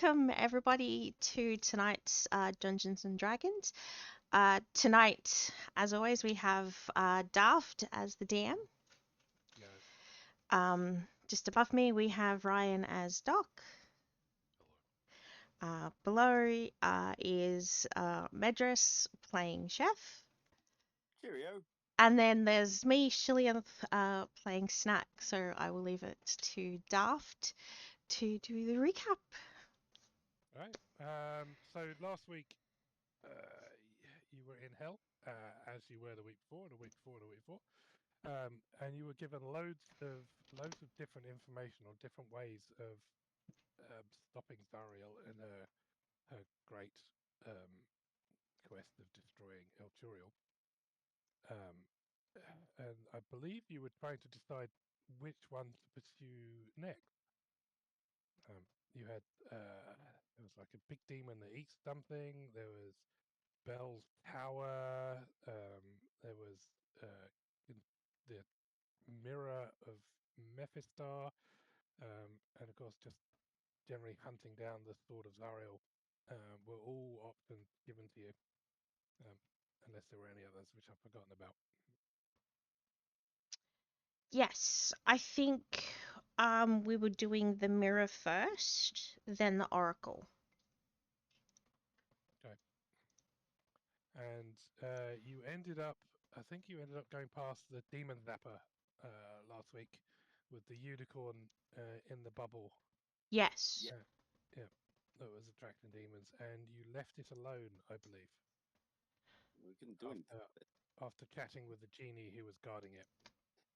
welcome everybody to tonight's Dungeons and Dragons. Tonight, as always, we have Daft as the DM. Yeah. Just above me, we have Ryan as Doc. Below is Medris playing Chef. Cheerio. And then there's me, Shillianth, playing Snack. So I will leave it to Daft to do the recap. Right. So last week, you were in hell, as you were the week before, and the week before, and the week before, and you were given loads of different information on different ways of stopping Zariel in her great quest of destroying El Turiel. And I believe you were trying to decide which one to pursue next. You had there was like a big demon that eats something. There was Bell's Tower. There was the Mirror of Mephistar, and of course, just generally hunting down the Sword of Zariel. Were all options given to you, unless there were any others which I've forgotten about. Yes, I think we were doing the mirror first, then the oracle. Okay. And you ended up, I think you ended up going past the Demon Zapper last week with the unicorn in the bubble. Yes. Yeah, that was attracting demons, and you left it alone, I believe. We couldn't do anything. After chatting with the genie who was guarding it.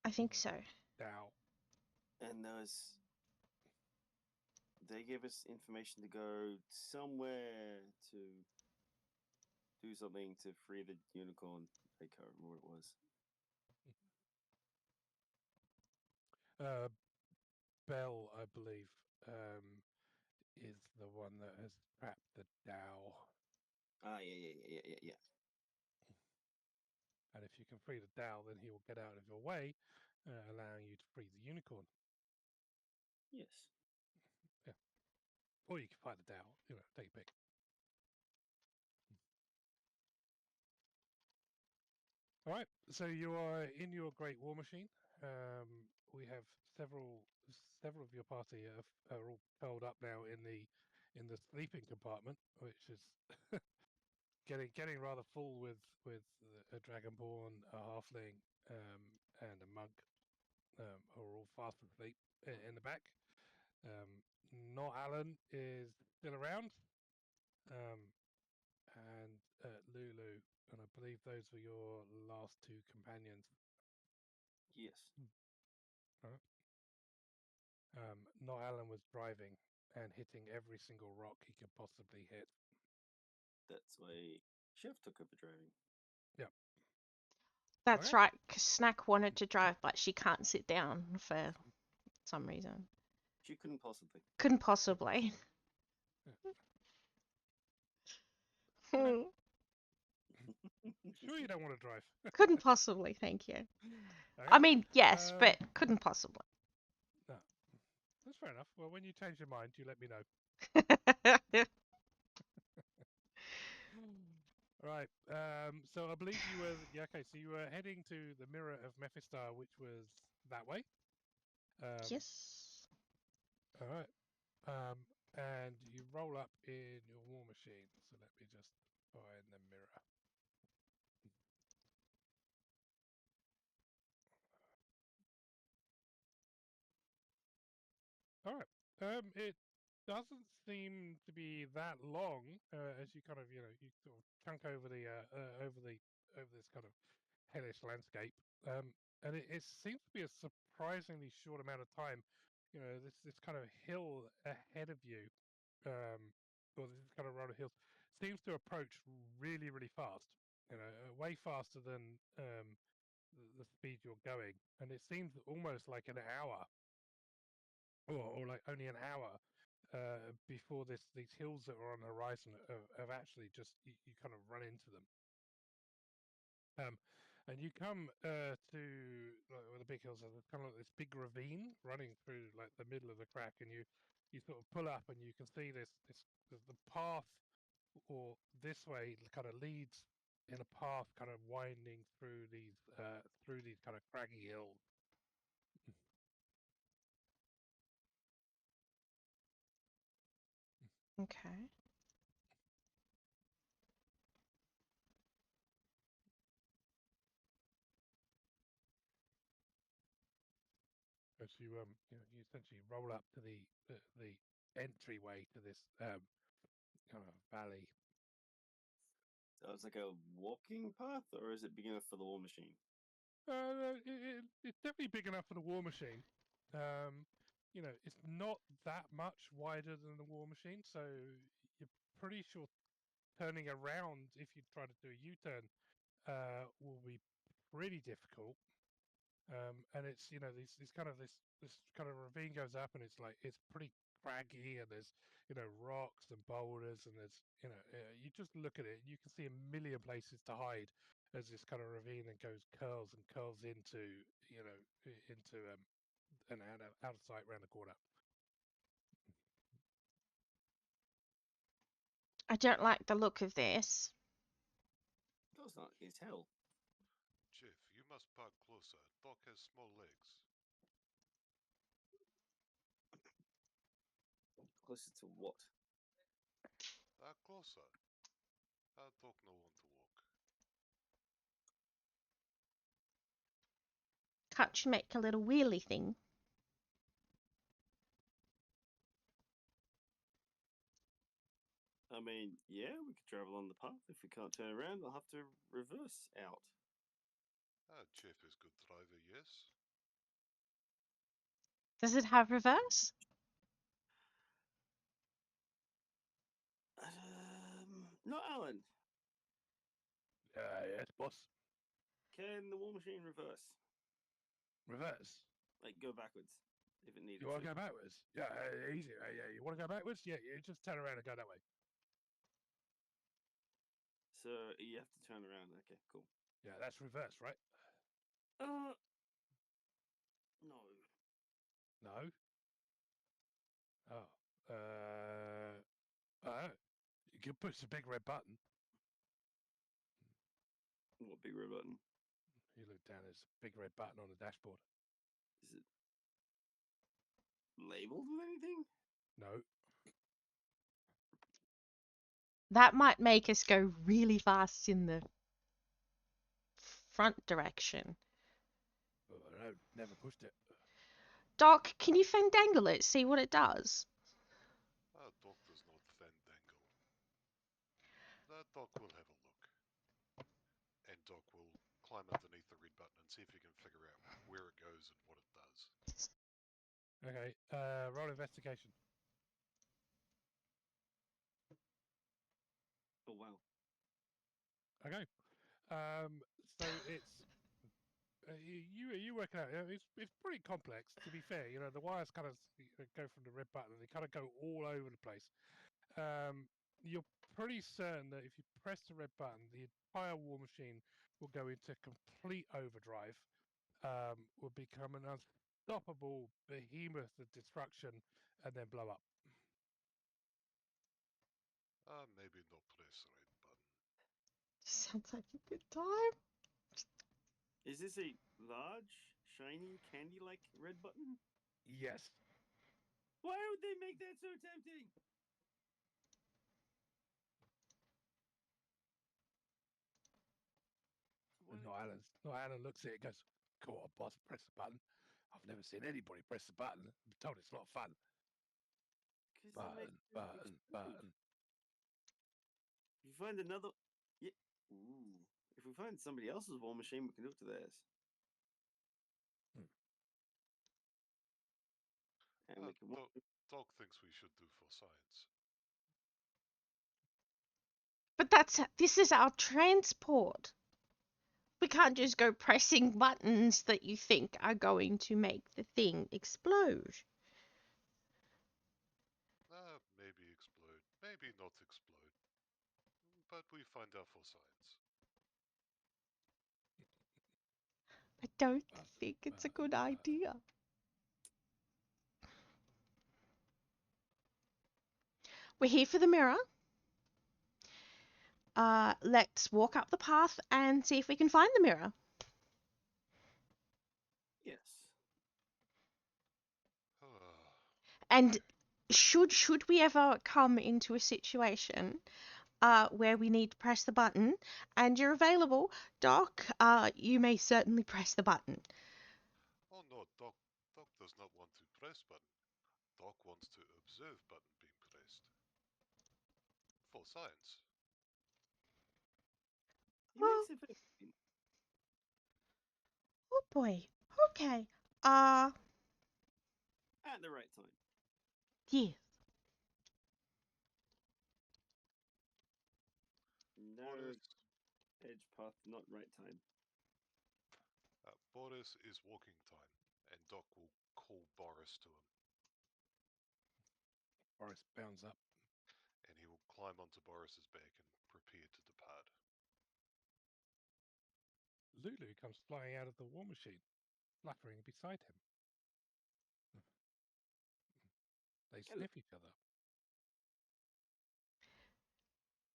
I think so. Dow. And they gave us information to go somewhere to do something to free the unicorn. I can't remember what it was. Bell, I believe, is the one that has trapped the Dow. Yeah. And if you can free the Dow, then he will get out of your way, allowing you to free the unicorn. Yes. Yeah. Or you can fight the Dow, take a pick. All right, so you are in your great war machine. We have several of your party are all curled up now in the sleeping compartment, which is getting rather full with a dragonborn, a halfling, and a monk, are all fast asleep in the back. Not Alan is still around, and Lulu, and I believe those were your last two companions. Yes. Right. Not Alan was driving and hitting every single rock he could possibly hit. That's why Chef took over driving. Yeah. That's Okay. right, 'cause Snack wanted to drive, but she can't sit down for some reason. She couldn't possibly. Couldn't possibly. Okay. Sure you don't want to drive. Couldn't possibly, thank you. Okay. I mean, yes, but couldn't possibly. No. That's fair enough. Well, when you change your mind, you let me know. Right. So I believe you were okay. So you were heading to the Mirror of Mephistar, which was that way. Yes. All right. And you roll up in your war machine. So let me just find the mirror. All right. It doesn't seem to be that long as you kind of you sort of chunk over the over this kind of hellish landscape. And it seems to be a surprisingly short amount of time. This kind of hill ahead of you, or this kind of road of hills, seems to approach really, really fast. Way faster than the speed you're going, and it seems almost like an hour, or like only an hour before these hills that are on the horizon have actually just you kind of run into them. And you come to where the big hills are. There's kind of like this big ravine running through like the middle of the crack, and you you sort of pull up and you can see the path, or this way kind of leads in a path kind of winding through these kind of craggy hills. Okay. As you you essentially roll up to the entryway to this kind of valley. So it's like a walking path, or is it big enough for the war machine? It's definitely big enough for the war machine. It's not that much wider than the war machine, so you're pretty sure turning around if you try to do a U-turn will be pretty difficult. And it's this kind of ravine goes up, and it's pretty craggy, and there's rocks and boulders, and there's you just look at it and you can see a million places to hide as this kind of ravine and curls and curls into and out of sight around the corner. I don't like the look of this. No, it's not. It's hell. Chief, you must park closer. Doc has small legs. Closer to what? Closer. Doc no want to walk. Can't you make a little wheelie thing? I mean, yeah, we could travel on the path. If we can't turn around, I'll have to reverse out. Chief is good driver, yes? Does it have reverse? Not Alan. Yes, boss. Can the war machine reverse? Reverse. Like go backwards if it needed You want to. to go backwards? Yeah, easy. Yeah, you want to go backwards? Yeah, you just turn around and go that way. So you have to turn around. Okay, cool. Yeah, that's reverse, right? No. No. Oh. You can push the big red button. What big red button? You look down, there's a big red button on the dashboard. Is it labeled with anything? No. That might make us go really fast in the front direction. Oh, no, never pushed it. Doc, can you fandangle it? See what it does? Doc does not fandangle. Doc will have a look. And Doc will climb underneath the red button and see if he can figure out where it goes and what it does. Okay, roll investigation. Oh wow. Okay. So it's you work it out. It's pretty complex, to be fair. The wires kind of go from the red button, and they kind of go all over the place. You're pretty certain that if you press the red button, the entire war machine will go into complete overdrive, will become an unstoppable behemoth of destruction, and then blow up. Maybe not press the red button. Sounds like a good time. Is this a large, shiny, candy-like red button? Yes. Why would they make that so tempting? Not Alan looks at it and goes, "Go on, boss, press the button." I've never seen anybody press the button. I'm told it's not fun. Button. If you find another, yeah. Ooh. If we find somebody else's war machine, we can do it to theirs. And we can. Doc thinks we should do for science. But this is our transport. We can't just go pressing buttons that you think are going to make the thing explode. Maybe explode, maybe not explode. But we find out for science. I don't think it's a good idea. We're here for the mirror. Let's walk up the path and see if we can find the mirror. Yes. And should we ever come into a situation where we need to press the button and you're available, Doc, you may certainly press the button. Oh no, Doc does not want to press button. Doc wants to observe button being pressed. For science. He makes a fair point. Oh boy. Okay. At the right time. Yes. No edge path, not right time. Boris is walking time, and Doc will call Boris to him, Boris bounds up. and he will climb onto Boris's back and prepare to depart. Lulu comes flying out of the war machine, fluttering beside him. They sniff each other.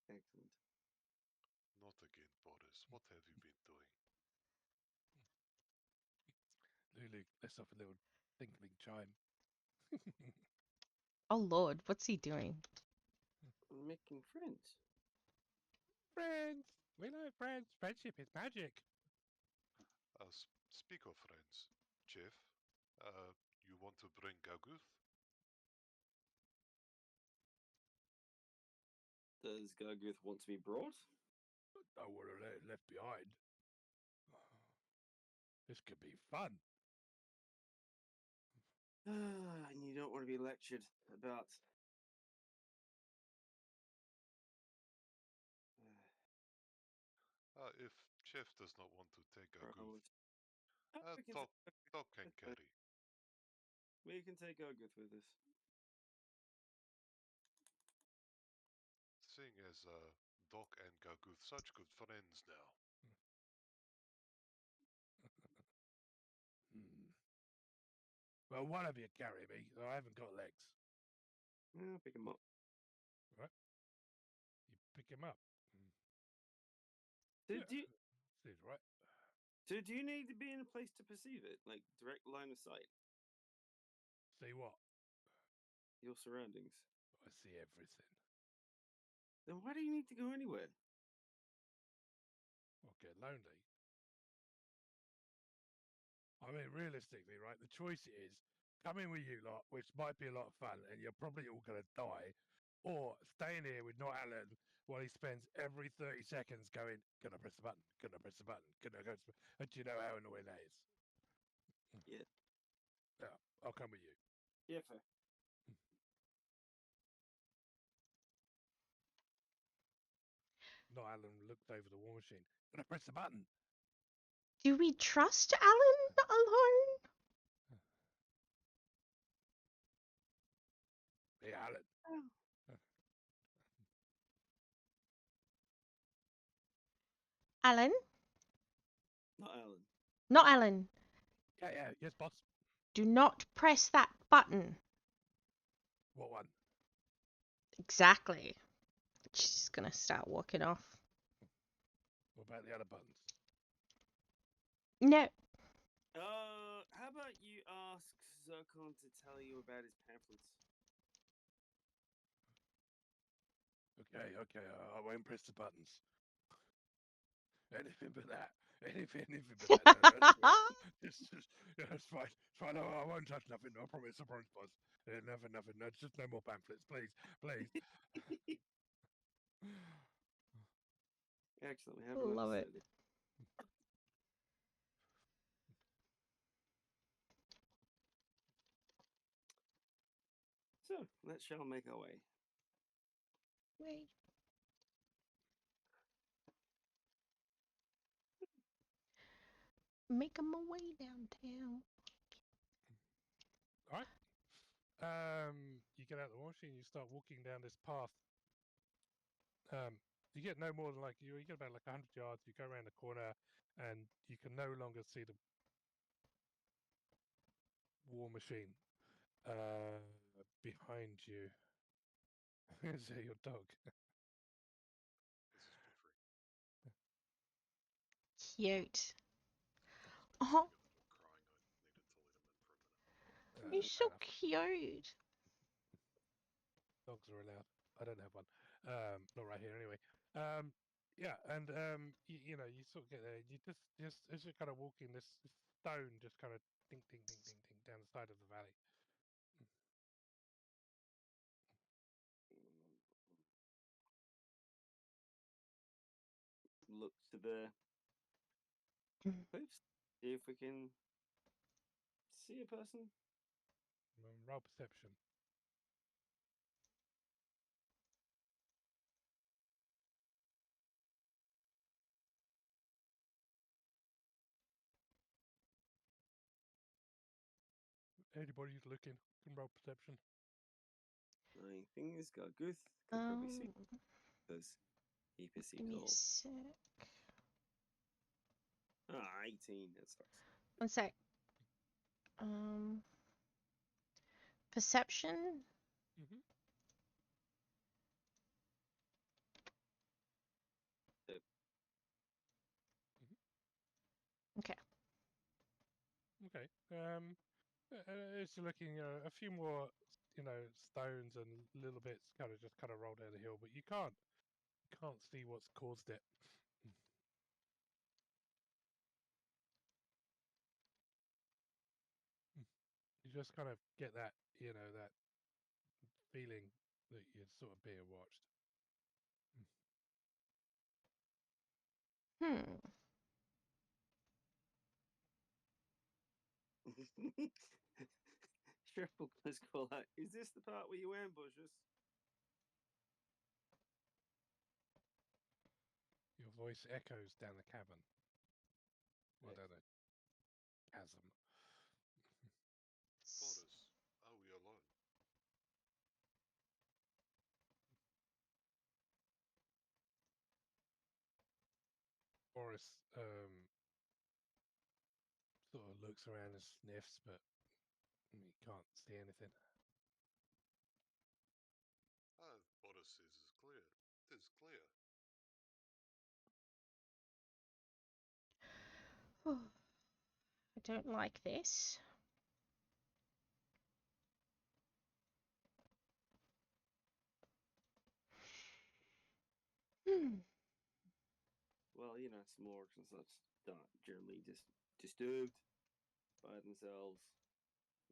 Excellent. Not again, Boris. What have you been doing? Lulu lets off a little tinkling chime. Oh Lord, what's he doing? Making friends. Friends! We like friends. Friendship is magic. Speak of friends, Jeff. You want to bring Gaguth? Does Garguth want to be brought? Don't want to let it left behind. This could be fun. And you don't want to be lectured about. If Jeff does not want to take Gaguth, We can Doc can carry. We can take Garguth with us. Seeing as Doc and Gaguth such good friends now. Well, one of you carry me. I haven't got legs. I'll pick him up. Right? You pick him up. Do you, Seems right. do you need to be in a place to perceive it? Like direct line of sight? See what? Your surroundings. I see everything. Then why do you need to go anywhere? I'll get lonely. I mean, realistically, right, the choice is come in with you lot, which might be a lot of fun, and you're probably all going to die, or staying here with not Alan while he spends every 30 seconds going, can I press the button? Can I press the button? Can I go? And do you know how annoying that is? Yeah. Yeah, I'll come with you. Yeah, fair. Not Alan looked over the war machine. Can I press the button? Do we trust Alan alone? Hey, Alan. Alan? Not Alan. Not Alan. Yeah, yes, boss. Do not press that button. What one? Exactly. She's gonna start walking off. What about the other buttons? No. How about you ask Zircon to tell you about his pamphlets? Okay, I won't press the buttons. Anything but that. Anything but that. No, that's fine. It's fine. I won't touch nothing. I promise, boss. Nothing. No, just no more pamphlets, please. Excellent. We have an Love it. understanding. So, let's shall make our way. Wait. Making my way downtown. All right. You get out of the washing, you start walking down this path. You get no more than you get about 100 yards. You go around the corner, and you can no longer see the war machine behind you. Is it your dog? This is for free. Cute. I was Oh, listening at the dog crying. I needed to let him in for a minute. you're Fair so enough. cute. Dogs are allowed. I don't have one. Not right here anyway. Yeah, and you know, you sort of get there. You just as you're kind of walking, this stone just kind of ding, ding, ding, ding, ding down the side of the valley. Look to the cliffs. See if we can see a person. Roll perception. Anybody who's looking can roll perception. I think this guy Guth could probably see Um, because he give perceives me a all. sec. 18. That sucks. 1 sec. Perception. Mm-hmm. Okay. Okay. As you're looking, a few more, stones and little bits just kind of roll down the hill, but you can't see what's caused it. You just kind of get that, that feeling that you're sort of being watched. Hmm. Sheriff will just call out, is this the part where you ambush us? Your voice echoes down the cavern. Well, Yeah. down the chasm. Boris, are we alone? Boris sort of looks around and sniffs, but he can't see anything. Boris says it's clear. It is clear. I don't like this. Hmm. Well, small orcs and such don't generally just disturbed by themselves.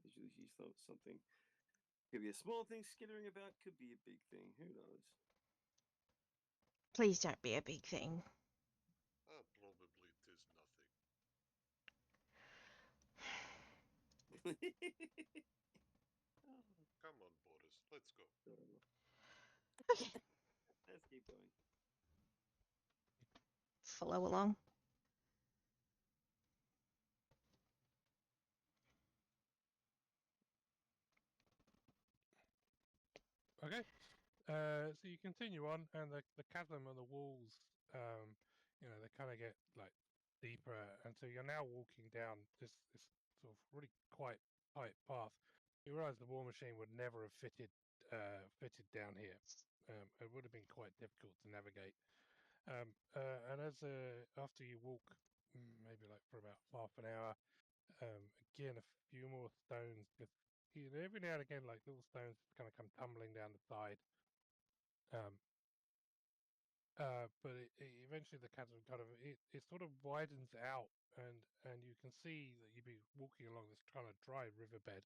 There's usually something. Could be a small thing skittering about, could be a big thing. Who knows? Please don't be a big thing. Probably it is nothing. Come on, Boris, let's go. Let's keep going. Follow along. Okay. So you continue on, and the chasm and the walls, they kind of get like deeper, and so you're now walking down this sort of really quite tight path. You realise the war machine would never have fitted down here. It would have been quite difficult to navigate. And after you walk, maybe like for about half an hour, again a few more stones just every now and again, like little stones kind of come tumbling down the side. But eventually the chasm it sort of widens out, and you can see that you'd be walking along this kind of dry riverbed,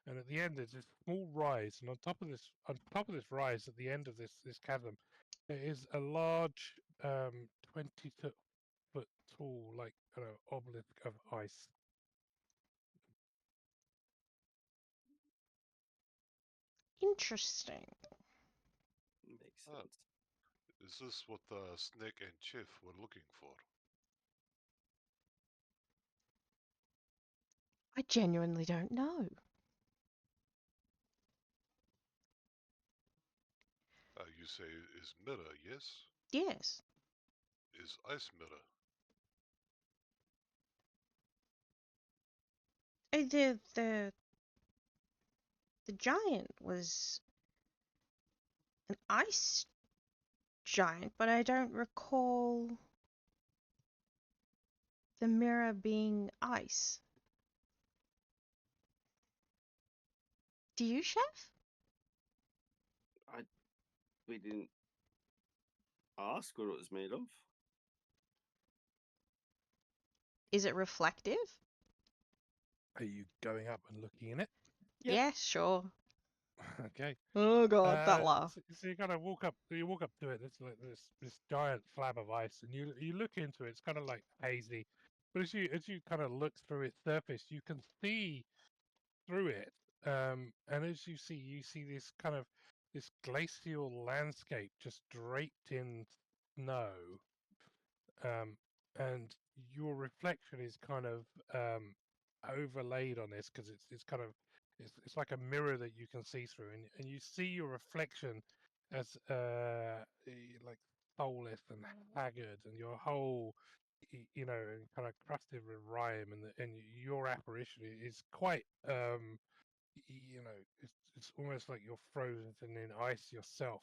and at the end there's this small rise, and on top of this rise at the end of this chasm, there is a large 20-foot tall, like, obelisk of ice. Interesting. Makes Ah. sense. Is this what Snake and Chief were looking for? I genuinely don't know. You say is mirror, yes? Yes. Is ice mirror? The giant was an ice giant, but I don't recall the mirror being ice. Do you, Chef? We didn't ask what it was made of. Is it reflective? Are you going up and looking in it? Yep. Yeah, sure. Okay. Oh god, that laugh. So you kind of walk up. You walk up to it. It's like this giant slab of ice, and you look into it. It's kind of like hazy, but as you kind of look through its surface, you can see through it. And as you see this kind of this glacial landscape just draped in snow. And your reflection is kind of overlaid on this because it's kind of it's like a mirror that you can see through, and you see your reflection as like soulless and haggard, and your whole you know kind of crusted with rime, and your apparition is quite you know it's almost like you're frozen in ice yourself.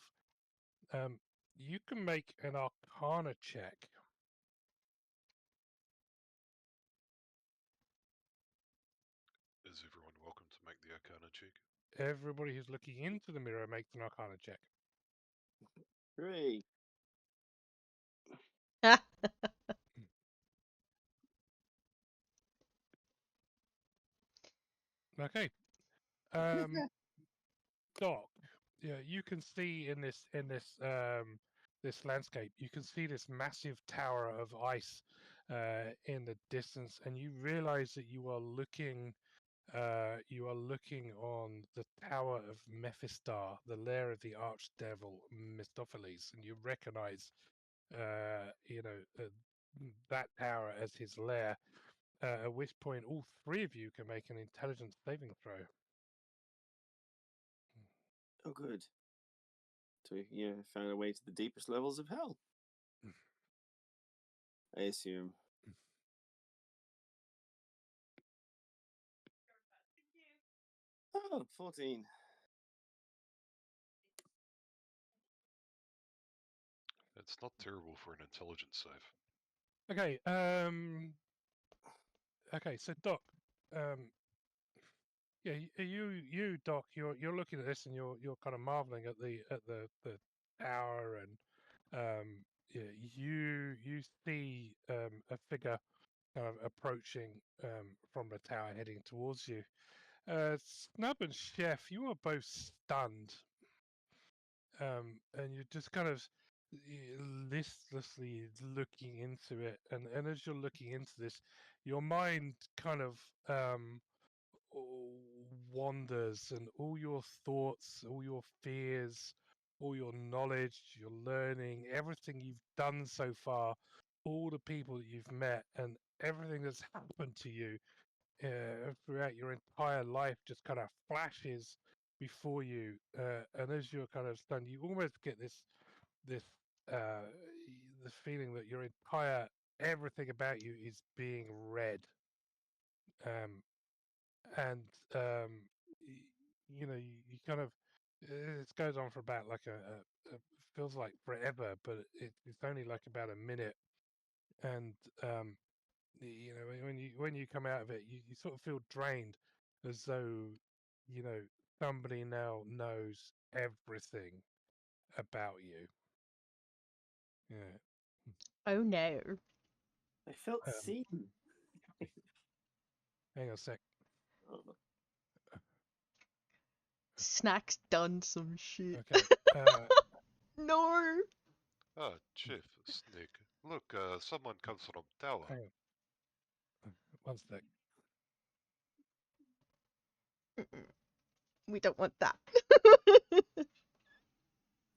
You can make an Arcana check. Is everyone welcome to make the Arcana check? Everybody who's looking into the mirror makes an Arcana check. Hooray! Okay. Doc, yeah, you can see in this landscape, you can see this massive tower of ice in the distance, and you realize that you are looking on the tower of Mephistar, the lair of the archdevil Mephistopheles, and you recognize that tower as his lair. At which point, all three of you can make an intelligence saving throw. Oh, good. So we found our way to the deepest levels of hell. I assume. Oh, 14. It's not terrible for an intelligence save. Okay. Okay. So Doc, yeah, you Doc, you're looking at this and you're kind of marveling at the tower, and yeah, you see a figure kind of approaching from the tower, heading towards you. Snub and Chef, you are both stunned, and you're just kind of listlessly looking into it, and as you're looking into this, your mind kind of wanders, and all your thoughts, all your fears, all your knowledge, your learning, everything you've done so far, all the people that you've met, and everything that's happened to you throughout your entire life just kind of flashes before you. And as you're kind of stunned, you almost get this uh, this feeling that your entire everything about you is being read. Um, and you kind of it goes on for about like a feels like forever, but it's only like about a minute. And when you come out of it, you sort of feel drained, as though somebody now knows everything about you. Yeah. Oh no. I felt Um, seen. Hang on a sec. Oh, Snack's done some shit. Okay. No. Ah, Chef, Snake. Look, someone comes from tower. Hang on. One sec. Mm-mm. We don't want that.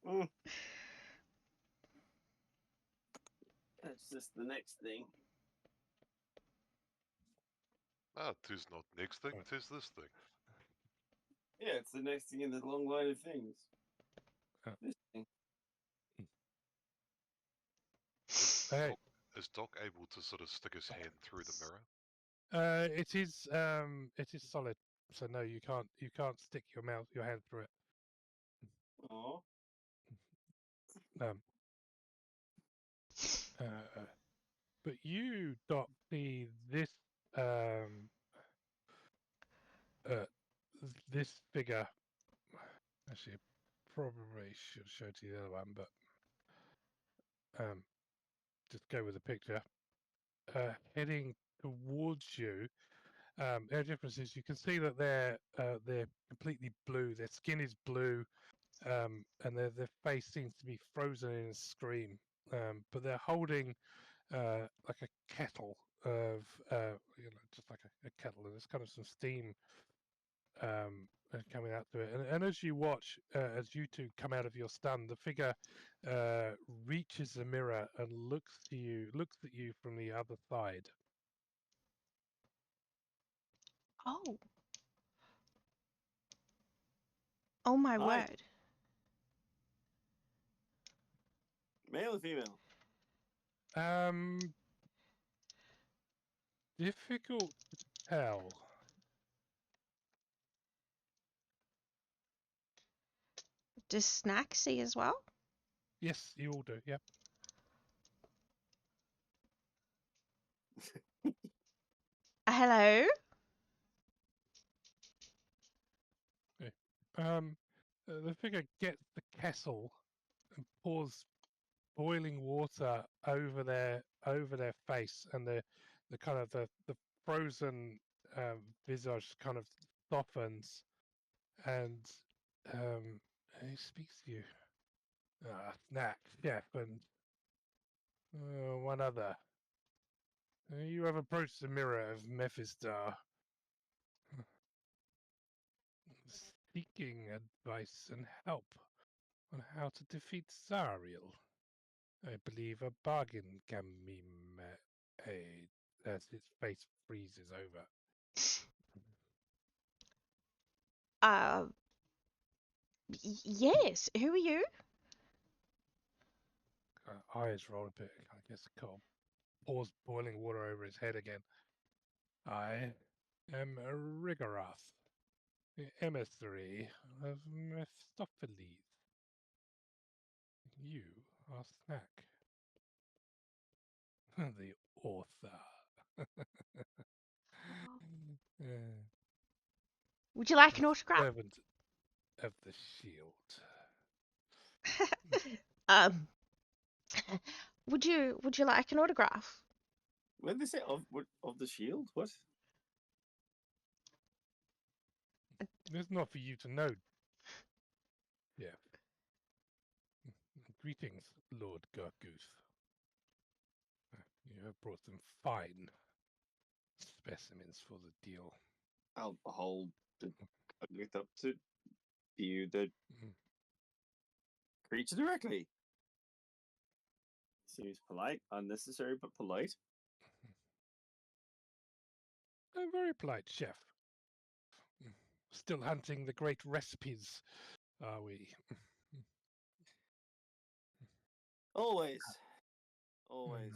mm. That's just the next thing. Ah, 'tis not next thing, Right. 'tis this thing. Yeah, it's the next thing in the long line of things. This thing. Okay. Is Doc able to sort of stick his hand through the mirror? It is solid, so no, you can't stick your hand through it. Oh. But you, Doc, see this this figure. Actually, probably should show to you the other one, but just go with the picture. Heading towards you. The difference is you can see that they're completely blue. Their skin is blue, and their face seems to be frozen in a scream. But they're holding like a kettle of just like a kettle, and there's kind of some steam coming out to it. And as you watch, as you two come out of your stun, the figure reaches the mirror and looks at you from the other side. Oh. Oh my Hi. word. Male or female? Difficult to tell. Does Snack see as well? Yes, you all do. Yeah. Hello? The figure gets the kettle and pours boiling water over their face, and the kind of the frozen visage kind of softens, and he speaks to you. Snack, chef, and one other. You have approached the mirror of Mephistar, seeking advice and help on how to defeat Zariel. I believe a bargain can be made as his face freezes over. Yes. Who are you? Eyes roll a bit. I guess Cole pours boiling water over his head again. I am Rigoroth, the emissary of Mephistopheles. You are Snack, the author. Would you like an autograph? Servant of the shield. um, would you like an autograph? When did they say of the shield? What? It's not for you to know. Yeah. Greetings, Lord Gargoose. You have brought some fine specimens for the deal. I'll hold the it up to view the creature directly. Seems polite, unnecessary but polite. A very polite chef. Still hunting the great recipes, are we? Always. Always.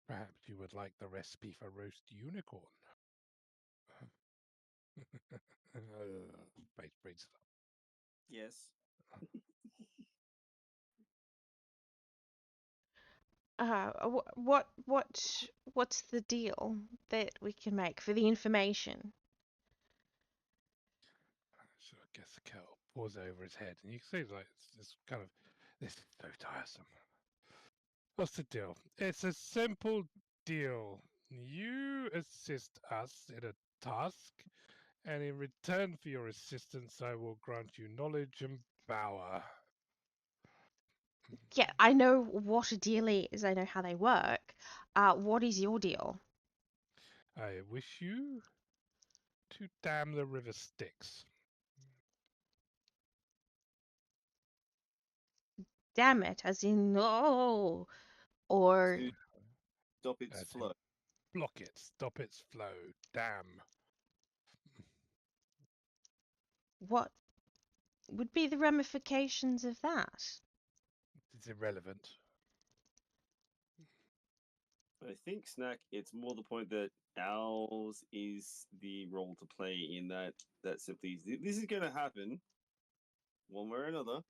Perhaps you would like the recipe for roast unicorn. Face freezes up. Yes. What's the deal that we can make for the information? So I guess the kettle pours over his head, and you can see like it's kind of this is so tiresome. What's the deal? It's a simple deal. You assist us in a task, and in return for your assistance, I will grant you knowledge and power. Yeah, I know what a deal is. I know how they work. What is your deal? I wish you to dam the river Styx. Damn it, as in no, or To stop its As in, flow. block it, stop its flow, dam. what would be the ramifications of that? It's irrelevant. I think, Snack, it's more the point that ours is the role to play in that simply this is going to happen one way or another.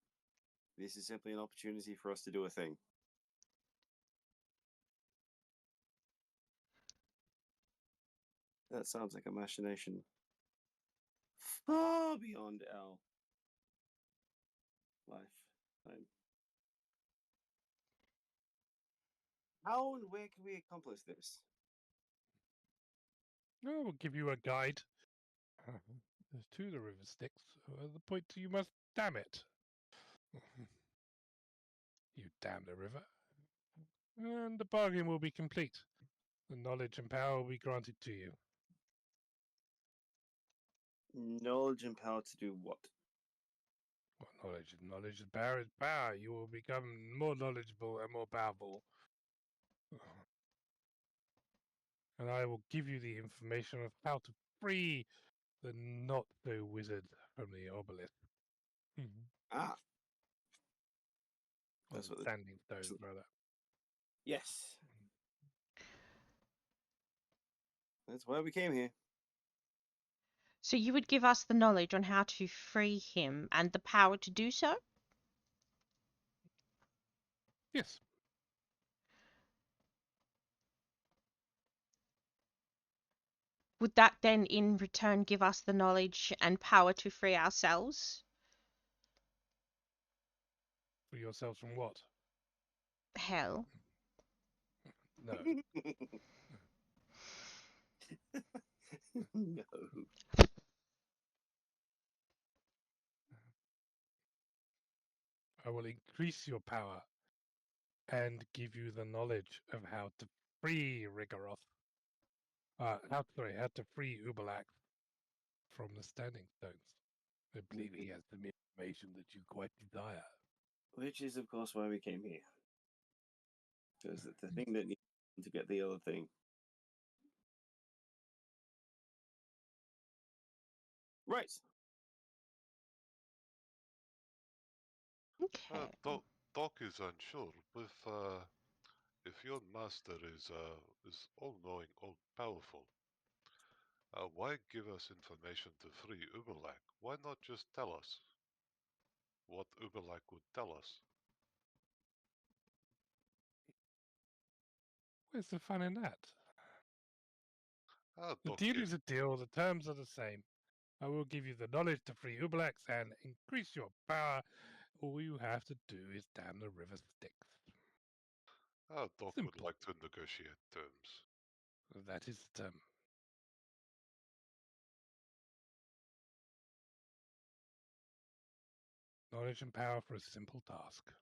This is simply an opportunity for us to do a thing. That sounds like a machination far beyond our lifetime. How and where can we accomplish this? I will give you a guide. There's to the river Styx. The point you must dam it. You dam the river, and the bargain will be complete. The knowledge and power will be granted to you. Knowledge and power to do what? What knowledge is knowledge, and power is power. You will become more knowledgeable and more powerful. And I will give you the information of how to free the not-so-wizard from the obelisk. Ah, Or that's the what. standing stones, rather. Yes. That's why we came here. So you would give us the knowledge on how to free him and the power to do so? Yes. Would that then in return give us the knowledge and power to free ourselves? Free yourselves from what? Hell. No. No. I will increase your power and give you the knowledge of how to free Rigoroth. How to free Ubalak from the standing stones. I believe he has some information that you quite desire. Which is, of course, why we came here. Because it's the thing that needs to get the other thing. Right. Okay. Doc is unsure. If your master is all-knowing, all-powerful, why give us information to free Uberlak? Why not just tell us what Uberlak would tell us? Where's the fun in that? The Doc deal is a deal, the terms are the same. I will give you the knowledge to free Ubalax and increase your power. All you have to do is dam the river Styx. Doc would Simple. like to negotiate terms. That is the term. Knowledge and power for a simple task.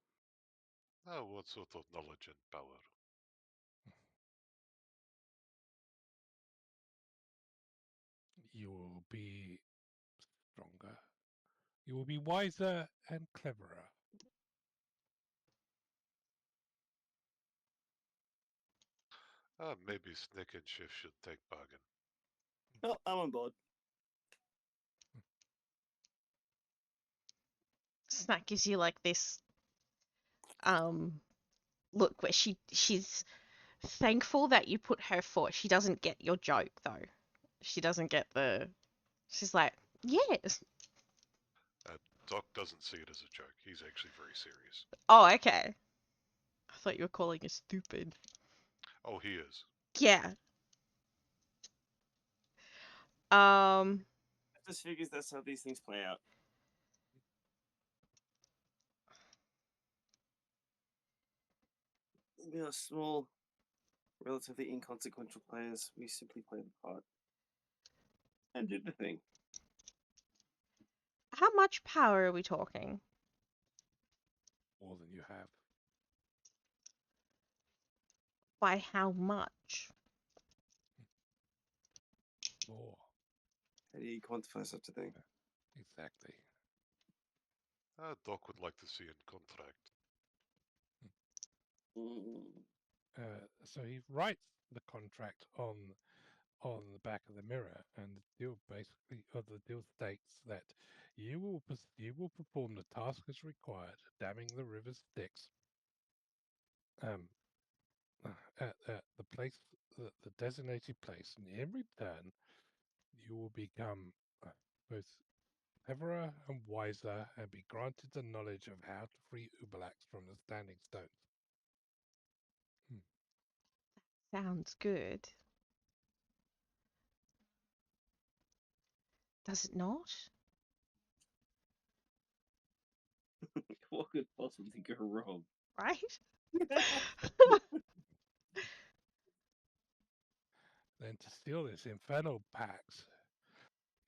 What sort of knowledge and power? You will be stronger. You will be wiser and cleverer. Maybe Snick and Shift should take bargain. Oh, I'm on board. Snack gives you like this look where she's thankful that you put her forth. She doesn't get your joke though. She doesn't get the she's like, yes. Doc doesn't see it as a joke. He's actually very serious. Oh, okay. I thought you were calling her stupid. Oh, he is. Yeah. I just figures that's how these things play out. We are small, relatively inconsequential players. We simply play the part and do the thing. How much power are we talking? More than you have. By how much? More. How do you quantify such a thing? Exactly. Doc would like to see a contract. So he writes the contract on the back of the mirror, and the deal basically, or the deal states that you will perform the task as required, damming the river Styx, at the place, the designated place, and in return, you will become both cleverer and wiser, and be granted the knowledge of how to free Ubalax from the Standing Stones. Sounds good. Does it not? What could possibly go wrong? Right? Then to steal this infernal pact,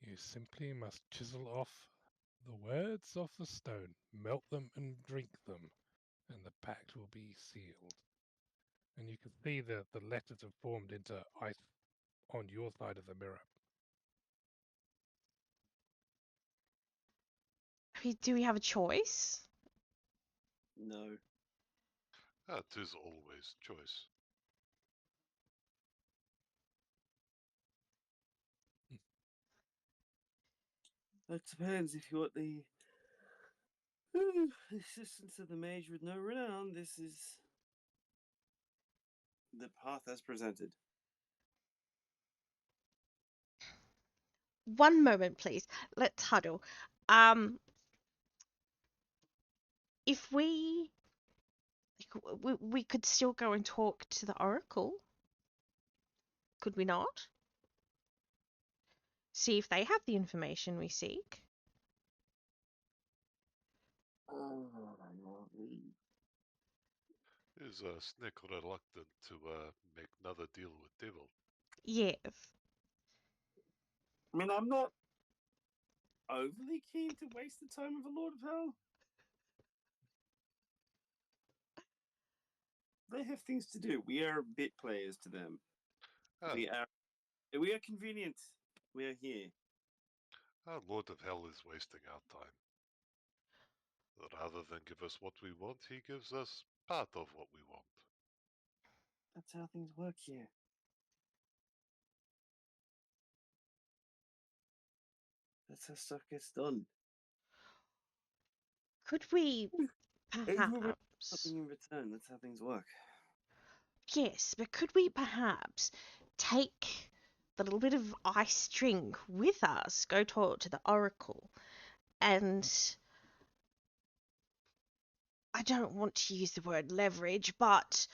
you simply must chisel off the words off the stone, melt them and drink them, and the pact will be sealed. And you can see that the letters have formed into ice on your side of the mirror. Do we have a choice? No. That is always choice. That depends if you want the assistance of the mage with no renown. This is the path as presented. One moment, please. Let's huddle. If we could still go and talk to the Oracle, could we not? See if they have the information we seek. Is Snick reluctant to make another deal with Devil? Yes. I mean, I'm not overly keen to waste the time of a Lord of Hell. They have things to do. We are bit players to them. We are convenient. We are here. Our Lord of Hell is wasting our time. Rather than give us what we want, he gives us part of what we want. That's how things work here. That's how stuff gets done. Could we perhaps... Something in return. That's how things work. Yes, but could we perhaps take the little bit of ice string with us, go talk to the Oracle, and I don't want to use the word leverage, but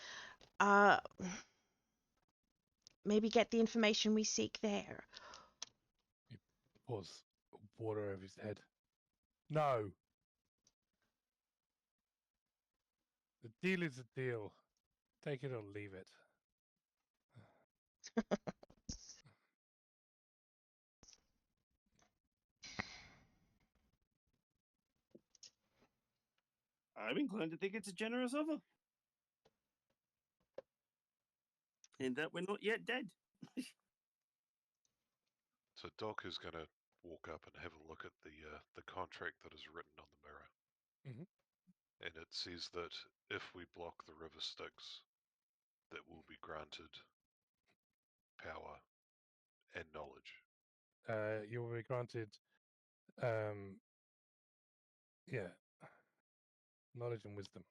maybe get the information we seek there. He pours water over his head. No. The deal is a deal. Take it or leave it. I'm inclined to think it's a generous offer. In that we're not yet dead. So Doc is going to walk up and have a look at the contract that is written on the mirror. Mhm. And it says that if we block the river Styx, that will be granted power and knowledge. You will be granted, knowledge and wisdom.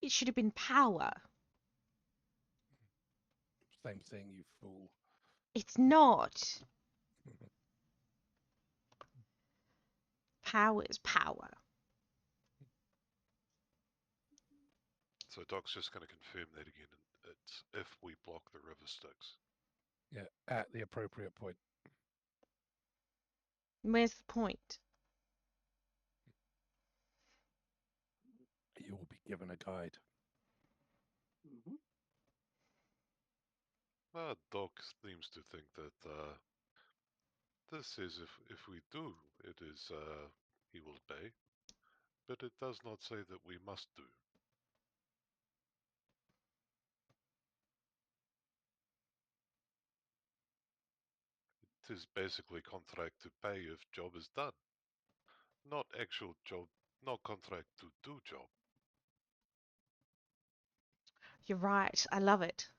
It should have been power. Same thing, you fool. It's not. Power is power. So Doc's just going to confirm that again. It's if we block the river Styx. Yeah, at the appropriate point. Where's the point? You will be given a guide. Mm-hmm. Doc seems to think that this is if we do, it is he will pay, but it does not say that we must do. It is basically contract to pay if job is done, not actual job, not contract to do job. You're right. I love it.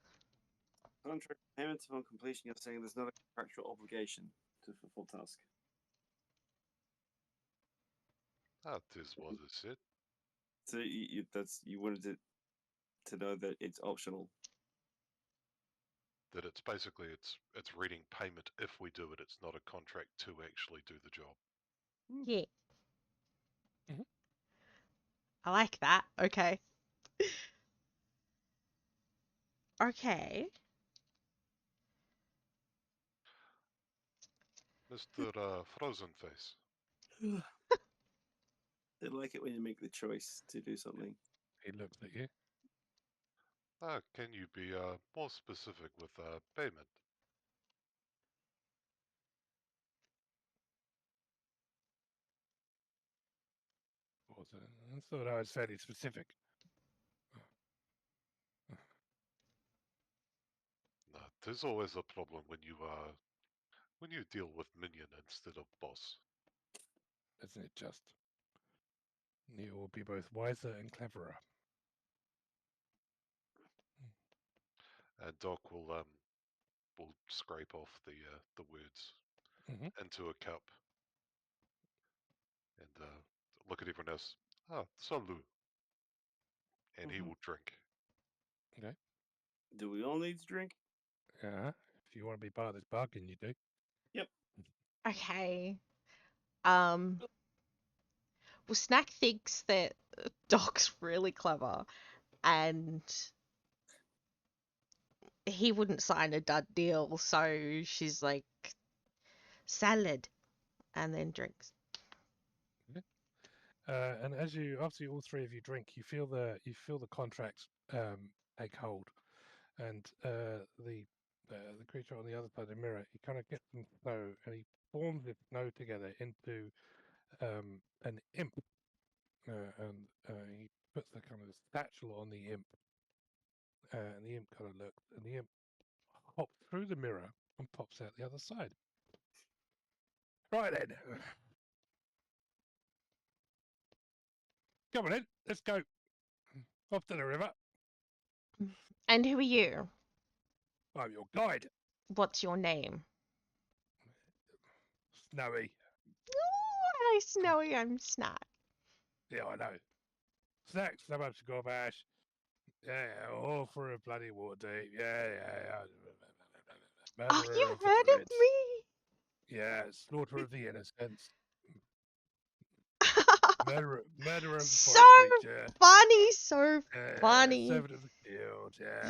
Contract payments upon completion. You're saying there's not a contractual obligation to fulfill task. That is what it said. So you wanted to know that it's optional. That it's basically it's reading payment if we do it. It's not a contract to actually do the job. Yeah. Mhm. I like that. Okay. Okay. Mr. Frozen Face. They like it when you make the choice to do something. He looks at you. Can you be more specific with payment? I thought I was fairly specific. No, there's always a problem when you deal with minion instead of boss. Isn't it just? You will be both wiser and cleverer. And Doc will scrape off the words Mhm. into a cup and look at everyone else. Salut. And he will drink. Okay. Do we all need to drink? Yeah. If you want to be part of this bargain, you do. Yep. Okay. Well, Snack thinks that Doc's really clever, and he wouldn't sign a dud deal, so she's like, salad, and then drinks. And as you, obviously, all three of you drink, you feel the contract take hold, and the creature on the other side of the mirror, he kind of gets some snow, and he forms this snow together into an imp, and he puts the kind of satchel on the imp, and the imp kind of looks, and the imp hops through the mirror and pops out the other side. Right then, come on in, let's go off to the river. And who are you? I'm your guide, What's your name? Snowy. Oh, hi, Snowy. I'm Snack. Yeah, I know. Snacks, so much garbage. Yeah, all for a bloody water deep. Yeah. Oh, Murderer you of the heard of druids. me? Yeah, slaughter of the innocents. Murderer of the So forest creature. funny, so funny. Servant of the guild. Yeah.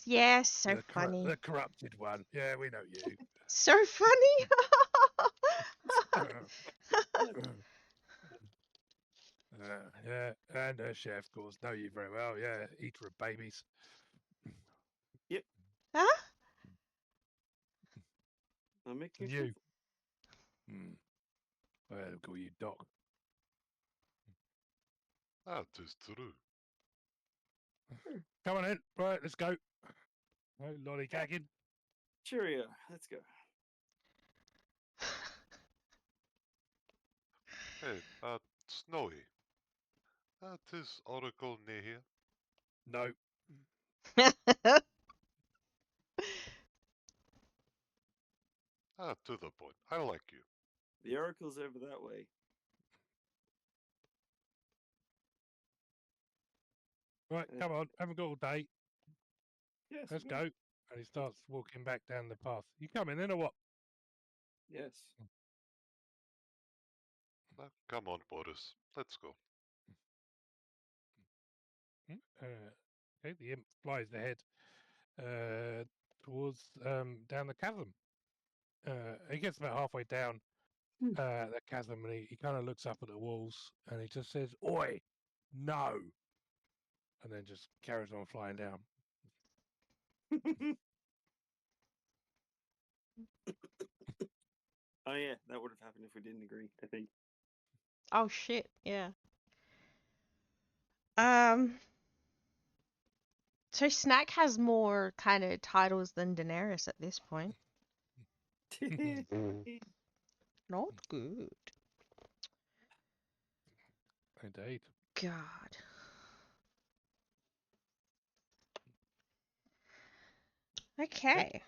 Yes, so The funny. corrupted one. Yeah, we know you. So funny. Yeah, and chef, of course, know you very well. Yeah, eater of babies. Huh? I'm making And a you. Well, I'll call you Doc. Tis true. Come on in. Right, let's go. No lollygagging. Cheerio. Let's go. Hey, Snowy. Tis Oracle near here. No. To the point. I like you. The oracle's over that way. Right, come on. Haven't got all day. Yes. Let's go. And he starts walking back down the path. You coming in or what? Yes. Come on, Boris. Let's go. Okay, the imp flies ahead towards down the chasm. He gets about halfway down the chasm and he kind of looks up at the walls and he just says, "Oi, no!" And then just carries on flying down. Oh yeah, that would have happened if we didn't agree, I think. Oh shit, yeah. So Snack has more kind of titles than Daenerys at this point. Not good. Indeed. God. Okay.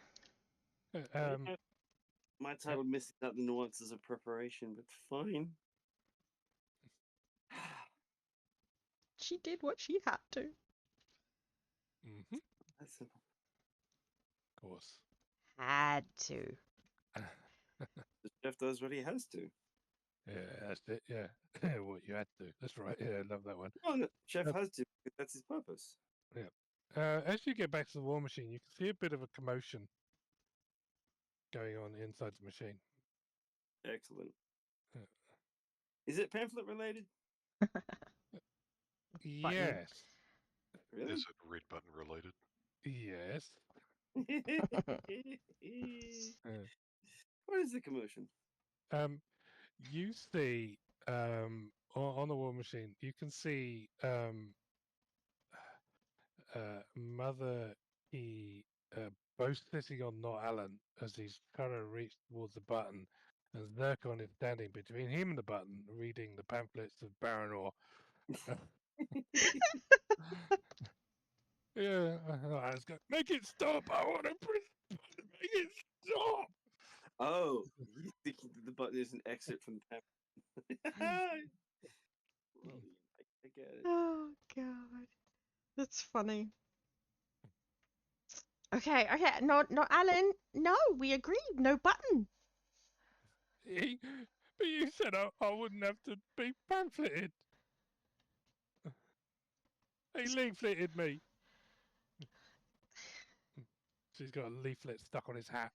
My title misses out the nuances of preparation, but fine. She did what she had to. Mm-hmm. That's simple. course. Had to. The chef does what he has to. Yeah, that's it. Yeah, what you had to. That's right. Yeah, I love that one. Well, no, chef Uh, has to because that's his purpose. As you get back to the war machine, you can see a bit of a commotion going on inside the machine. Excellent. Yeah. Is it pamphlet related? Button. Yes. Really? Is it read button related? Yes. What is the commotion? You see on the war machine, you can see Mother E both sitting on Not Alan as he's trying to reach towards the button, and Zircon is standing between him and the button, reading the pamphlets of Baranor. Yeah, I was going, make it stop! I want to press the button, make it stop! Oh, he's thinking that the button is an excerpt from the pamphlet. Well, I get it. Oh god, that's funny. Okay, not Alan. No, we agreed. No button. But you said I wouldn't have to be pamphleted. He leafleted me. So he's got a leaflet stuck on his hat.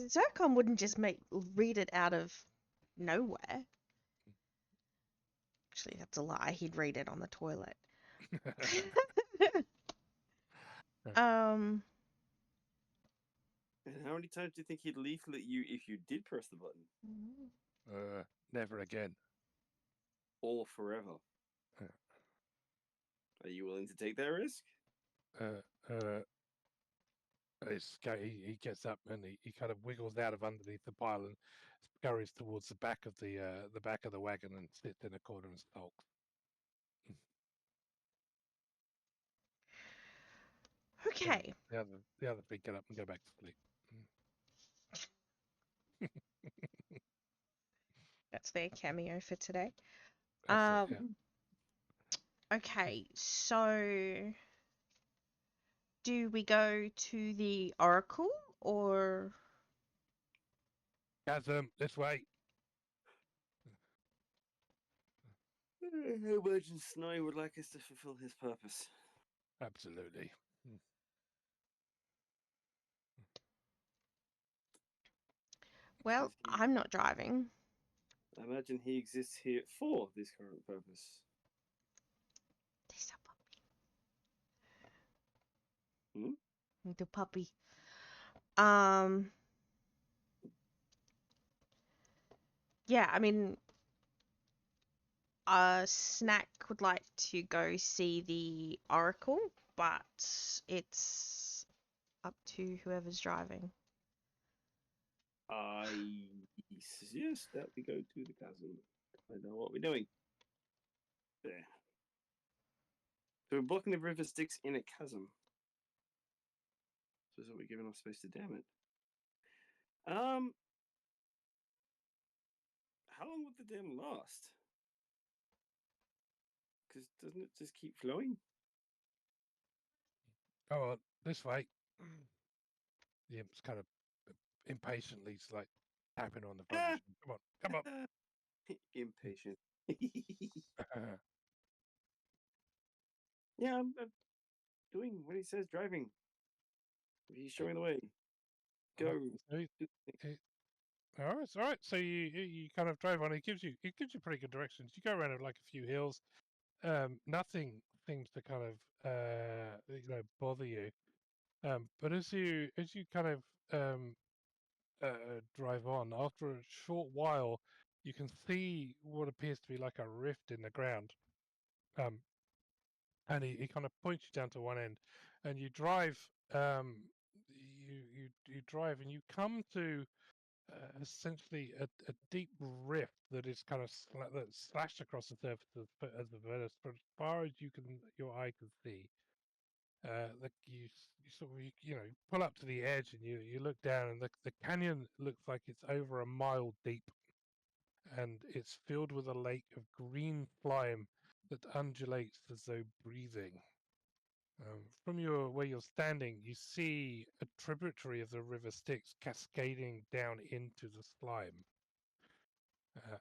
Zircon wouldn't just read it out of nowhere. Actually, that's a lie. He'd read it on the toilet. um. And how many times do you think he'd leaflet you if you did press the button? Never again. Or forever? Are you willing to take that risk? He gets up and he kind of wiggles out of underneath the pile and scurries towards the back of the wagon and sits in a corner and sulks. Okay. The other three get up and go back to sleep. That's their cameo for today. That's it, yeah. Okay, so do we go to the Oracle or Chasm, this way. I imagine Snowy would like us to fulfill his purpose. Absolutely. well, I'm not driving. I imagine he exists here for this current purpose. There's a puppy. The puppy. Yeah, I mean, Snack would like to go see the Oracle, but it's up to whoever's driving. I suggest that we go to the chasm. I know what we're doing. There. So we're blocking the river Styx in a chasm. So we're giving off space to dam it. How long would the dam last? Because doesn't it just keep flowing? Oh, well, this way. The imp's kind of impatiently like tapping on the front. Come on. Impatient. Yeah, I'm doing what he says, driving. He's showing the way. Go. All right. So you kind of drive on. It gives you pretty good directions. You go around like a few hills. Nothing seems to kind of bother you. But as you kind of drive on, after a short while, you can see what appears to be like a rift in the ground. And he kind of points you down to one end, and you drive. You drive, and you come to essentially a deep rift that is kind of that's slashed across the surface of the Avernus for as far as your eye can see. Like you sort of pull up to the edge and you look down, and the canyon looks like it's over a mile deep, and it's filled with a lake of green slime that undulates as though breathing. From where you're standing, you see a tributary of the river Styx cascading down into the slime. Uh,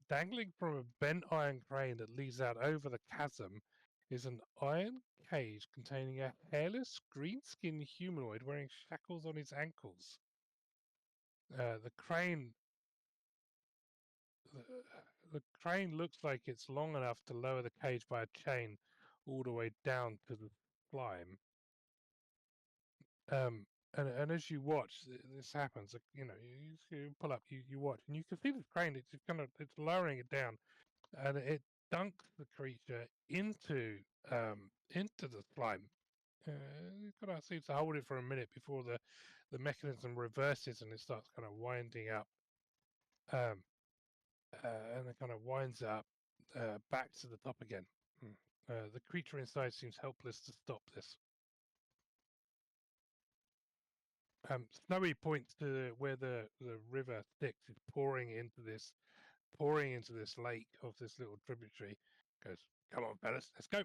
Dangling from a bent iron crane that leads out over the chasm is an iron cage containing a hairless, green-skinned humanoid wearing shackles on his ankles. The crane looks like it's long enough to lower the cage by a chain all the way down to the slime. And as you watch, this happens. You know, you pull up, you watch, and you can see the crane. It's lowering it down, and it dunks the creature into the slime. It kind of seems to hold it for a minute before the mechanism reverses and it starts kind of winding up. And it kind of winds up back to the top again. The creature inside seems helpless to stop this. Snowy points to where the river Styx is pouring into this lake of this little tributary. Goes, come on, fellas, let's go.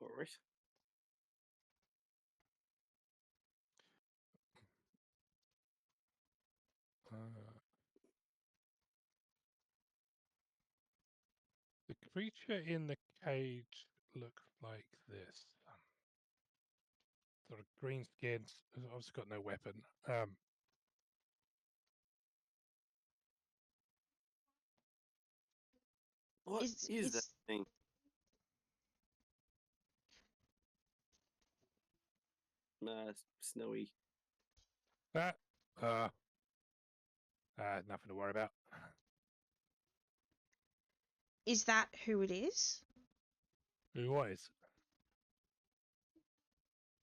All right. The creature in the cage looks like this. Sort of green skin, obviously got no weapon. What is that thing? Snowy. Nothing to worry about. Is that who it is? What is?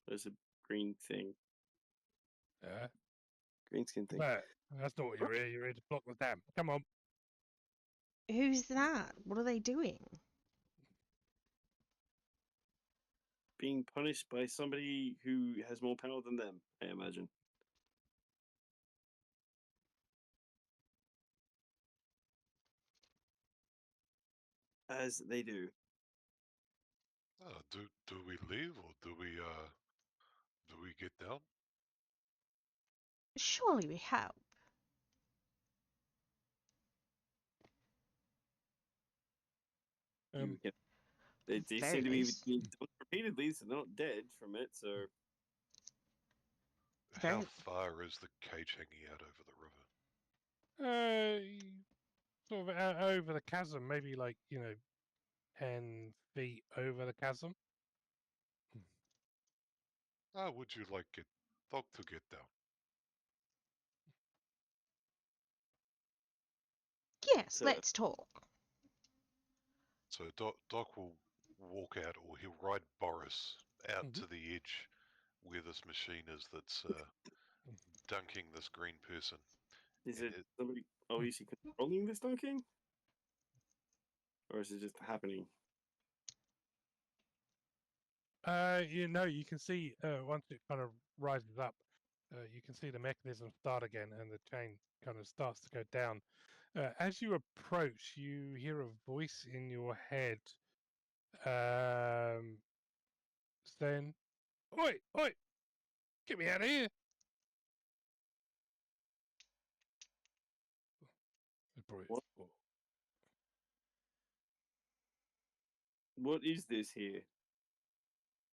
There's a green thing. Green skin thing. That's not what you're here. You're here to block the dam. Come on. Who's that? What are they doing? Being punished by somebody who has more power than them, I imagine. As they do. Do we leave or do we get down? Surely we help. They Very seem to be least. being done repeatedly, so they're not dead from it. So How far is the cage hanging out over the river? Sort of out over the chasm, maybe 10 feet over the chasm. How would you like Doc to get down? Yes, let's talk. So Doc will walk out, or he'll ride Boris out to the edge where this machine is that's dunking this green person. Is it somebody obviously controlling this dunking? Or is it just happening? You can see once it kind of rises up, you can see the mechanism start again and the chain kind of starts to go down. As you approach, you hear a voice in your head saying, "Oi, oi, get me out of here!" What is this here?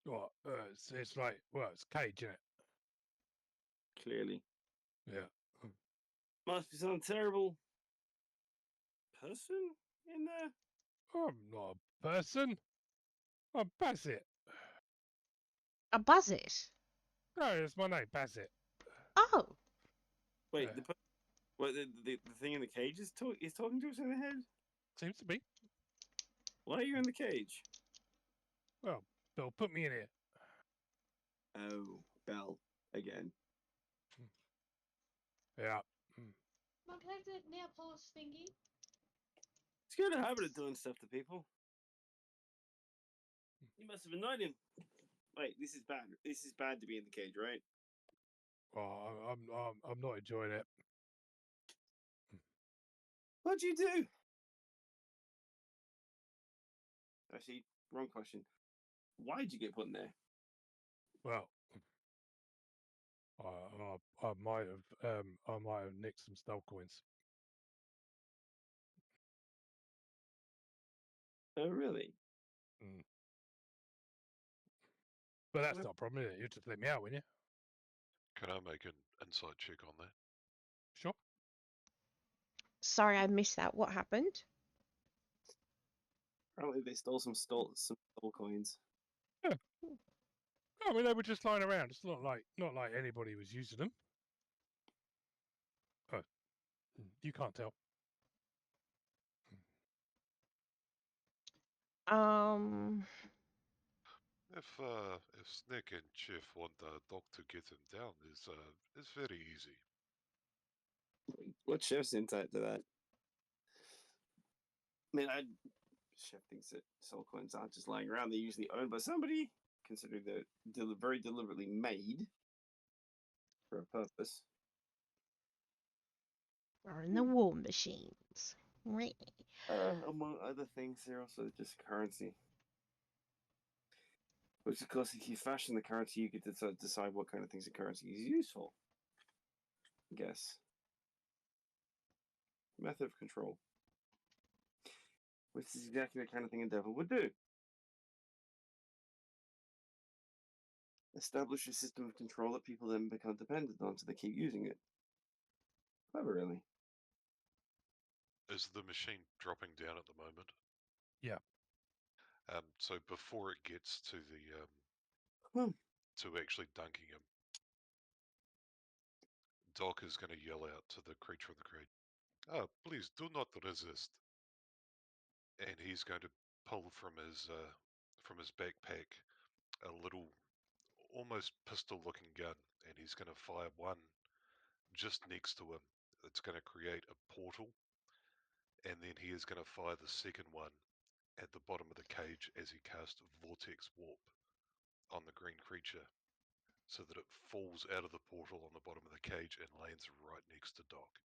What? It's like, well, it's a cage, isn't it? Clearly. Yeah. Must be some terrible person in there. I'm not a person. I'm Bassett. A buzzet? No, it's my name, Bassett. Oh. Wait, the thing in the cage is talking to us in the head? Seems to be. Why are you in the cage? Well, Bill put me in here. Oh, Bell again. Yeah. Mum, can I have the nail polish thingy? He's got a habit of doing stuff to people. You must have annoyed him. Wait, this is bad. This is bad to be in the cage, right? Oh, I'm not enjoying it. What'd you do? Actually, wrong question. Why did you get put in there? Well, I might have nicked some stealth coins. Oh, really? Mm. But that's Well- not a problem, is it? You just let me out, wouldn't you? Can I make an insight check on that? Sure. Sorry, I missed that. What happened? Apparently, they stole some stole coins. I mean, they were just lying around. It's not like anybody was using them. Oh, you can't tell. If Snake and Chief want Doc to get him down, it's very easy. What's Chef's insight to that? I mean, Chef thinks that soul coins aren't just lying around. They're usually owned by somebody, considering they're very deliberately made for a purpose. Or in the war machines. Right. Among other things, they're also just currency. Which, of course, if you fashion the currency, you get to decide what kind of things the currency is useful. I guess. Method of control. Which is exactly the kind of thing a devil would do. Establish a system of control that people then become dependent on, so they keep using it. Clever, really. Is the machine dropping down at the moment? Yeah. So before it gets to the to actually dunking him, Doc is going to yell out to the creature in the crate, "Ah, please do not resist!" And he's going to pull from his backpack a little, almost pistol-looking gun, and he's going to fire one just next to him. It's going to create a portal, and then he is going to fire the second one at the bottom of the cage as he casts Vortex Warp on the green creature, so that it falls out of the portal on the bottom of the cage and lands right next to Doc.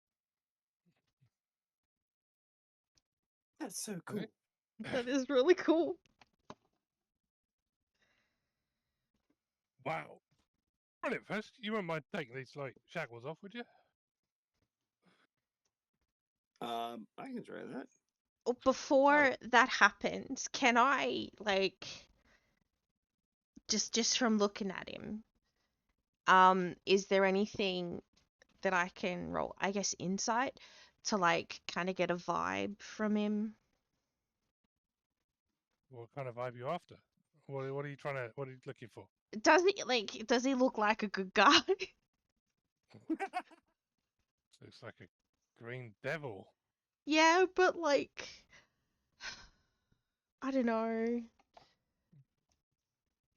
That's so cool. Okay. That is really cool. Wow. Brilliant, first. You wouldn't mind taking these shackles off, would you? I can try that. Before that happens, can I just from looking at him, is there anything that I can roll, I guess, insight to kind of get a vibe from him? What kind of vibe are you after? What are you what are you looking for? Does he look like a good guy? Looks like a green devil. Yeah, but I don't know.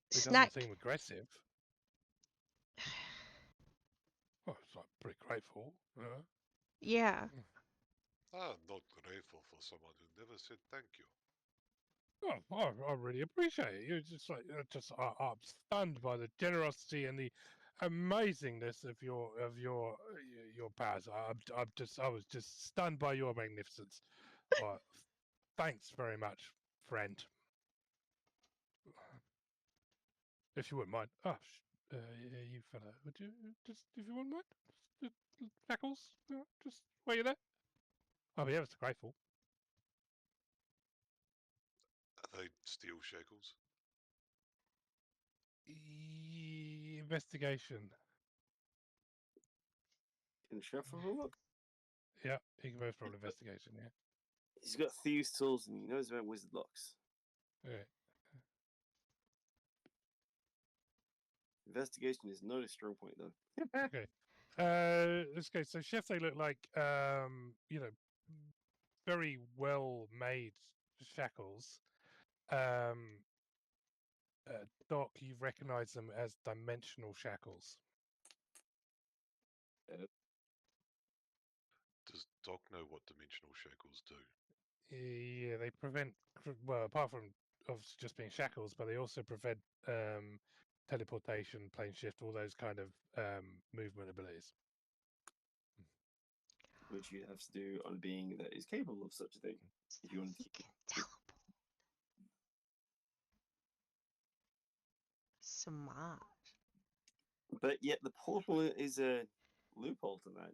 He doesn't Snack. seem aggressive. Oh, it's pretty grateful. Yeah. Ah, not grateful for someone who never said thank you. Oh, I really appreciate it. You're just I'm stunned by the generosity and the amazingness of your powers. I was just stunned by your magnificence. Thanks very much, friend. If you wouldn't mind. You fella, would you just, if you wouldn't mind, just shackles, just while you're there. I'll be ever so grateful. Are they steel shackles? Investigation. Can Chef have a look? Yeah, you can both roll investigation. Yeah. He's got thieves' tools and he knows about wizard locks. Okay. Investigation is not a strong point, though. Okay. Let's go. So, chef, they look like very well made shackles. Doc, you recognize them as dimensional shackles. Does Doc know what dimensional shackles do? Yeah, they prevent, well, apart from obviously just being shackles, but they also prevent teleportation, plane shift, all those kind of movement abilities. Which you'd have to do on a being that is capable of such a thing. If you wanted to He can teleport. Smart. But yet the portal is a loophole to that.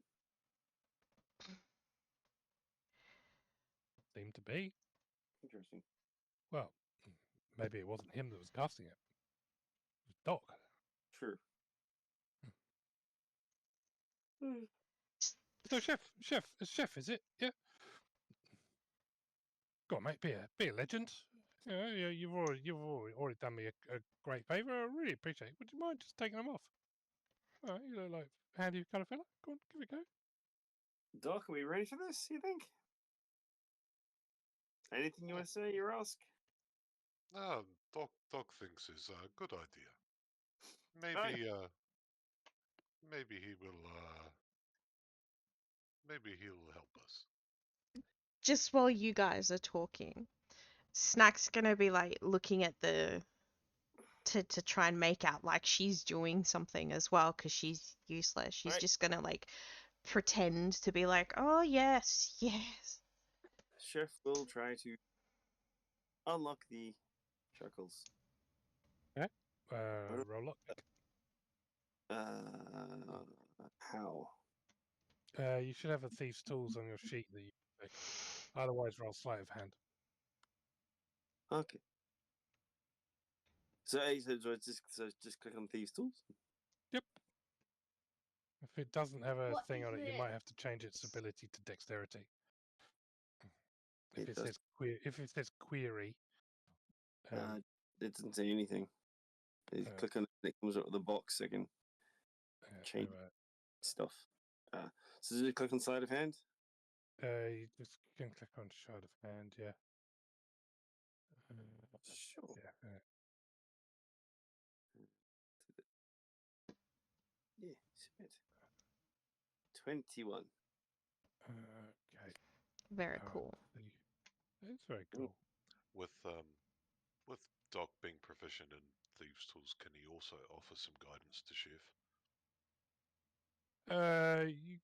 Seemed to be. Interesting. Well, maybe it wasn't him that was casting it. It was Doc. True. So, chef, is it? Yeah. Go on, mate. Be a legend. You know, you've already done me a great favour. I really appreciate it. Would you mind just taking them off? All right, you look like a handy kind of fella. Go on, give it a go. Doc, are we ready for this, you think? Anything you want to say, you ask? Doc thinks is a good idea. Right. Maybe he will. Maybe he'll help us. Just while you guys are talking, Snack's gonna be like looking at the to try and make out like she's doing something as well because she's useless. She's Right. just gonna like pretend to be like, oh yes, yes. Chef will try to unlock the shackles. Okay. Roll luck. How? You should have a thief's tools on your sheet that you take. Otherwise, roll sleight of hand. Okay. So just click on Thieves Tools. Yep. If it doesn't have a What thing is on it, you it? might have to change its ability to dexterity. If It it does. says query, It doesn't say anything. You click on it, and it comes up with a box. I can change stuff. So did you click on sleight of hand? You just can click on sleight of hand. Yeah. Sure. Yeah. Yeah, submit. 21. Okay. Very All cool. right. It's very cool. With Doc being proficient in thieves' tools, can he also offer some guidance to Chef? You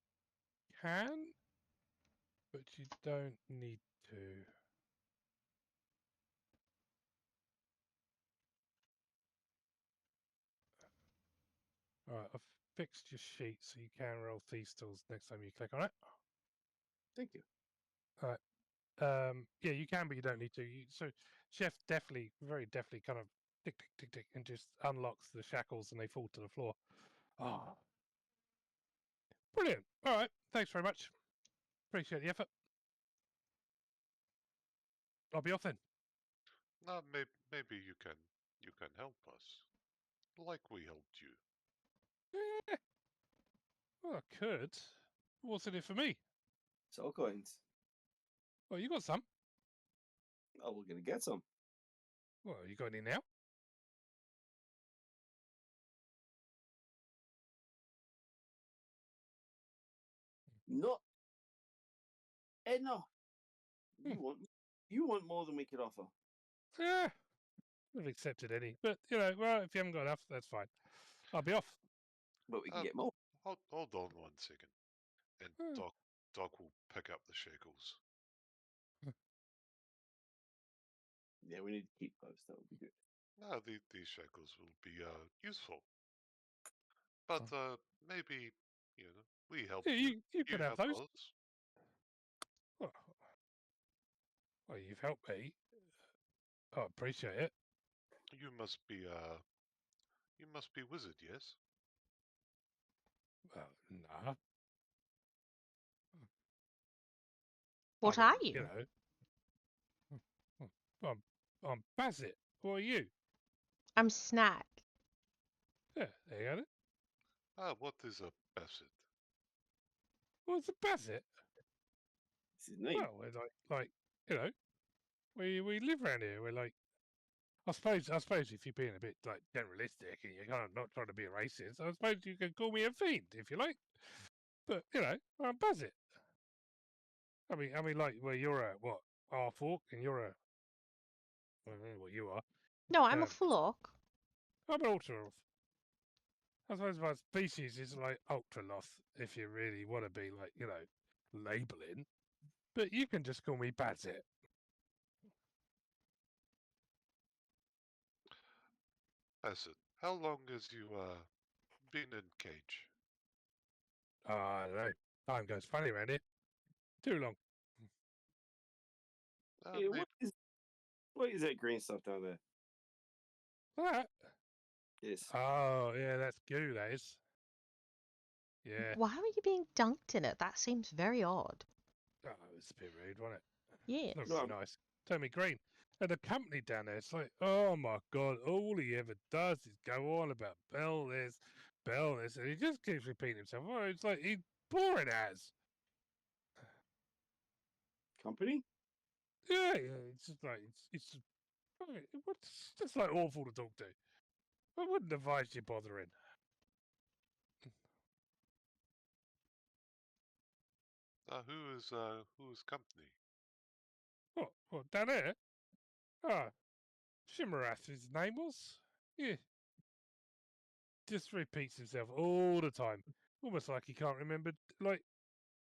can, but you don't need to. All right, I've fixed your sheet so you can roll thieves' tools next time you click on it. Thank you. All right. Yeah, you can, but you don't need to. So Chef very definitely kind of tick, tick, tick, tick, and just unlocks the shackles and they fall to the floor. Oh, brilliant. All right. Thanks very much. Appreciate the effort. I'll be off then. No, maybe you can help us, like we helped you. Yeah. Well, I could. What's in it for me? Soul coins. Well, you got some. Oh, we're gonna get some. Well, you got any now? Not enough. You want more than we could offer. Yeah. I've accepted any. But, well, if you haven't got enough, that's fine. I'll be off. But we can get more. Hold on 1 second, and Hmm. Doc will pick up the shackles. Yeah, we need to keep those. That would be good. No, these shackles will be useful. But maybe we helped Yeah, you. you You can have have those. us. Well, you've helped me. I appreciate it. You must be wizard, yes? Well, nah. What I are mean, you? I'm Bassett. What are you? I'm Snack. Yeah, there you go. What is a basset? What's a Bassett? It's his name. Well, we're like we live around here. We're like, I suppose if you're being a bit like generalistic and you're kind of not trying to be a racist, I suppose you can call me a fiend if you like. But I'm Bassett. I mean, like, well, you're a what? Half orc, and you're a. I don't know what you are. No, I'm a full orc. I'm an ultra elf. I suppose my species is like ultraloth, if you really want to be like, labeling. But you can just call me Bassett. Basset. How long has you been in cage? I don't know. Time goes funny around here. Too long. Hey, Maybe what is that green stuff down there? That? Yes. Oh, yeah, that's goo, that is. Yeah. Why were you being dunked in it? That seems very odd. Oh, it was a bit rude, wasn't it? Yes. Not No, really nice. Turned me green. And the company down there, it's like, oh my God, all he ever does is go on about Bell this, and he just keeps repeating himself. Oh, it's like he's boring as. company? Yeah, it's just like, it's just like awful to talk to. I wouldn't advise you bothering. who is company? What, down there? Ah, Shimarath, his name was? Yeah. Just repeats himself all the time. Almost like he can't remember, like,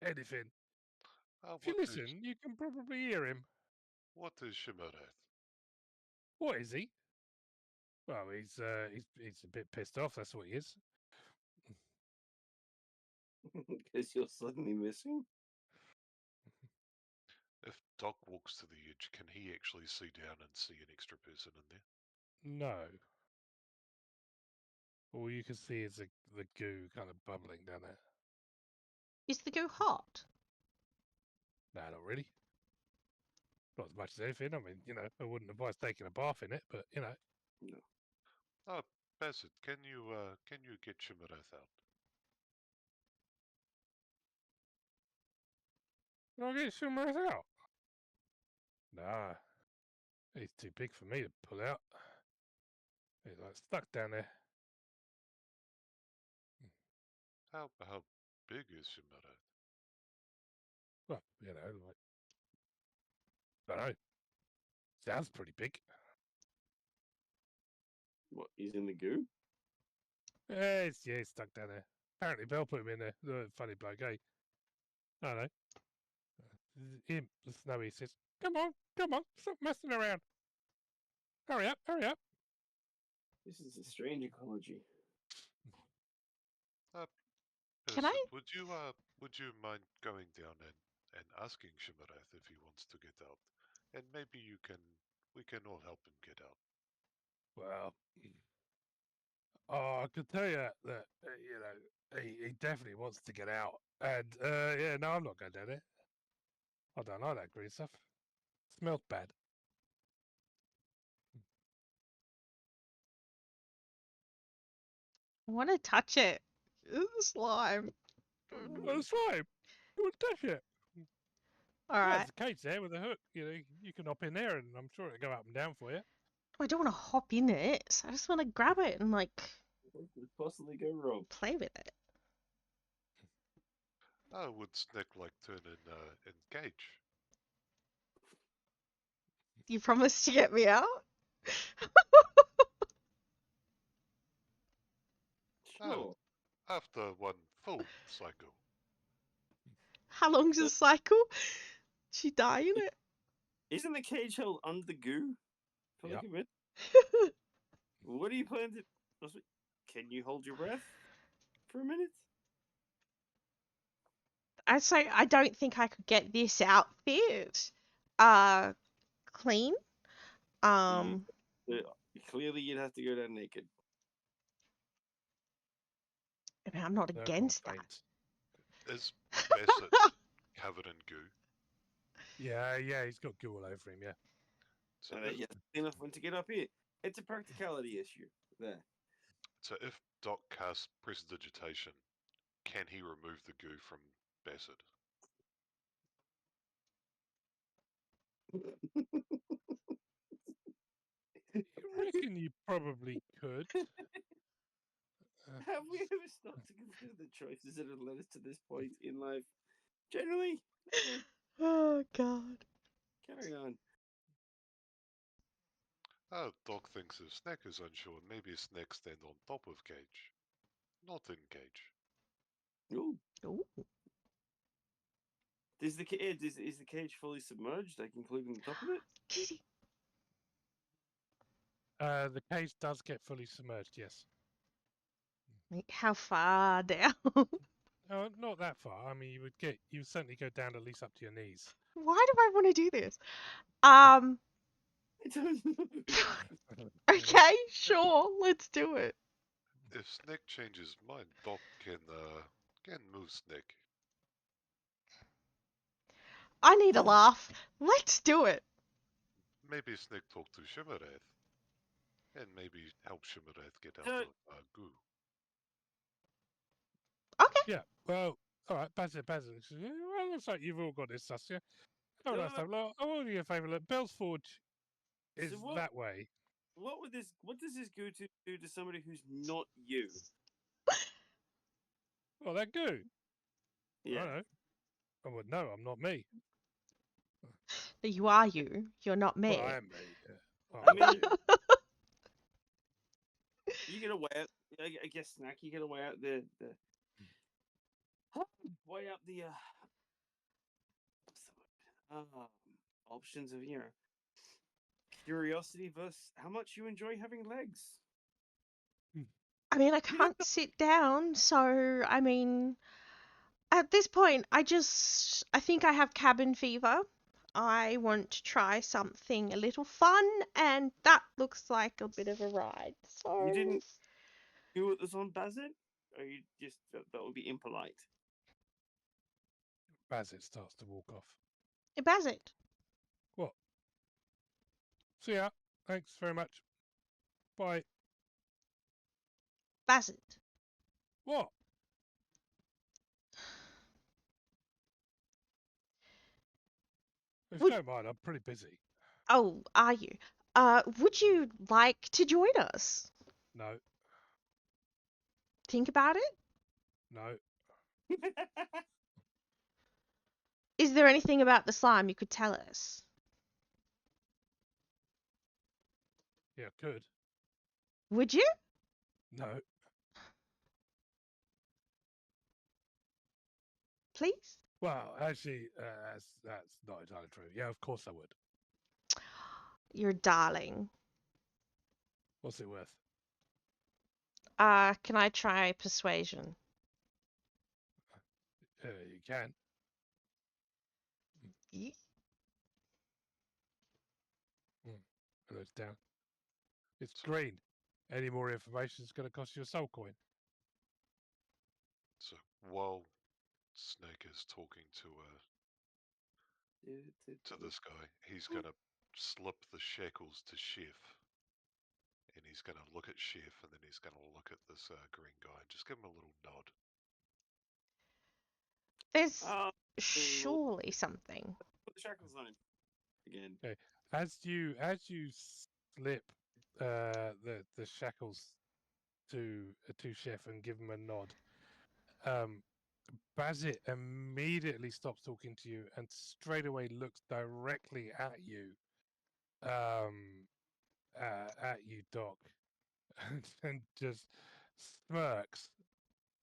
anything. If you listen, you can probably hear him. What is Shimarath? What is he? Well, he's a bit pissed off, that's what he is. Because you're suddenly missing? If Doc walks to the edge, can he actually see down and see an extra person in there? No. All you can see is the goo kind of bubbling down there. Is the goo hot? No, not really. Not as much as anything. I mean, I wouldn't advise taking a bath in it, but, No. Oh, Bassett, can you get Shimarath out? I'll get Shimarath out. Nah, he's too big for me to pull out. He's like stuck down there. How big is Shimarath? Well, like, I don't know. Sounds pretty big. What, he's in the goo? Yeah, he's stuck down there. Apparently, Bell put him in there. The funny bloke, eh? I don't know. Him, the Snowy says, come on, stop messing around. Hurry up. This is a strange ecology. Can I? Bassett, would you mind going down and asking Shimarath if he wants to get out? And maybe we can all help him get out. Well, I can tell you that, he definitely wants to get out. And, yeah, no, I'm not going down there. I don't like that green stuff. Smells bad. I want to touch it. It's slime. Oh, slime! You would touch it. All Yeah, right. there's a cage there with a hook. You can hop in there, and I'm sure it'll go up and down for you. I don't want to hop in it. So I just want to grab it and What could possibly go wrong? play with it. Would Snick like turn in cage? You promised to get me out? Sure. After one full cycle. How long's the cycle? She die in it? Isn't the cage held under the goo? For like Yep. a bit? What do you plan to... Can you hold your breath for a minute? I'd say I don't think I could get this outfit clean. Clearly, you'd have to go down naked. I mean, I'm not They're against that. complaints. Is Bassett covered in goo? Yeah, he's got goo all over him, yeah. So You have enough one to get up here. It's a practicality issue. There. So if Doc casts prestidigitation, can he remove the goo from Bassett? I reckon you probably could. Have we ever stopped to consider the choices that have led us to this point in life? Generally, Oh god. carry on. Doc thinks if Snack is unsure, maybe Snack stand on top of cage. Not in cage. Ooh. Ooh. Is the cage fully submerged, like including the top of it? Kitty. The cage does get fully submerged, yes. Like, how far down? Oh, not that far. I mean, you would certainly go down at least up to your knees. Why do I want to do this? I don't know. Okay, sure, let's do it. If Snake changes mind, Doc can move Snake. I need a laugh. Let's do it. Maybe Snake talk to Shimmereth, and maybe help Shimmereth get out Uh, of goo. Okay. Yeah. Well, all right. Basil. Well, looks like you've all got this, Saskia. Oh, No, nice time. Look, I will do you a favour. Look, Bell's Forge is So what? that way. What would this? What does this go to do to somebody who's not you? Well, that goo. Yeah. I know. Oh, well, no, I'm not me. You are you. You're not me. Well, I am me. Yeah. Well, I I'm not mean, you. you get away. I guess Snack. You get away out the way up the what's the word? Options of curiosity versus how much you enjoy having legs. I mean, I can't sit down, so I mean, at this point, I think I have cabin fever. I want to try something a little fun, and that looks like a bit of a ride. So You didn't do what was on Bazit, or you just that would be impolite. Basil starts to walk off. Bazit. What? See ya. Thanks very much. Bye. Bazit. What? If you Would don't mind, I'm pretty busy. Oh, are you? Would you like to join us? No, Think about it. no. Is there anything about the slime you could tell us? Yeah, good. Would you? No. Please? Well, actually, that's not entirely true. Yeah, of course I would. You're darling. What's it worth? Can I try persuasion? You can. Ye- And it's down. It's green. Any more information is going to cost you a soul coin. So while Snake is talking to this guy, he's gonna slip the shackles to Chef, and he's gonna look at Chef, and then he's gonna look at this green guy and just give him a little nod. There's We'll surely something. put the shackles on him again. Okay. As you slip the shackles to Chef and give him a nod, Bazit immediately stops talking to you and straight away looks directly at you, Doc, and just smirks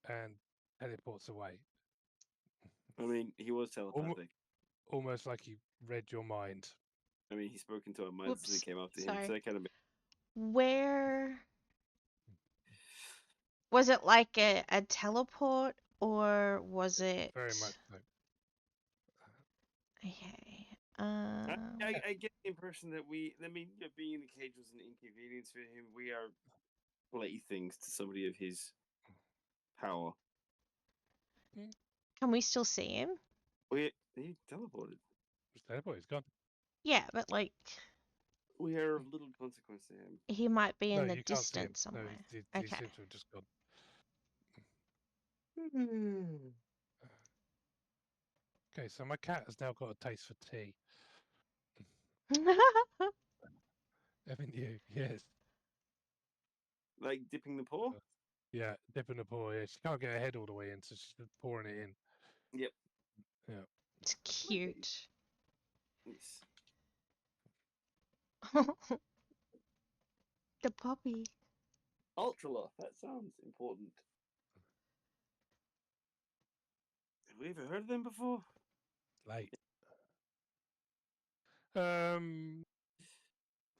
and teleports away. I mean, he was telepathic. Almost like he read your mind. I mean, he spoke into our minds as we Whoops. came up to him, Sorry. so that kind of. Where was it? Like a teleport, or was it? Very much so. Okay. I get the impression that being in the cage was an inconvenience for him. We are playthings to somebody of his power. Can we still see him? He teleported. Just teleport, he's gone. Yeah, but like We are of little consequence to him. he might be in No, the you can't see him. distance No, somewhere. he Okay. seems to have just gone. Okay, so my cat has now got a taste for tea. Haven't you? Yes. Like dipping the paw? Yeah, dipping the paw. Yeah, she can't get her head all the way in, so she's just pouring it in. Yep. Yeah. It's cute. Yes. The puppy. Ultraloth, that sounds important. Have we ever heard of them before? Late.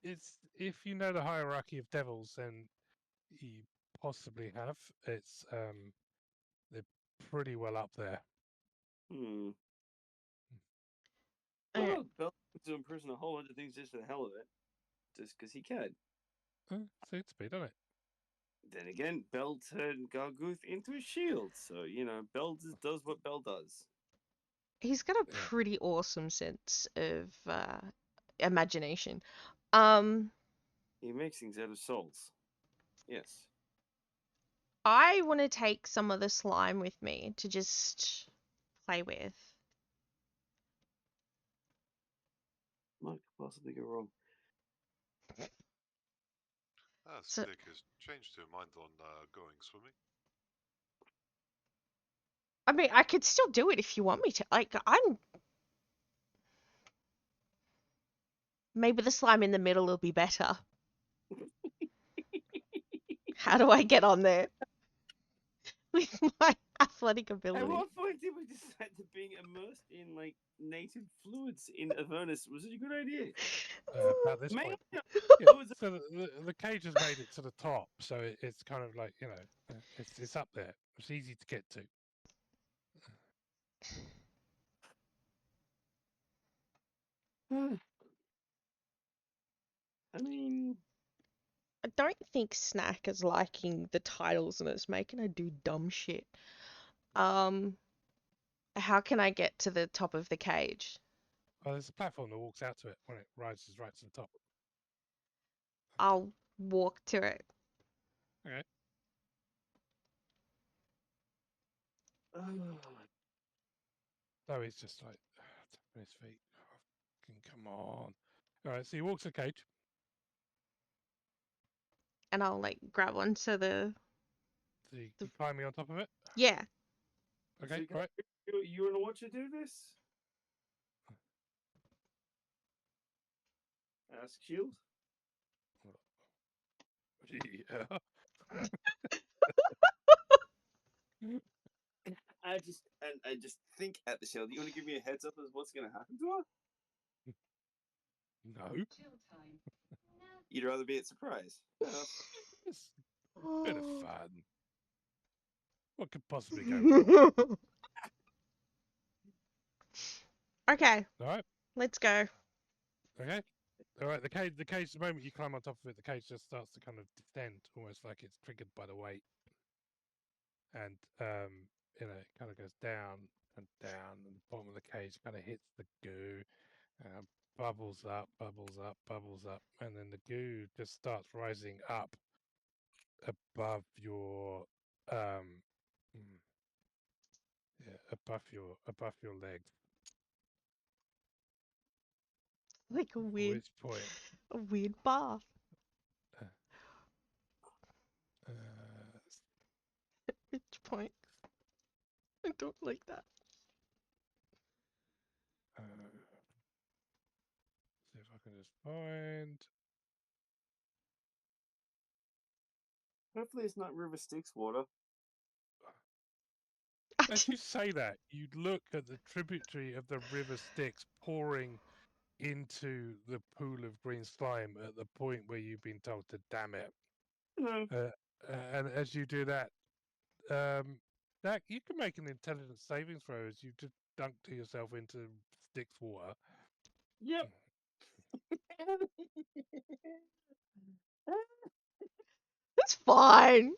It's if you know the hierarchy of devils, then you possibly have. It's they're pretty well up there. Hmm. Okay. Well, Belt to imprison a whole bunch of things just for the hell of it, just because he can. Suits me, doesn't it? Then again, Bell turned Garguth into a shield, so Bell just does what Bell does. He's got a Yeah. pretty awesome sense of imagination. He makes things out of souls. Yes. I want to take some of the slime with me to just play with. What could possibly go wrong? So- Stick has changed her mind on going swimming. I mean, I could still do it if you want me to. Like, maybe the slime in the middle will be better. How do I get on there? With my athletic ability. At what point did we decide that being immersed in native fluids in Avernus was such a good idea? At this Maybe point. not. Yeah, Fluids so the cage has made it to the top, so it's kind of like it's up there. It's easy to get to. I mean, I don't think Snack is liking the titles and it's making her do dumb shit. How can I get to the top of the cage? Oh, there's a platform that walks out to it when it rises right to the top. I'll walk to it. Okay. So he's just like tapping his feet. Come on. All right, so he walks the cage. And I'll grab onto the So you climbing on top of it. yeah. Okay, so all right. you want to watch her do this? Ask Shield. Yeah. I just think at the Shield. You want to give me a heads up as what's going to happen to her? No. You'd rather be at surprise. It's a bit of fun. What could possibly go wrong? Okay, All right. let's go. Okay. All right. The cage. The moment you climb on top of it, the cage just starts to kind of descend, almost like it's triggered by the weight, and it kind of goes down and down, and the bottom of the cage kind of hits the goo, bubbles up, bubbles up, bubbles up, and then the goo just starts rising up above your above your legs. Like a At weird, which point, bath. Which point? I don't like that. see if I can just find. Hopefully, it's not River Styx water. As you say that, you look at the tributary of the River Styx pouring into the pool of green slime at the point where you've been told to dam it. No. And as you do that, Dak, you can make an intelligence saving throw as you just dunk to yourself into Styx water. Yep. That's fine.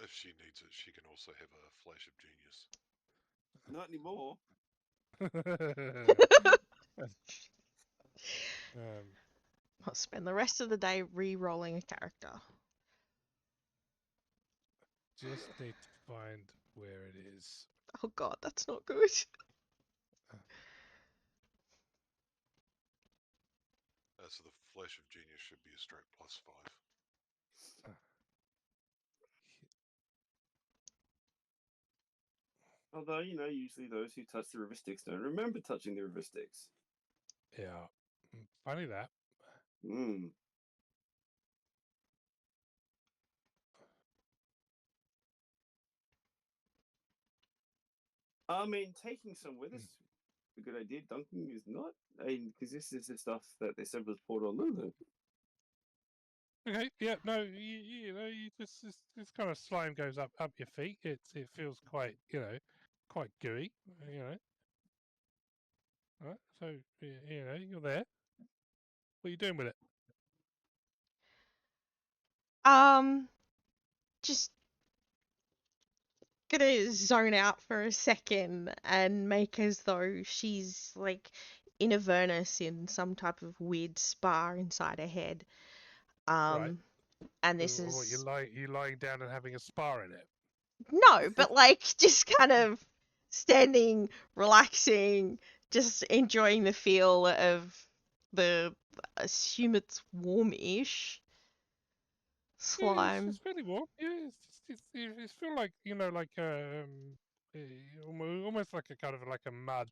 If she needs it, she can also have a flash of genius. Not anymore. I'll spend the rest of the day re-rolling a character. Just need to find where it is. Oh god, that's not good. So the flash of genius should be a straight +5. Although, usually those who touch the River Styx don't remember touching the River Styx. Yeah. Funny that. Hmm. I mean, taking some with us a good idea. Dunking is not. I mean, because this is the stuff that they said was poured on Lulu. Okay, yeah, no, you know, you just this kind of slime goes up your feet. It feels quite, you know, quite gooey, you know. Right, so you know, you're there. What are you doing with it? Just gonna zone out for a second and make as though she's like in Avernus in some type of weird spa inside her head. Right. And this So, what, is you lying down and having a spa in it? no, but like just kind of standing, relaxing, just enjoying the feel of the assume it's warmish Yeah, slime. it's fairly warm. Yeah, it's feel like, you know, like almost like a kind of like a mud.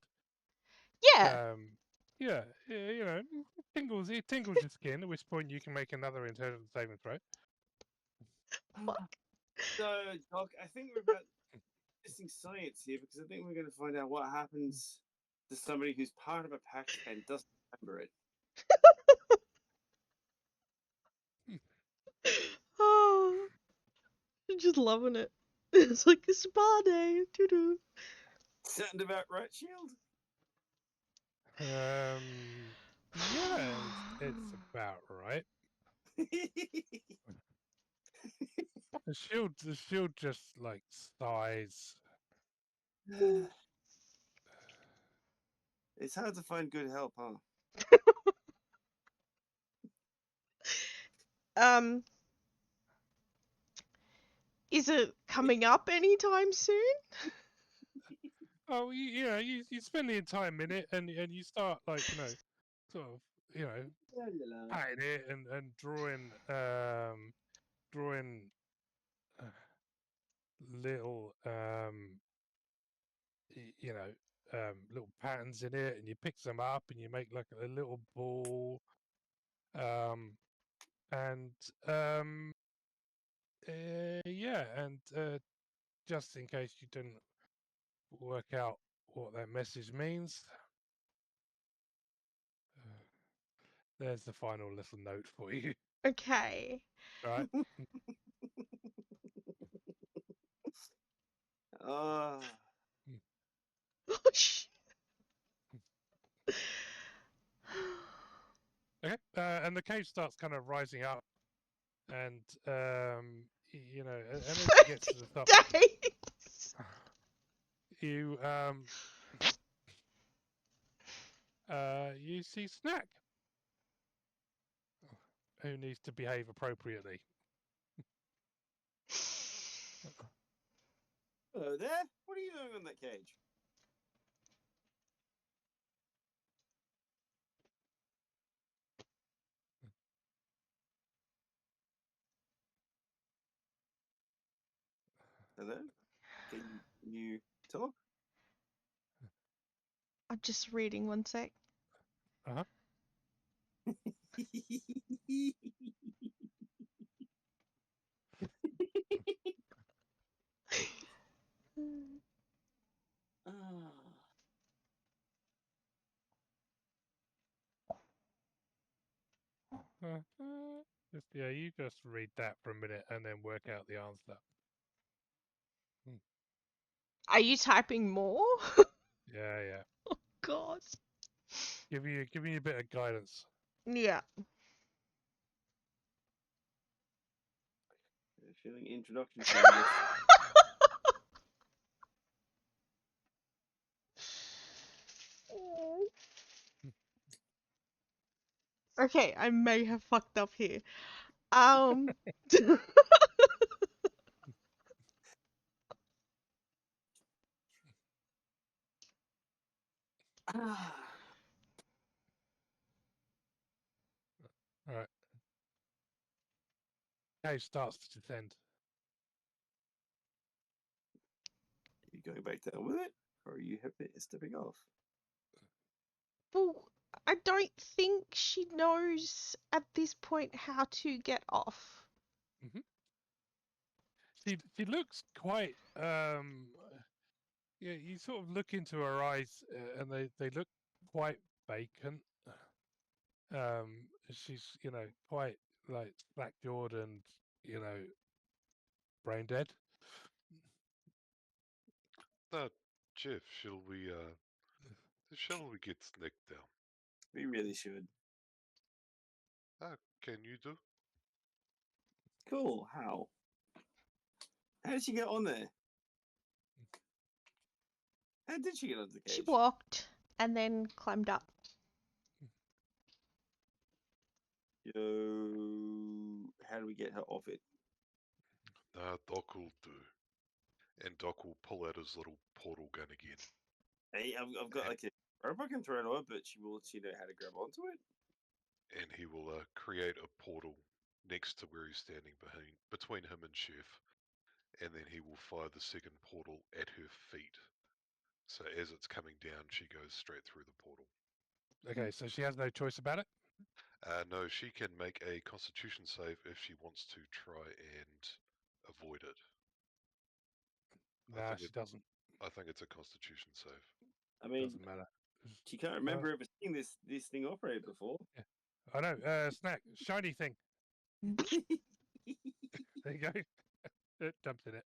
Yeah. Um, yeah, you know, it tingles your skin. At which point you can make another intelligence saving throw. Fuck. So, Doc, I think we're about missing science here because I think we're going to find out what happens to somebody who's part of a pact and doesn't remember it. Oh, I'm just loving it. It's like a spa day. Doo-doo. Sound about right, Shield? Yeah, it's about right. The shield just like sighs. It's hard to find good help, huh? um, is it coming up anytime soon? Oh, you know, you spend the entire minute and you start like, you know, sort of, you know, La, la, la. patting it and drawing uh, little you know, little patterns in it, and you pick them up and you make like a little ball, um, and yeah, and just in case you didn't work out what that message means, there's the final little note for you. Okay. Right. Ah. Oh shit. Okay. And the cave starts kind of rising up, and you know, and as you get to the top, 30 days. you you see Snack, who needs to behave appropriately. Hello there. What are you doing on that cage? Hello? Can you talk? I'm just reading one sec. Uh-huh. Ah. Just, yeah, you just read that for a minute and then work out the answer. Are you typing more? Yeah, yeah. God. Giving you a bit of guidance. Yeah. Feeling introduction to this. Okay, I may have fucked up here. Um. Ah. All right. Cave starts to descend. Are you going back down with it? Or are you stepping off? Well, I don't think she knows at this point how to get off. She looks quite yeah, you sort of look into her eyes and they look quite vacant. She's, you know, quite like slack-jawed and brain dead. Jeff, shall we get Snick down? We really should. Can you do? Cool. How? How did she get on there? How did she get onto the cage? She walked and then climbed up. How do we get her off it? Doc will do. And Doc will pull out his little portal gun again. Hey, I've got like a rope I can throw at her, but she know how to grab onto it. And he will create a portal next to where he's standing between him and Chef. And then he will fire the second portal at her feet. So as it's coming down, she goes straight through the portal. Okay, so she has no choice about it? No, she can make a Constitution save if she wants to try and avoid it. Nah, she doesn't. I think it's a Constitution save. I mean, Doesn't matter. she can't remember ever seeing this thing operate before. Yeah. I know. Snack, shiny thing. There you go. It dumps in it.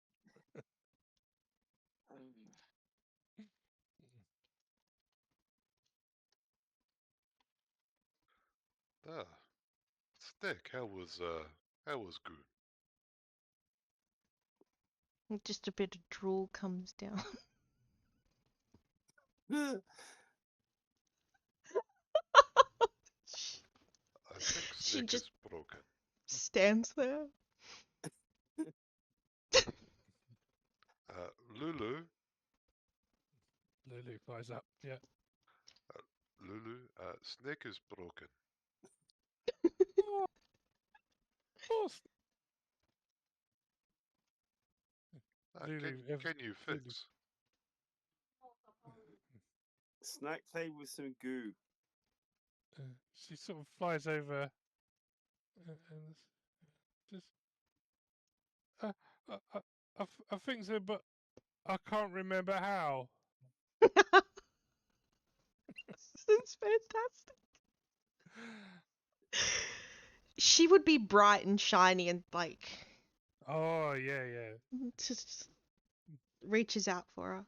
Stick, how was Goon? Just a bit of drool comes down. I think She Snick just is broken. stands there. Lulu, Lulu flies up. Yeah. Lulu, Snick is broken. Oh, Can you fix? Snack play with some goo. She sort of flies over and just. I think so, but I can't remember how. That's fantastic. She would be bright and shiny and like. Oh yeah. Just reaches out for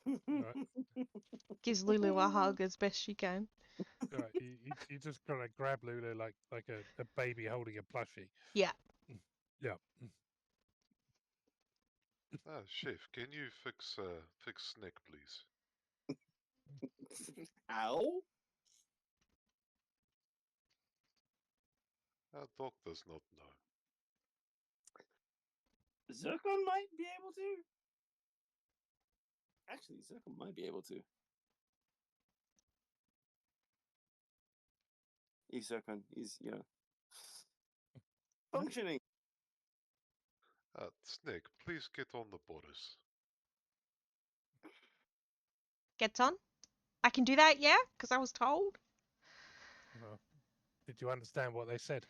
her. Right. Gives Lulu a hug as best she can. Right. You just kind of grab Lulu like a baby holding a plushie. Yeah. Yeah. Chef, can you fix Snick, please? How? Doc does not know. Zircon might be able to. Actually, Zircon might be able to. If Zircon is, functioning. Snick, please get on the borders. Gets on. I can do that, yeah? Because I was told. Did you understand what they said?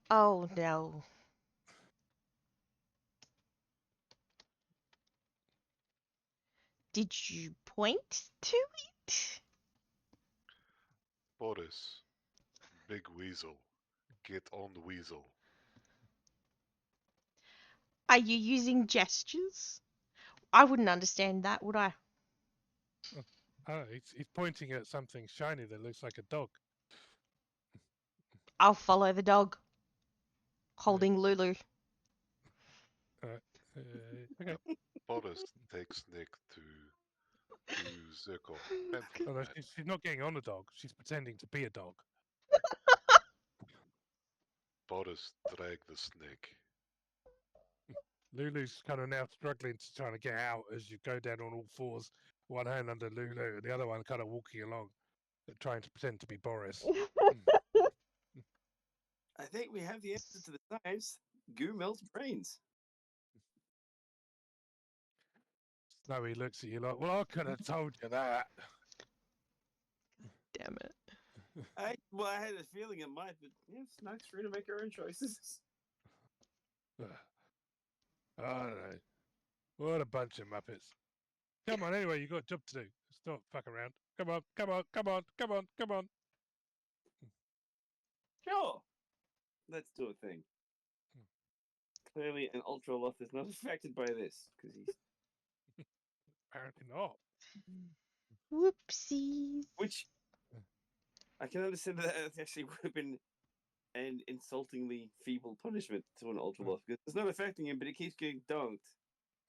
Oh, no. Did you point to it? Boris, Big Weasel, get on the weasel. Are you using gestures? I wouldn't understand that, would I? Oh, he's pointing at something shiny that looks like a dog. I'll follow the dog. Holding Lulu. Okay. Boris takes Nick to Zircon. Oh, no, she's not getting on a dog. She's pretending to be a dog. Boris drag the snake. Lulu's kind of now struggling to trying to get out as you go down on all fours, one hand under Lulu and the other one kind of walking along, trying to pretend to be Boris. I think we have the answer to the science. Goo melts brains. Snowy looks at you like, well, I could have told you that. Damn it. I had a feeling it might, but Snack's free to make her own choices. I don't know. What a bunch of muppets. Come on, anyway, you got a job to do. Stop fucking around. Come on. Sure. let's do a thing. Hmm. Clearly, an Ultraloth is not affected by this because he's Apparently not. Whoopsies. which I can understand that actually would have been an insultingly feeble punishment to an Ultraloth because it's not affecting him, but it keeps getting dunked,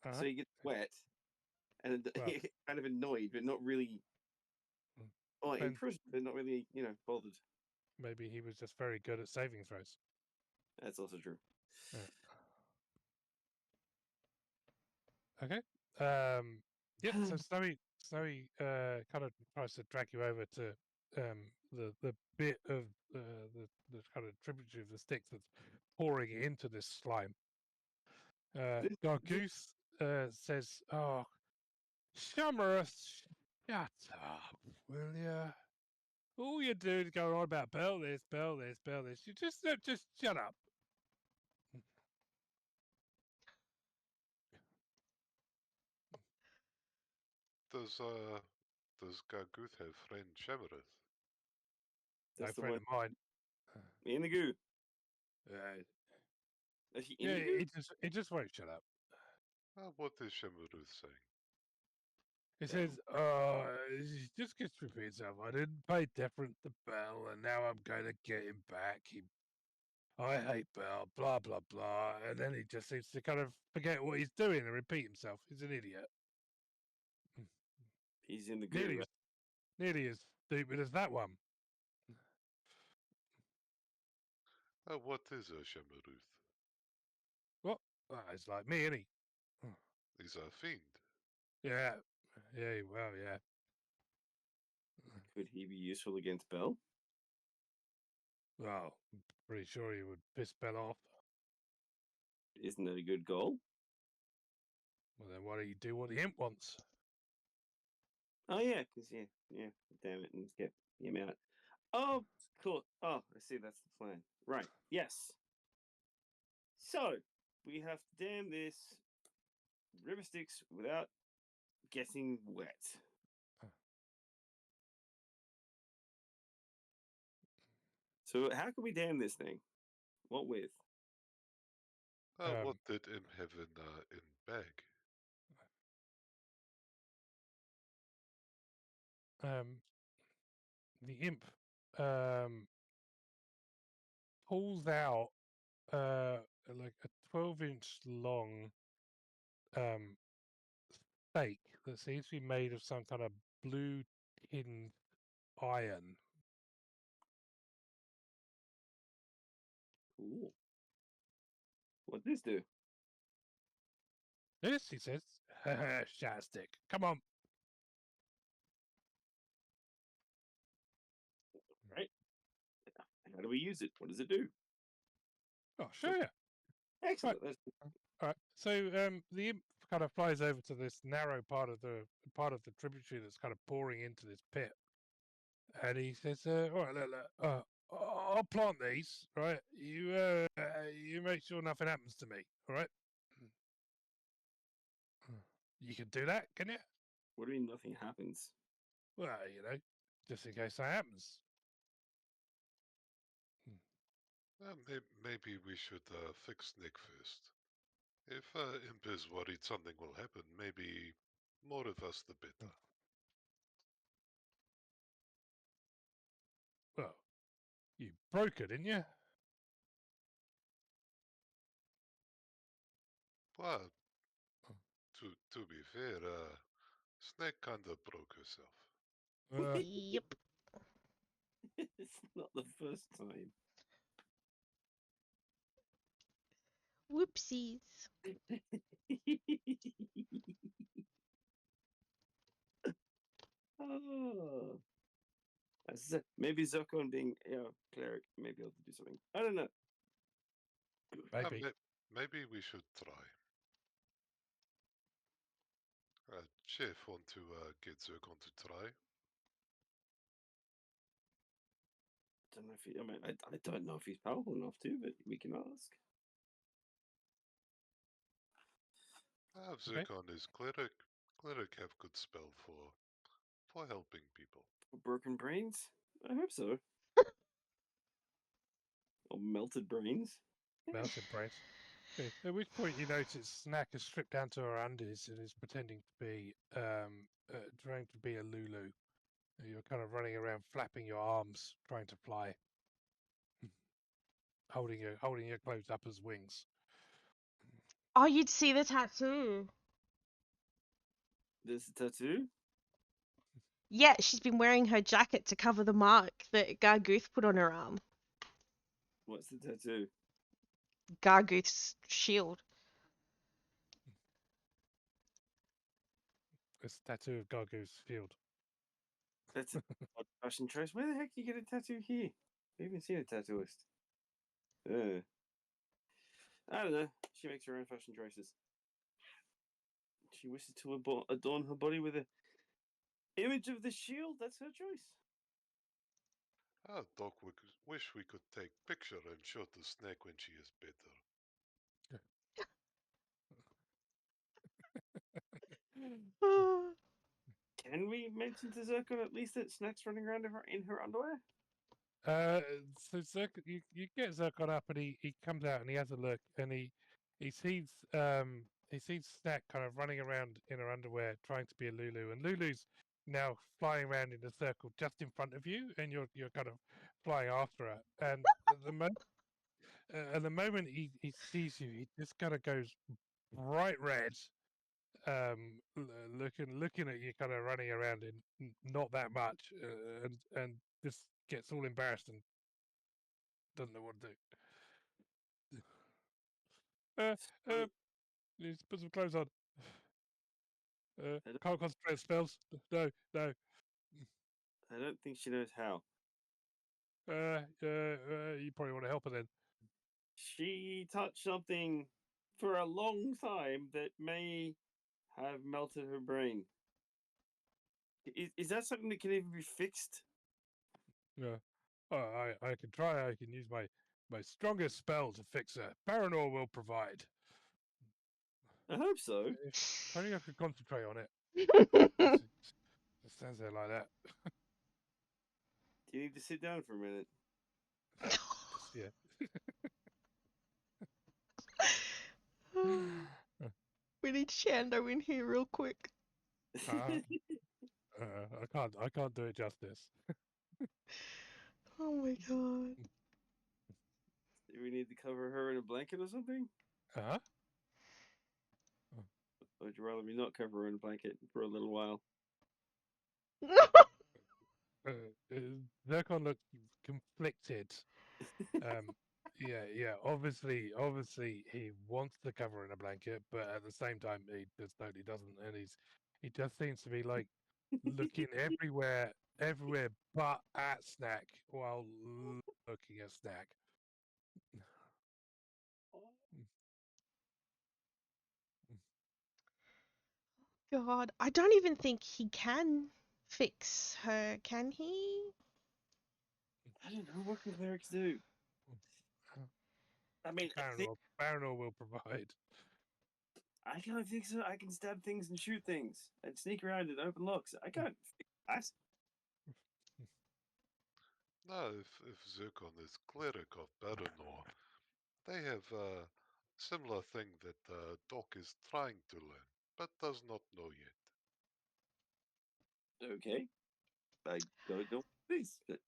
Uh-huh. so he gets wet and Well. kind of annoyed, but not really. Mm. Or Depends. imprisoned, but not really, bothered. Maybe he was just very good at saving throws. That's also true. Yeah. Okay. Yeah. So Snowy kind of tries to drag you over to the bit of the kind of tributary of the Styx that's pouring into this slime. Gargoose says, "Oh, Summerus, shut up, will ya? All you do is go on about bell this, bell this, bell this. You just shut up." Does Garguth have friend Shemerith? No That's the friend one. of mine. In the goo. Uh, Is he in yeah, the goo? it just won't shut up. What is Shemerith saying? It Damn. says, he just gets to repeat itself. I didn't pay deference to Bell, and now I'm going to get him back. I hate Bell, blah, blah, blah. And then he just seems to kind of forget what he's doing and repeat himself. He's an idiot. He's in the goo. Nearly as stupid as that one. What is a Shemerith? What? It's like me, isn't he? He's a fiend. Yeah. Yeah, well, yeah. Could he be useful against Bell? Well, I'm pretty sure he would piss Bell off. Isn't that a good goal? Well, then why don't you do what the imp wants? Oh yeah, because yeah. Damn it, and get him out. Oh, cool. Oh, I see. That's the plan. Right. Yes. So we have to dam this river Styx without getting wet. So how can we dam this thing? What with? What did Im have in bag? The imp pulls out like a 12-inch long stake that seems to be made of some kind of blue tinned iron. Ooh. What'd this do? This, he says, shat stick. Come on. Right. How do we use it? What does it do? I'll show you. Excellent. All right. So the imp kind of flies over to this narrow part of the tributary that's kind of pouring into this pit, and he says, "All right, look, I'll plant these. Right, you make sure nothing happens to me. All right. You can do that, can you? What do you mean nothing happens? Well, just in case that happens." Maybe we should fix Nick first. If Imp is worried something will happen, maybe more of us the better. Well, you broke it, didn't you? Well, to be fair, Snake kinda broke herself. Yep. It's not the first time. Whoopsies. Oh. Maybe Zokon being cleric, maybe able to do something. I don't know. Maybe. Maybe we should try. Chef want to get Zircon to try? Don't know if he. I mean, I don't know if he's powerful enough to, but we can ask. Zircon is cleric. Cleric have good spell for helping people. Broken brains? I hope so. Or melted brains. Melted brains. Okay. At which point you notice Snack is stripped down to her undies and is pretending to be trying to be a Lulu. You're kind of running around flapping your arms, trying to fly, holding your clothes up as wings. Oh, you'd see the tattoo. There's a tattoo. Yeah, she's been wearing her jacket to cover the mark that Garguth put on her arm. What's the tattoo? Garguth's shield. It's a tattoo of Gargo's field. That's a odd fashion choice. Where the heck do you get a tattoo here? I've even seen a tattooist. I don't know. She makes her own fashion choices. She wishes to adorn her body with an image of the shield. That's her choice. Ah, Doc, wish we could take picture and show the snake when she is better. Can we mention to Zircon at least that Snack's running around in her underwear? So you get Zircon up and he comes out and he has a look and he sees Snack kind of running around in her underwear trying to be a Lulu, and Lulu's now flying around in a circle just in front of you, and you're kind of flying after her. And at the moment he sees you, he just kind of goes bright red, looking at you kind of running around in not that much, and just gets all embarrassed and doesn't know what to do. Needs to put some clothes on. Can't concentrate on spells. No. I don't think she knows how. You probably want to help her then. She touched something for a long time that may have melted her brain. Is that something that can even be fixed? Yeah. I can try. I can use my strongest spell to fix her. Paranor will provide. I hope so. If only I could concentrate on it. It stands there like that. Do you need to sit down for a minute? Just, yeah. We need Shando in here real quick. I can't do it justice. Oh my god. Do we need to cover her in a blanket or something? Huh? Or would you rather me not cover her in a blanket for a little while? Zircon looks conflicted. Yeah. Obviously, he wants to cover in a blanket, but at the same time, he just totally doesn't. And he just seems to be like looking everywhere but at Snack while looking at Snack. God, I don't even think he can fix her, can he? I don't know. What can clerics do? I mean, Paranor will provide. I can't fix it. I can stab things and shoot things and sneak around and open locks. I can't fix that. Now, if Zircon is cleric of Paranor, they have a similar thing that Doc is trying to learn, but does not know yet. Okay. I don't know this. But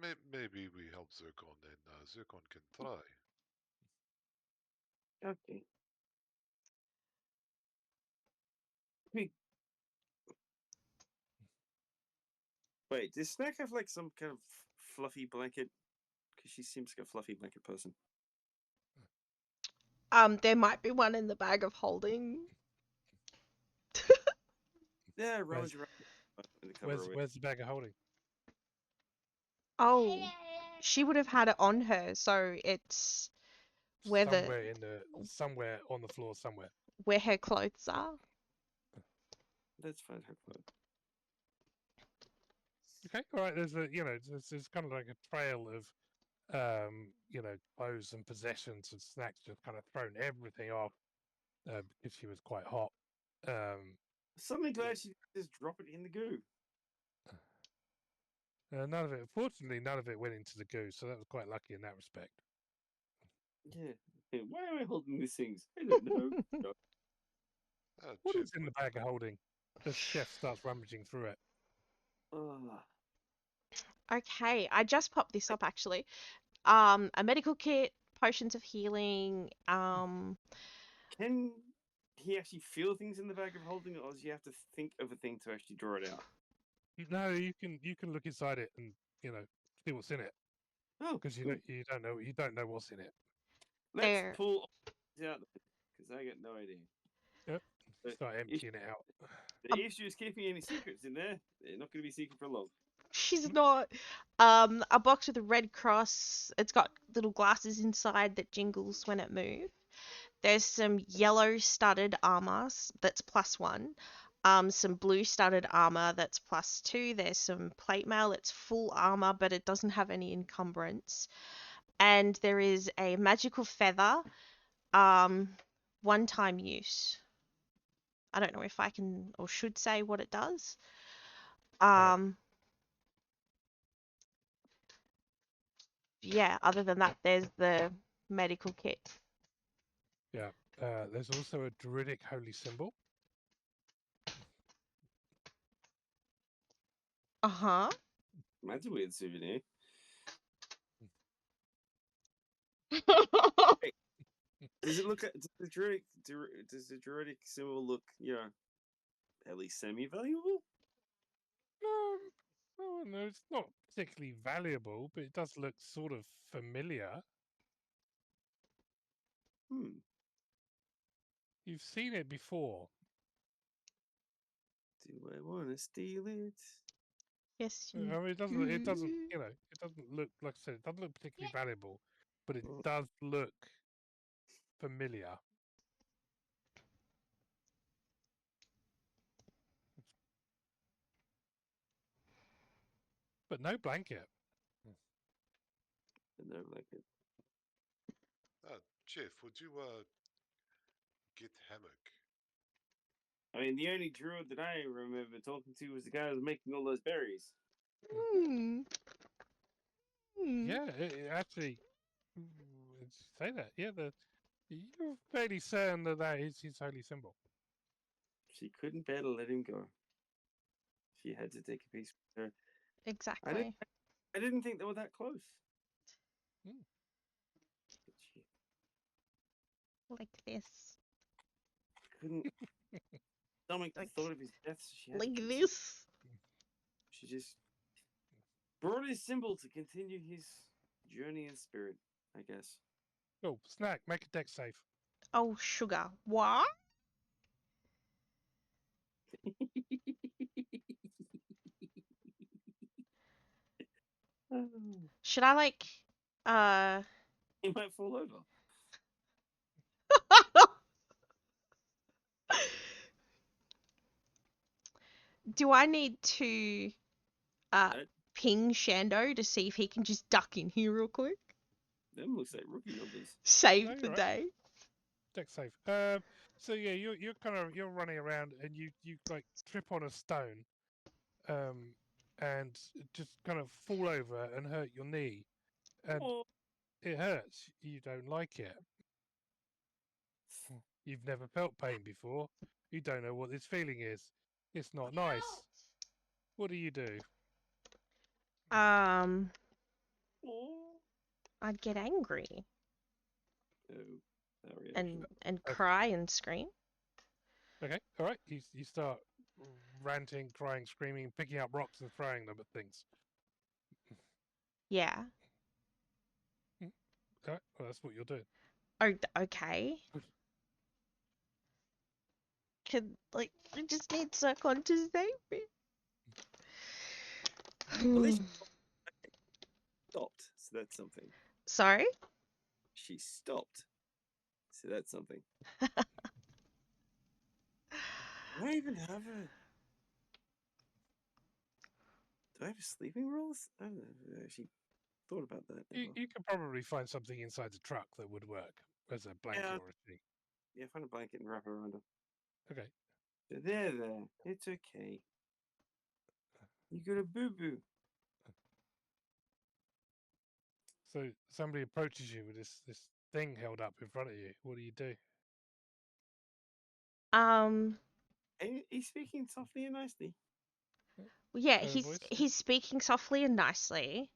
Maybe we help Zircon and Zircon can try. okay. Wait, does Snack have like some kind of fluffy blanket? Because she seems like a fluffy blanket person. There might be one in the bag of holding. Yeah, rummage around. Where's the bag of holding? Oh, she would have had it on her, so it's where somewhere on the floor somewhere. where her clothes are. Let's find her clothes. Okay, all right. There's kind of like a trail of clothes and possessions and Snacks just kind of thrown everything off because she was quite hot. Suddenly glad she just drop it in the goo. Fortunately, none of it went into the goo, so that was quite lucky in that respect. Yeah. Hey, why am I holding these things? I don't know. No. What Chip, is in the would bag of holding? The chef starts rummaging through it. Ah, Okay, I just popped this up actually. A medical kit, potions of healing. can he actually feel things in the bag of holding, or does he have to think of a thing to actually draw it out? No, you can look inside it and see what's in it Oh, because cool. you don't know what's in it. Let's There. pull all these out because I got no idea. Yep. But Start if emptying it out. the issue is keeping any secrets in there, they're not going to be secret for long. She's not. A box with a red cross. It's got little glasses inside that jingles when it moves. There's some yellow studded armor that's +1. Some blue studded armor that's +2. There's some plate mail that's full armor, but it doesn't have any encumbrance. And there is a magical feather, one-time use. I don't know if I can or should say what it does. Yeah, other than that, there's the medical kit. Yeah. There's also a druidic holy symbol. Uh-huh. That's a weird souvenir. Does it look? Does the druidic symbol look, at least semi-valuable? Oh no, it's not particularly valuable, but it does look sort of familiar. Hmm. You've seen it before. Do I want to steal it? Yes, I you mean, it doesn't look, like I said, it doesn't look particularly Yeah. valuable, but it Oh. does look familiar. But no blanket. No, like it. Jeff, would you get hammock? I mean, the only druid that I remember talking to was the guy who was making all those berries. Hmm. Yeah, actually, say that. Yeah, you're fairly certain that is his holy symbol. She couldn't bear to let him go. She had to take a piece with her. Exactly. I didn't think they were that close. Mm. But she Like this. couldn't stomach the Like, thought of his death, so she had like to continue. this. She just brought his symbol to continue his journey in spirit, I guess. Oh, snack, make a deck save. Oh, sugar. What? Should I, like, He might fall over. do I need to, No, ping Shando to see if he can just duck in here real quick? them looks like rookie numbers. Save No, the you're right. day. Deck save. So yeah, you're running around and you like trip on a stone, and just kind of fall over and hurt your knee, and Oh, it hurts. You don't like it. You've never felt pain before. You don't know what this feeling is. It's not nice. What do you do? Um, oh. I'd get angry Oh, that reaction. and Okay. cry and scream. Okay, all right. You start ranting, crying, screaming, picking up rocks and throwing them at things. Yeah. All right, well, that's what you're doing. Oh, okay. I just need Zircon to save me. At least stopped, so that's something. Sorry? She stopped, so that's something. Do I even have a? Do I have a sleeping rules? I don't know. If I actually thought about that. You could probably find something inside the truck that would work as a blanket Yeah. or a thing. Yeah, find a blanket and wrap it around her. Okay. So there. It's okay. You got a boo boo. So somebody approaches you with this thing held up in front of you. What do you do? He's speaking softly and nicely. Yeah, Tone of voice? he's speaking softly and nicely.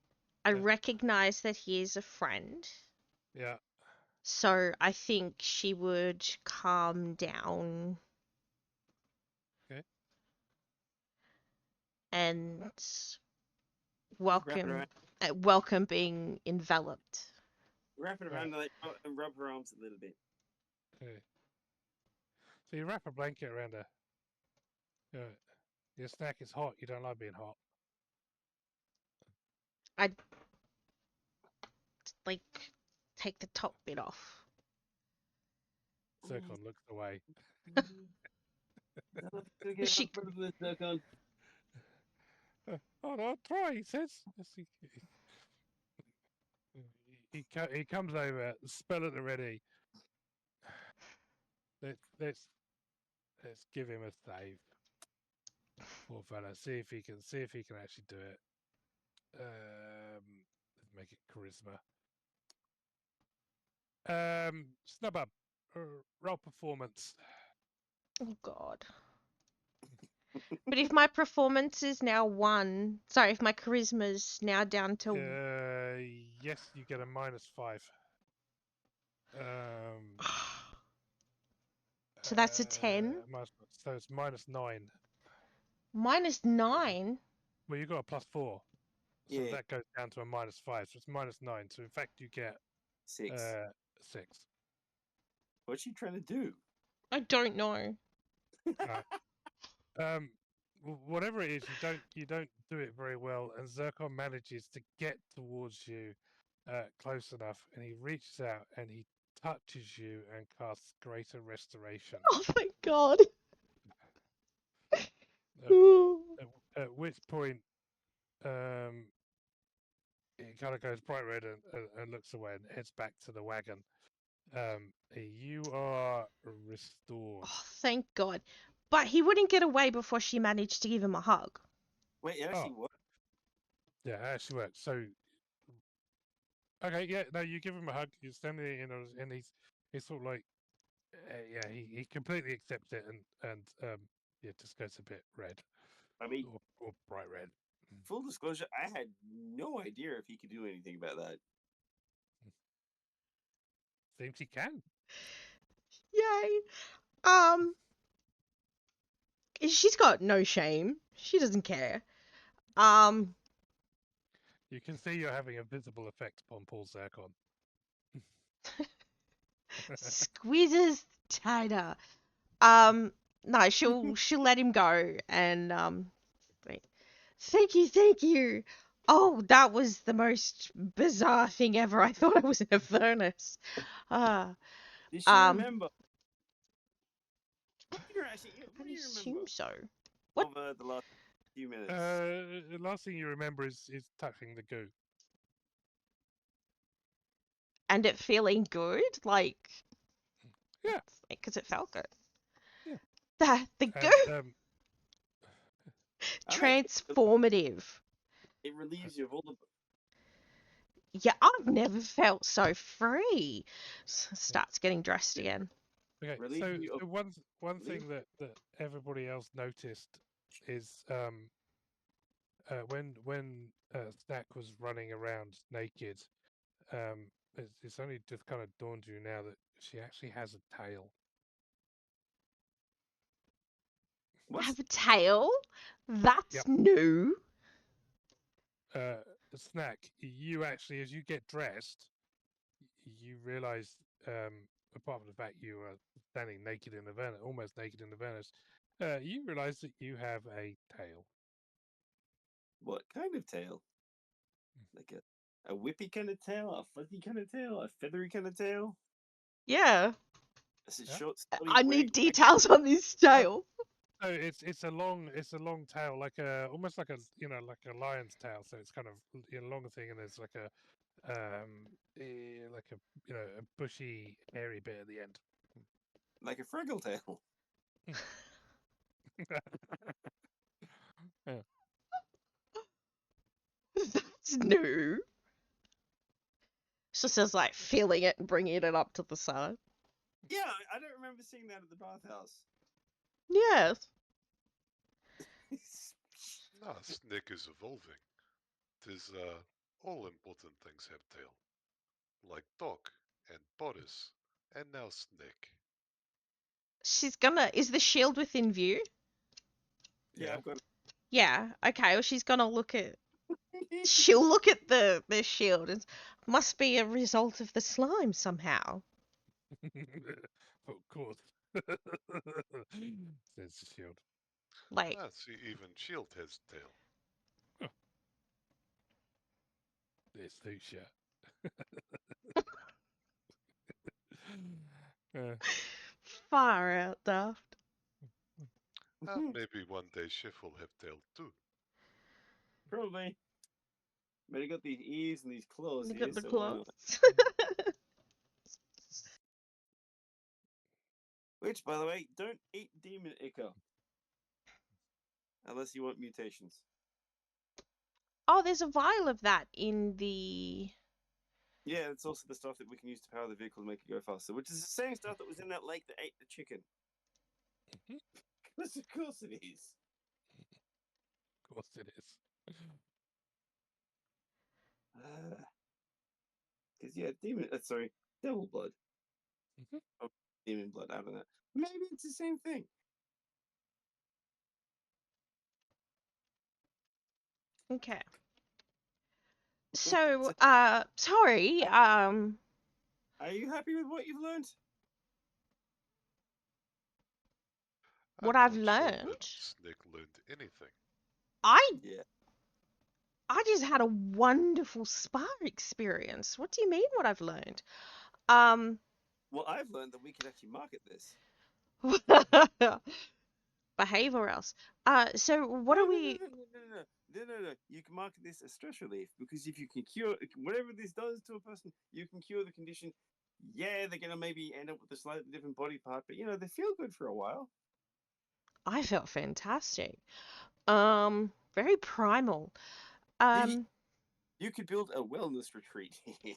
I Yeah. recognize that he is a friend. Yeah. So I think she would calm down. Okay. And Wrap it around. welcome being enveloped. Wrap it Right. around and rub her arms a little bit. Okay. So you wrap a blanket around her. Your snack is hot. You don't like being hot. I'd like take the top bit off. Zircon looks away. She- Oh no, try, he says. He comes over, spell at the ready. Let's give him a save. Poor fella. See if he can actually do it. Let's make it charisma. Snub up. Roll performance. Oh God. But if my performance is now 1, sorry, if my charisma's now down to Yes, you get a -5. So that's a 10. So it's -9. -9. Well, you got a +4, so Yeah. that goes down to a -5. So it's -9. So in fact, you get 6. 6. What's she trying to do? I don't know. Whatever it is, you don't do it very well, and Zircon manages to get towards you close enough, and he reaches out and he touches you and casts Greater Restoration. Oh my God. At which point, he kind of goes bright red and looks away and heads back to the wagon. You are restored. Oh, thank God. But he wouldn't get away before she managed to give him a hug. Wait, it actually what? Yeah, it actually works. So, okay, yeah, no, you give him a hug. You're standing there, and he's sort of like, yeah, he completely accepts it, and yeah, just goes a bit red. I mean, or bright red. Full disclosure, I had no idea if he could do anything about that. Seems he can. Yay. She's got no shame. She doesn't care. You can see you're having a visible effect upon Paul Zircon. Squeezes tighter. No, she'll let him go and wait. Thank you. Oh, that was the most bizarre thing ever. I thought I was in Avernus. Did she remember? What do you assume remember so. What? over the last few minutes? The last thing you remember is touching the goo. And it feeling good, like yeah, because it felt good. Yeah, the goo. Transformative. It relieves you of all the. Yeah, I've never felt so free. Starts getting dressed again. Okay, so one thing that everybody else noticed is when Snack was running around naked, it's only just kind of dawned you now that she actually has a tail. Have a tail? That's new. Snack, you actually, as you get dressed, you realise, apart from the fact you are standing naked in Avernus, almost naked in Avernus, you realise that you have a tail. What kind of tail? Like a whippy kind of tail, a fuzzy kind of tail, a feathery kind of tail? Yeah. Is it short? I need details on this tail. So it's a long tail, like almost like a lion's tail. So it's kind of a long thing, and there's like a a bushy hairy bit at the end, like a Fraggle tail. That's new. So it says like filling it and bringing it up to the side. Yeah, I don't remember seeing that at the bathhouse. Yes. Ah, Snick is evolving. Tis all important things have tail. Like Doc and Boris, and now Snick. Is the shield within view? Yeah, I've got. Yeah. Okay. Well, she's gonna look at. She'll look at the shield. It must be a result of the slime somehow. Of course. Says the shield. Like, Ah, see, even Shield has tail. There's Lucia. uh, far out, Daft. Ah, maybe one day Schiff will have tail too. Probably. But he got these ears and these claws Look here, at the so why not? claws. Which, by the way, don't eat demon ichor. Unless you want mutations. Oh, there's a vial of that in the. Yeah, it's also the stuff that we can use to power the vehicle to make it go faster, which is the same stuff that was in that lake that ate the chicken. Yes, of course it is. of course it is. Because, yeah, sorry, devil blood. Mhm. Oh, demon blood, I don't know. Maybe it's the same thing. Okay. So, sorry. Are you happy with what you've learned? What I'm I've not sure learned. that Snick learned anything. Yeah. I just had a wonderful spa experience. What do you mean? What I've learned? Well, I've learned that we can actually market this. Behave or else. So what No, are no, no, we? no, no, no, no, no, no, no. You can market this as stress relief because if you can cure whatever this does to a person, you can cure the condition. Yeah, they're gonna maybe end up with a slightly different body part, but they feel good for a while. I felt fantastic. Very primal. You, you could build a wellness retreat here.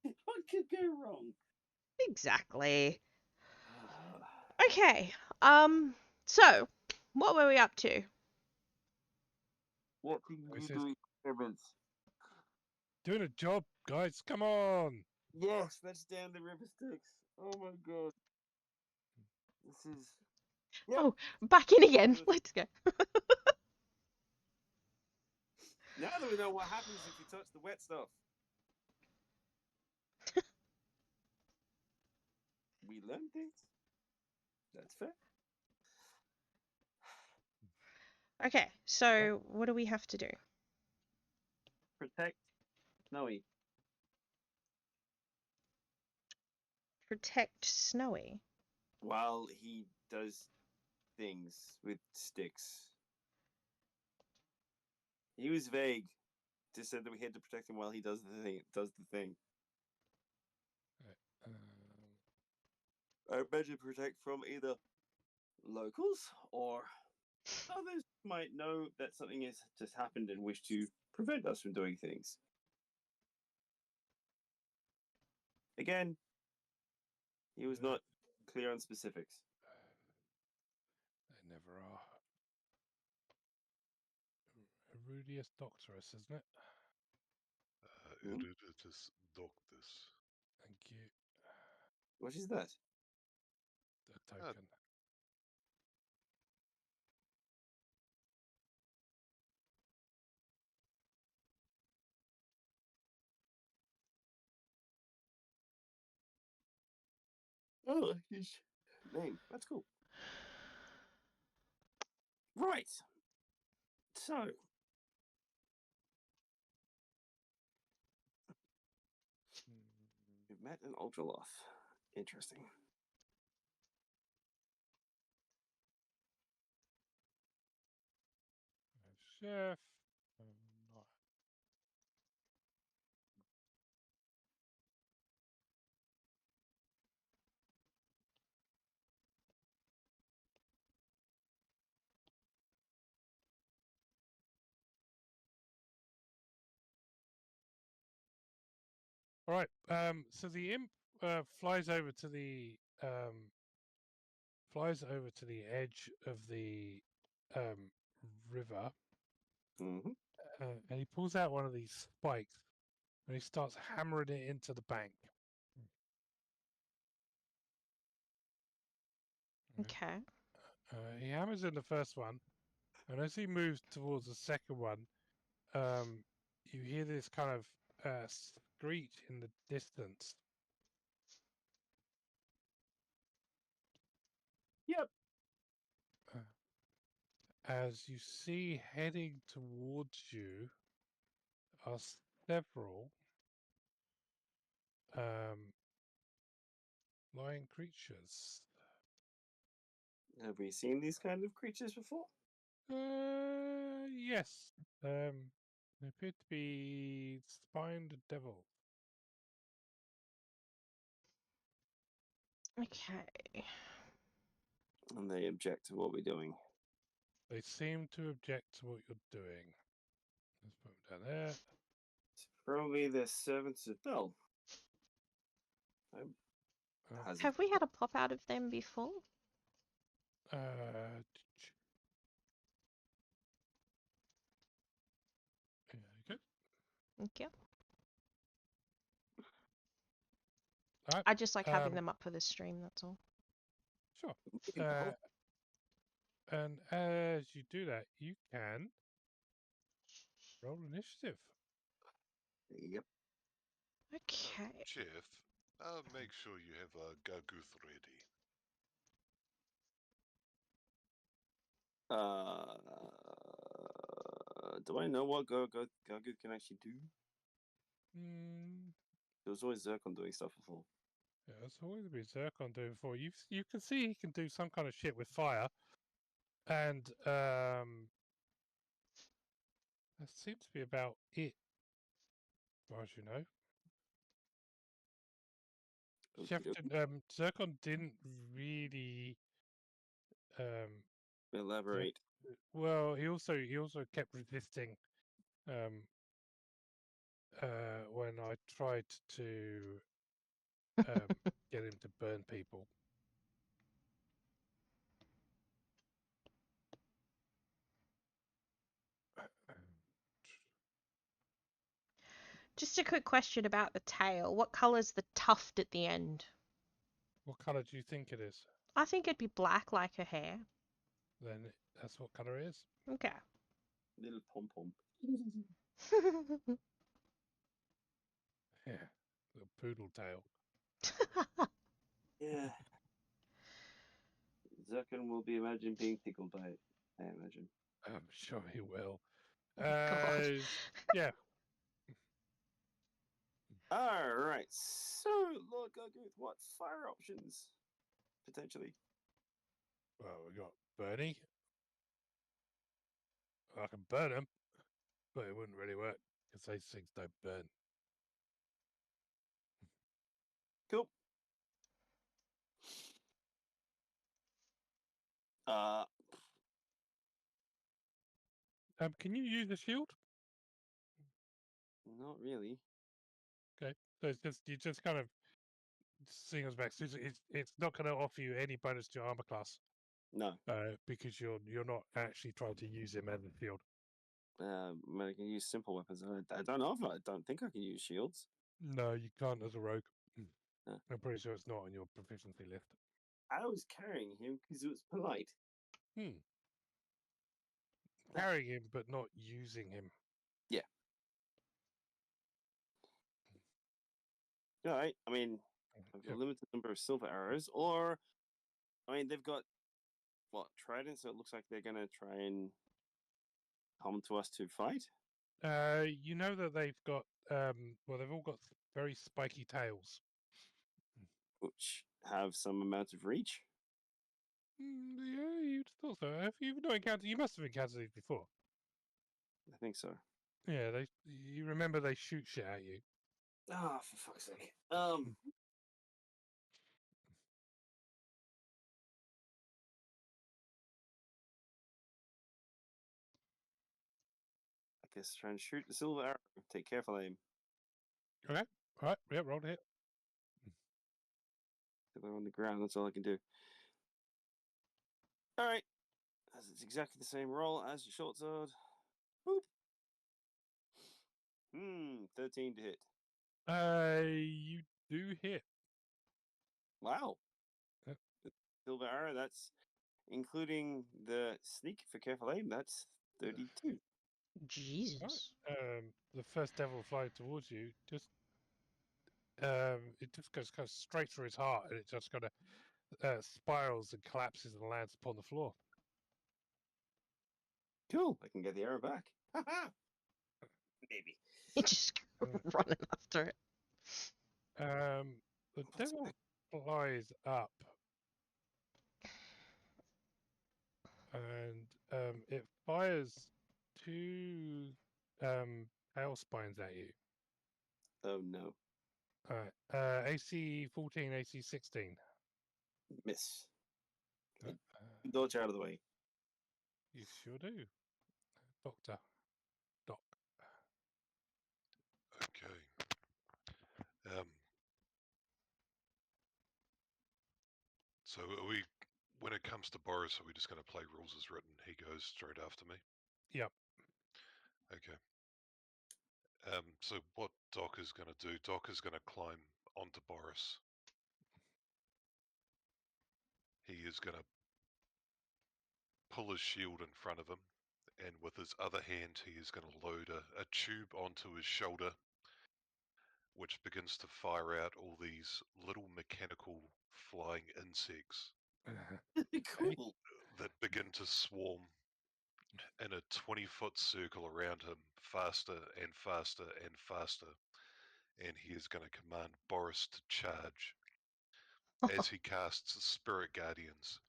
What could go wrong? Exactly. Okay. So what were we up to? What can He you says, do experiments? doing a job, guys. Come on. Yes, let's down the river Styx. Oh my god. This is. Yep. Oh, back in again. Let's go. Now that we know what happens if you touch the wet stuff. We learned things. That's fair. Okay. So what do we have to do? Protect Snowy. Protect Snowy. While he does things with Styx. He was vague. Just said that we had to protect him while he does the thing. Um, I imagine protect from either locals or others might know that something has just happened and wish to prevent us from doing things. Again, he was not clear on specifics. they never are. Erudius Doctorus, isn't it? Eruditus Doctus. Thank you. What is that? The token. Oh, his name. That's cool. Right. So. We've met an Ultraloth. Interesting. Chef. All right. So the imp flies over to the edge of the river, Mm-hmm. and he pulls out one of these spikes and he starts hammering it into the bank. Okay. He hammers in the first one, and as he moves towards the second one, you hear this kind of screech in the distance. Yep. As you see heading towards you are several flying creatures. Have we seen these kind of creatures before? Yes. They appear to be spined devil. Okay. And they object to what we're doing. They seem to object to what you're doing. Let's put them down there. It's probably the servants of Bel. Have we had a pop out of them before? Uh, there you go. Thank you. All right. I just like having them up for the stream, that's all. Sure. And as you do that, you can roll initiative. Yep. Okay. Chef, make sure you have a Garguth ready. Do I know what Gargoth can actually do? Mm, There was always Zircon doing stuff before. yeah, that's always been Zircon doing before. You can see he can do some kind of shit with fire, and that seems to be about it, as far as you know. Chef, Zircon didn't really Elaborate. well, he also kept resisting when I tried to get him to burn people. Just a quick question about the tail. What colour's the tuft at the end? What color do you think it is? I think it'd be black like her hair. Then that's what color it is. Okay. Little pom pom. Yeah, little poodle tail. Yeah. Zircon will be imagined being tickled by it, I imagine. I'm sure he will. God. Yeah. Alright, so Lord Garguth, what fire options? Potentially. Well, we got Bernie. I can burn him, but it wouldn't really work because those things don't burn. Cool. Can you use the shield? Not really. Okay, so it's just you just kind of seeing us back. So it's not going to offer you any bonus to your armor class. No. Because you're not actually trying to use him as a shield. I can use simple weapons. I don't know if I don't think I can use shields. No, you can't as a rogue. Yeah. I'm pretty sure it's not on your proficiency list. I was carrying him because it was polite. Carrying him, but not using him. Yeah. All right. I mean, I've got a limited number of silver arrows, or I mean, they've got what tridents, so it looks like they're gonna try and come to us to fight. You know that they've got well, they've all got very spiky tails. Which have some amount of reach. Yeah, you'd thought so. Have you not encountered? You must have encountered these before. I think so. Yeah, you remember they shoot shit at you. Ah, for fuck's sake. I guess try and shoot the silver arrow. Take careful aim. Okay. All right. Yeah, roll to hit. So they're on the ground. That's all I can do. All right. As it's exactly the same roll as the short sword. Boop. 13 to hit. You do hit. Wow. Yep. Silver arrow. That's including the sneak for careful aim. That's 32. Jesus. The first devil flying towards you just it just goes kind of straight through his heart, and it just kind of spirals and collapses and lands upon the floor. Cool. I can get the arrow back. Maybe. You're just running after it. The devil flies up, and it fires two tail spines at you. Oh no. All right. AC 14, AC 16. Miss. Uh, Dodge out of the way. You sure do, Doctor. Doc. Okay. So are we, when it comes to Boris, are we just going to play rules as written? He goes straight after me? Yep. Okay. So what Doc is going to do, Doc is going to climb onto Boris. He is going to pull his shield in front of him, and with his other hand he is going to load a tube onto his shoulder, which begins to fire out all these little mechanical flying insects Cool. that begin to swarm in a 20-foot circle around him, faster and faster and faster. And he is going to command Boris to charge as he casts Spirit Guardians.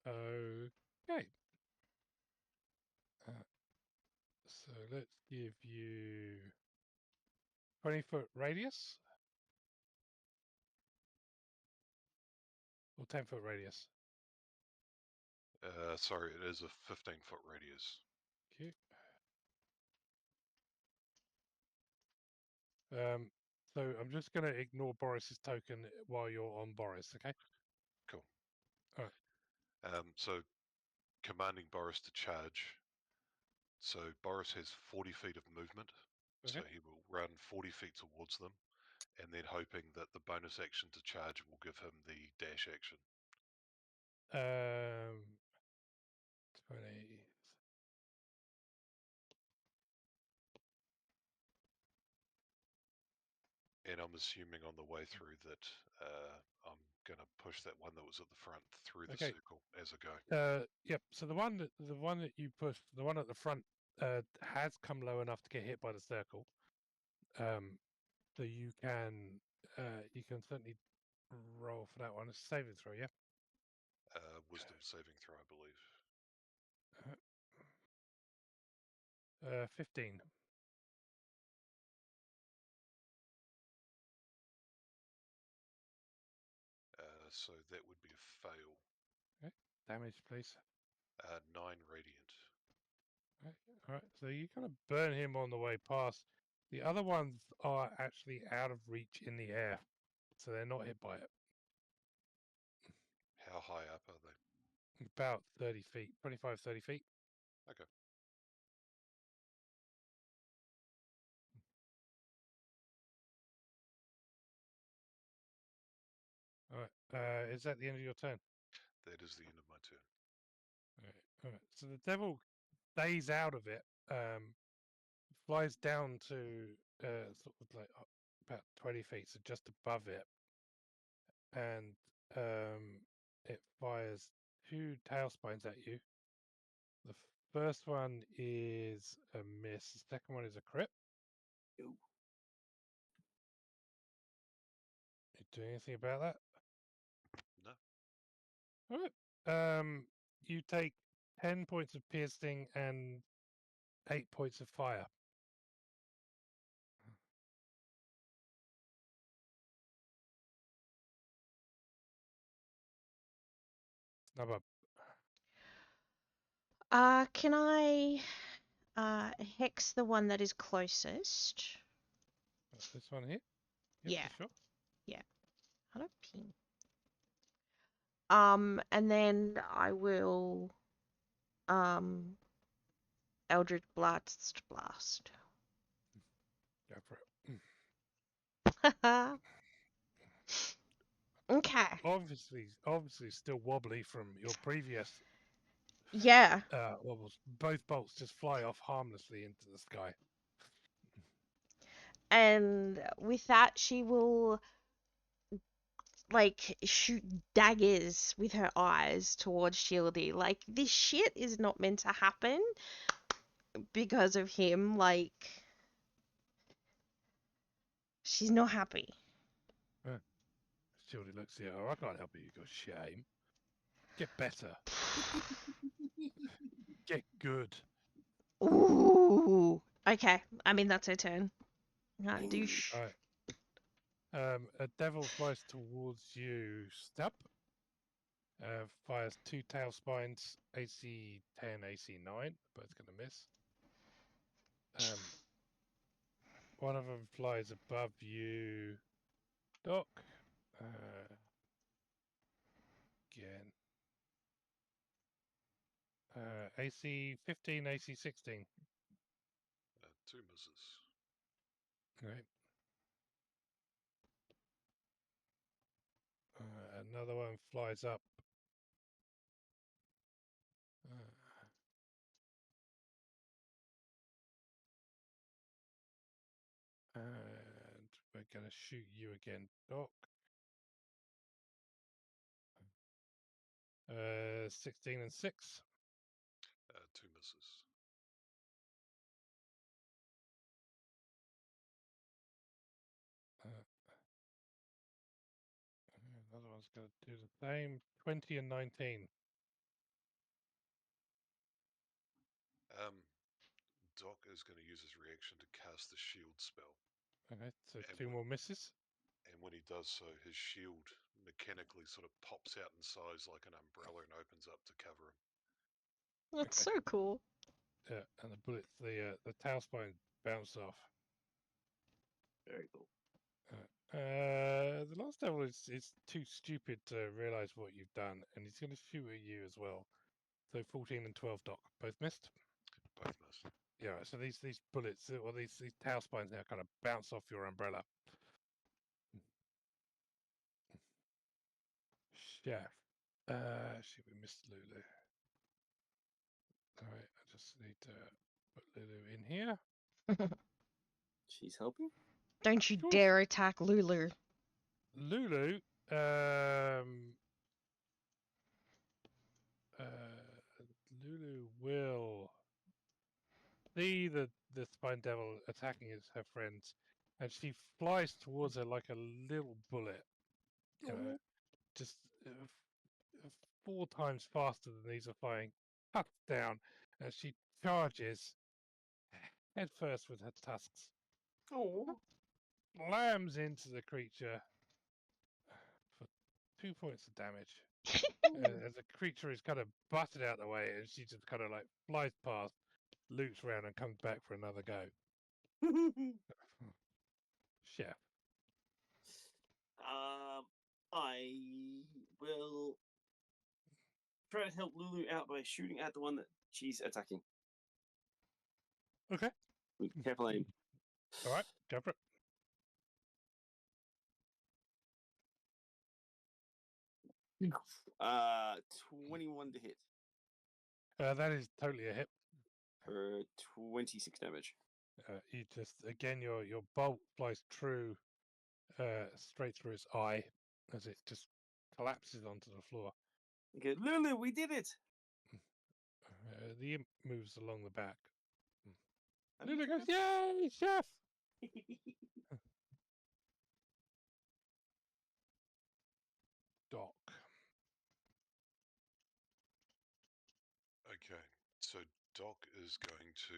Okay. So let's give you 20-foot radius or 10-foot radius. Sorry, it is a 15-foot radius. Okay. So I'm just going to ignore Boris's token while you're on Boris, okay? Cool. All right. So commanding Boris to charge. So Boris has 40 feet of movement, so Okay. he will run 40 feet towards them, and then hoping that the bonus action to charge will give him the dash action. 20. And I'm assuming on the way through that I'm going to push that one that was at the front through the Okay. circle as I go. Yep. So the one that you pushed, the one at the front, has come low enough to get hit by the circle. So you can certainly roll for that one. It's a saving throw, yeah. Wisdom saving throw, I believe. 15. So that would be a fail. Okay. Damage, please. 9 radiant. Okay. All right. So you kind of burn him on the way past. The other ones are actually out of reach in the air, so they're not hit by it. How high up are they? About 30 feet, 25, 30 feet. Okay. All right. Is that the end of your turn? That is the end of my turn. All right. So the devil stays out of it, flies down to sort of like about 20 feet, so just above it, and it fires 2 tail spines at you. The first one is a miss. The second one is a crit. Ooh. You do anything about that? No. All right. You take 10 points of piercing and 8 points of fire. Snub. Can I hex the one that is closest? This one here? Yep, Yeah. for sure. How do I ping? And then I will Eldritch Blast. Go for it. Okay. Obviously still wobbly from your previous Yeah. wobbles. Both bolts just fly off harmlessly into the sky. And with that, she will like shoot daggers with her eyes towards Shieldy. Like, this shit is not meant to happen because of him. Like, she's not happy. Shildy looks at you. Oh, I can't help you. You got shame. Get better. Get good. Ooh. Okay. I mean, that's her turn. Douche. All right. A devil flies towards you. Step. Fires 2 tail spines. AC 10, AC 9. Both gonna miss. One of them flies above you, Doc. Again. AC 15, AC 16. 2 misses. Right. Another one flies up. And we're going to shoot you again, Doc. 16 and 6. 2 misses. Another one's going to do the same. 20 and 19. Doc is going to use his reaction to cast the shield spell. Okay, so And 2 more misses. And when he does so, his shield mechanically sort of pops out in size like an umbrella and opens up to cover him. That's Okay. so cool. Yeah, and the bullets, the tail spine bounce off. Very cool. The last devil is too stupid to realize what you've done, and he's going to shoot at you as well. So 14 and 12, Doc, both missed. Both missed. Yeah, so these bullets, or these tail spines now kind of bounce off your umbrella. Chef. Should we miss Lulu? All right, I just need to put Lulu in here. She's helping? Don't you Sure. dare attack Lulu. Lulu, Lulu will see the spine devil attacking her friends, and she flies towards her like a little bullet. You know, just 4 times faster than these are flying. Cuts down, and she charges head first with her tusks. Oh. Slams into the creature for 2 points of damage. As the creature is kind of butted out the way, and she just kind of like flies past, loops around, and comes back for another go. Chef. I will try to help Lulu out by shooting at the one that she's attacking. Okay. With careful aim. All right, go for it. 21 to hit That is totally a hit. for 26 damage. You just again your bolt flies true, straight through its eye, as it just collapses onto the floor. Okay, Lulu, we did it. The imp moves along the back. And Lulu goes, "Yay, chef!" Doc. Okay, so Doc is going to.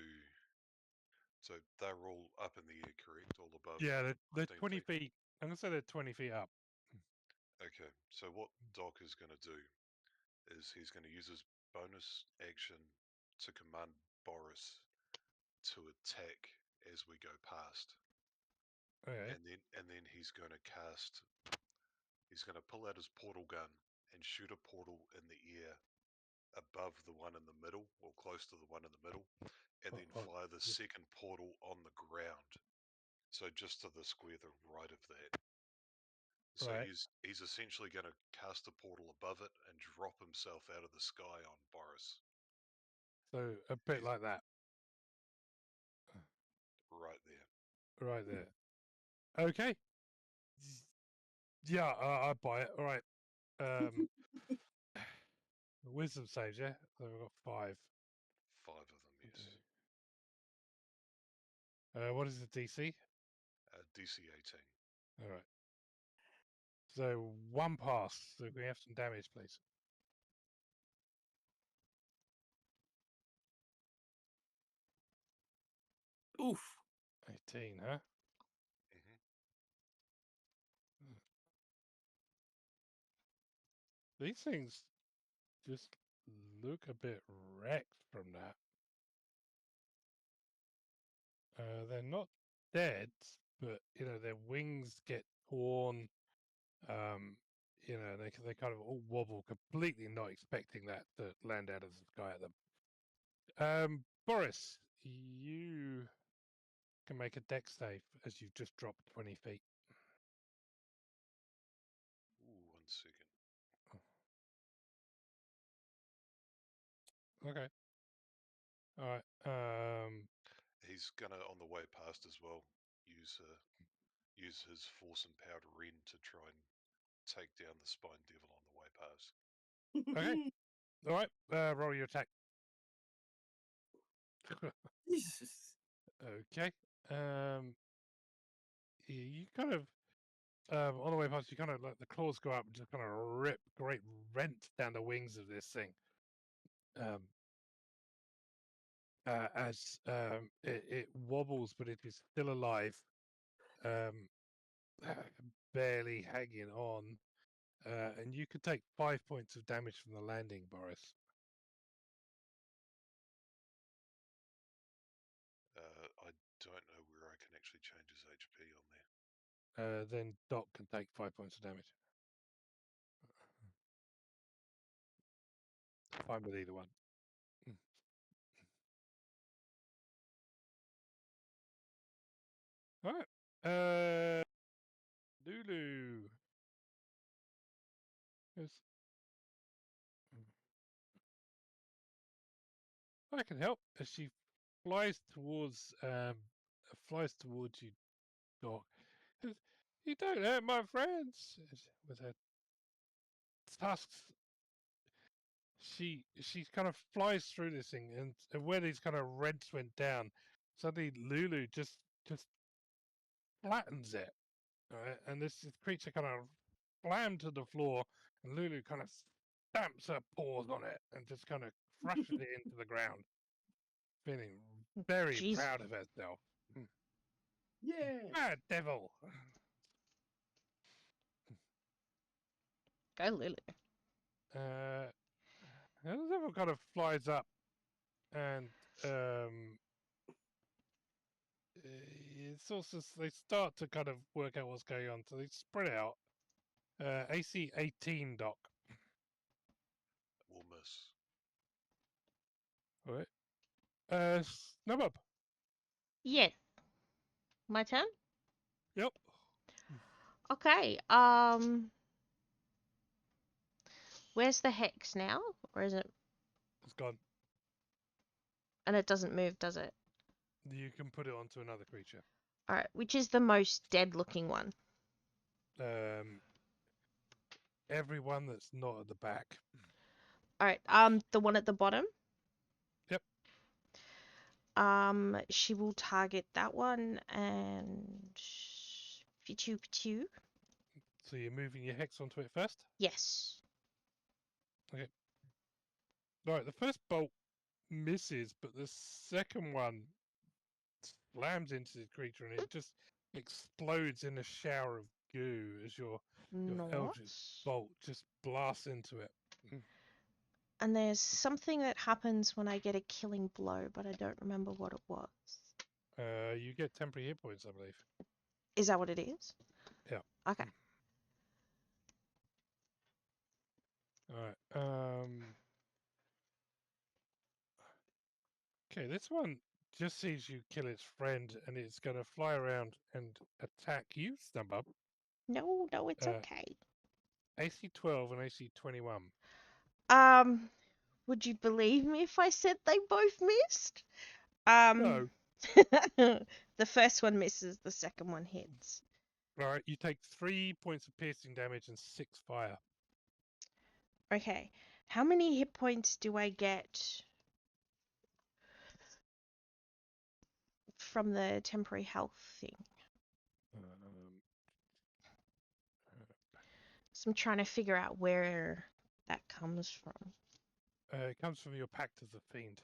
So they're all up in the air, correct? All above. Yeah, they're 15 20 feet. I'm gonna say they're 20 feet up. Okay, so what Doc is going to do is he's going to use his bonus action to command Boris to attack as we go past. Okay. and then he's going to cast. He's going to pull out his portal gun and shoot a portal in the air above the one in the middle, or close to the one in the middle, and then fire the second portal on the ground. So just to the square to the right of that. So Right. he's essentially going to cast a portal above it and drop himself out of the sky on Boris. So a bit like that. Right there. Right there. Okay. Yeah, I buy it. All right. Wisdom saves, yeah? So we've got 5. 5 of them, yes. What is the DC? DC 18. All right. So 1 pass. So we have some damage, please. Oof. 18, huh? Mm-hmm. These things just look a bit wrecked from that. They're not dead, but their wings get torn. They kind of all wobble, completely not expecting that to land out of the sky at them. Boris, you can make a dex save as you've just dropped 20 feet. Ooh, 1 second. Okay. All right. He's gonna, on the way past as well, use his force and power ren to try and take down the spine devil on the way past. Okay. All right. Roll your attack. Jesus. Okay. You kind of on the way past, you kind of like the claws go up and just kind of rip great rent down the wings of this thing. As it wobbles, but it is still alive, barely hanging on. And you could take 5 points of damage from the landing, Boris. I don't know where I can actually change his HP on there. Then Doc can take 5 points of damage. Fine with either one. All right. Lulu. Yes. I can help as she flies towards you, Doc. You don't hurt my friends. With her tusks, she kind of flies through this thing, and where these kind of rents went down, suddenly Lulu just flattens it, right? And this creature kind of slammed to the floor, and Lulu kind of stamps her paws on it and just kind of crushes it into the ground, feeling very Jeez. proud of herself. Yeah. Ah, devil! Go, Lulu. And the devil kind of flies up, and it's also they start to kind of work out what's going on, so they spread out. AC 18, Doc. Will miss. All right. Snubub. Yes. My turn? Yep. Okay. Where's the hex now? Or is it? It's gone. And it doesn't move, does it? You can put it onto another creature. All right. Which is the most dead-looking one? Everyone that's not at the back. All right. The one at the bottom. Yep. She will target that one and pichu. So you're moving your hex onto it first? Yes. Okay. Alright, the first bolt misses, but the second one slams into the creature and it just explodes in a shower of goo as your Eldritch Nice. bolt just blasts into it. And there's something that happens when I get a killing blow, but I don't remember what it was. You get temporary hit points, I believe. Is that what it is? Yeah. Okay. Alright. Okay, this one just sees you kill its friend, and it's going to fly around and attack you, Snubbup. No, it's Uh, okay. AC 12 and AC 21. Would you believe me if I said they both missed? No. The first one misses, the second one hits. Alright, you take 3 points of piercing damage and 6 fire. Okay. How many hit points do I get from the temporary health thing? So I'm trying to figure out where that comes from. It comes from your Pact of the Fiend.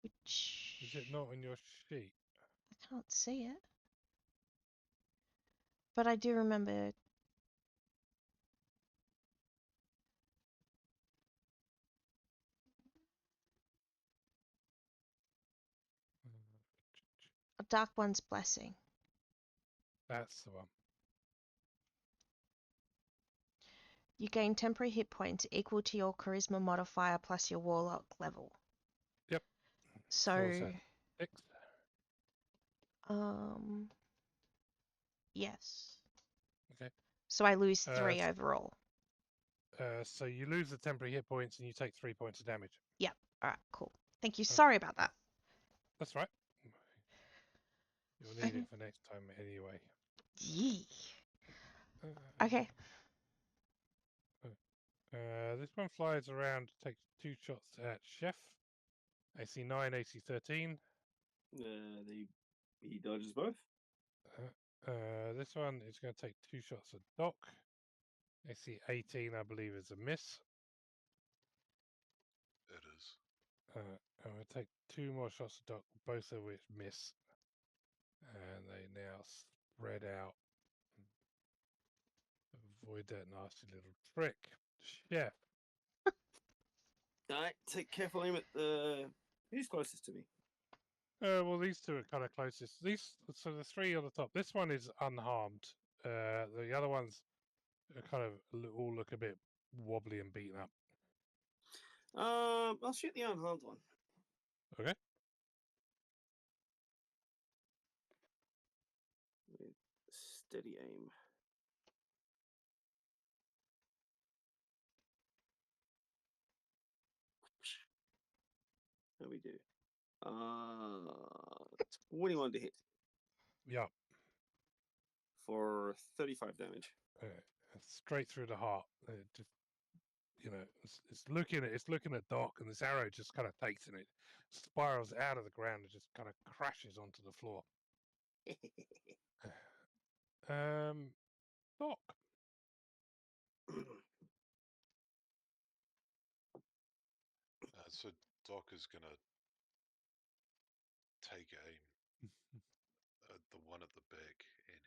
Which Is it not on your sheet? I can't see it. But I do remember. A Dark One's Blessing. That's the one. You gain temporary hit points equal to your charisma modifier plus your warlock level. Yep. So, 6. yes. Okay. So I lose 3 overall. So you lose the temporary hit points and you take 3 points of damage. Yep. Alright, cool. Thank you. Sorry about that. That's right. You'll need it for next time anyway. Yee. Okay. This one flies around, takes 2 shots at Chef. AC 9, AC 13. He dodges both. This one is going to take 2 shots at Doc. AC 18, I believe, is a miss. It is. I'm going to take 2 more shots at Doc, both of which miss. And they now spread out. Avoid that nasty little trick. Chef. Alright, take careful aim at the. Who's closest to me? Well, these two are kind of closest. So the 3 on the top. This one is unharmed. The other ones are kind of all look a bit wobbly and beaten up. I'll shoot the unharmed one. Okay. With steady aim. How we do? 21 to hit. Yeah. For 35 damage. Straight through the heart. Just it's looking at Doc, and this arrow just kind of takes it, spirals out of the ground, and just kind of crashes onto the floor. Doc. So Doc is gonna take aim at the one at the back, and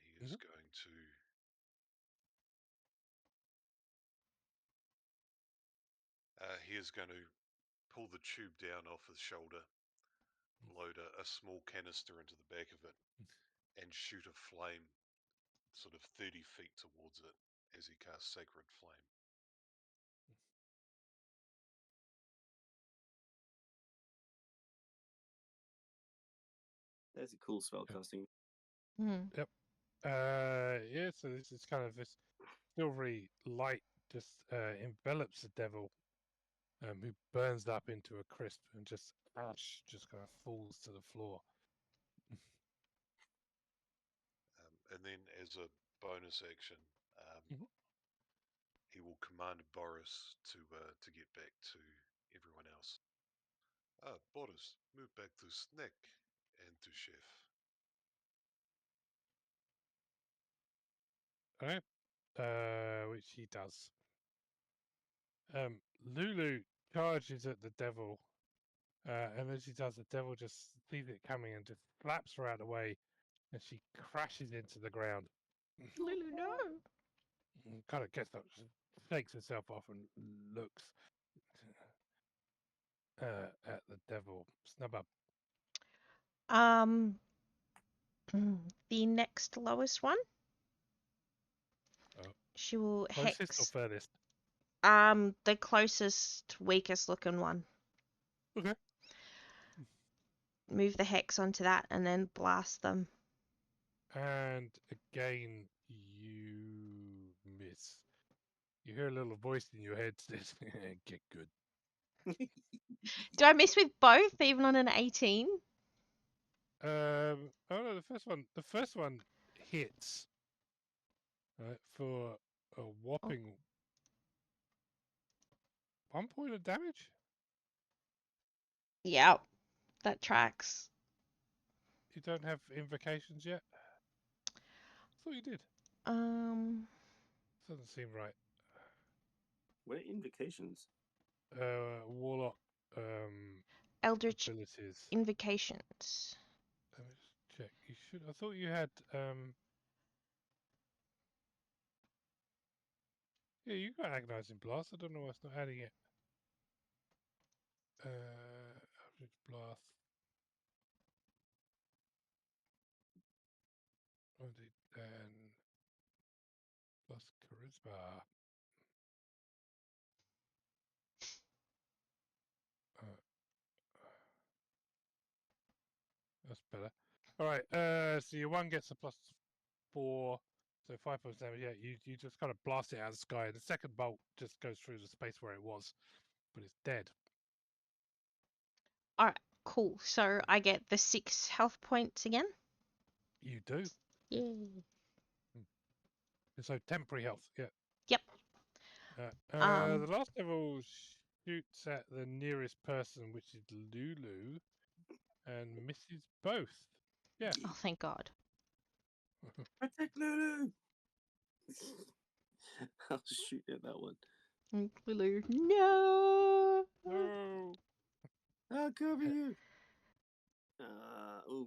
he is going to pull the tube down off his shoulder, load a small canister into the back of it, and shoot a flame sort of 30 feet towards it as he casts Sacred Flame. That's a cool spell casting. Yep. Yeah, so this is kind of this silvery light just envelops the devil, who burns up into a crisp, and just ash just kind of falls to the floor. And then as a bonus action, he will command Boris to get back to everyone else. Boris, move back to Snack and to Chef. Okay. Which he does. Lulu charges at the devil And as she does, the devil just sees it coming and just slaps her out of the way, and she crashes into the ground. Lulu, no. Kind of gets up, shakes herself off, and looks at the devil. Snub up. Um, the next lowest one. Oh. She will Closest or hex. furthest? The closest, weakest looking one. Okay. Move the hex onto that and then blast them. And again, you miss. You hear a little voice in your head says, "Get good." Do I miss with both, even on an 18? Oh no, the first one hits, right, for a whopping 1 point of damage. Yep, that tracks. You don't have invocations yet? I thought you did. Doesn't seem right. What are invocations? Warlock Eldritch abilities. invocations. Let me just check. You should. I thought you had. Yeah, you got agonizing blast. I don't know why it's not adding it. Eldritch blast. And plus charisma. That's better. All right. So your one gets a +4, so 5 points damage. Yeah, you just kind of blast it out of the sky. The second bolt just goes through the space where it was, but it's dead. Alright, cool. So I get the 6 health points again? You do. Yay. So temporary health. Yeah. Yep. The last devil shoots at the nearest person, which is Lulu, and misses both. Yeah. Oh, thank God. Protect Lulu! I'll shoot at that one. Lulu, no! No. I'll cover you!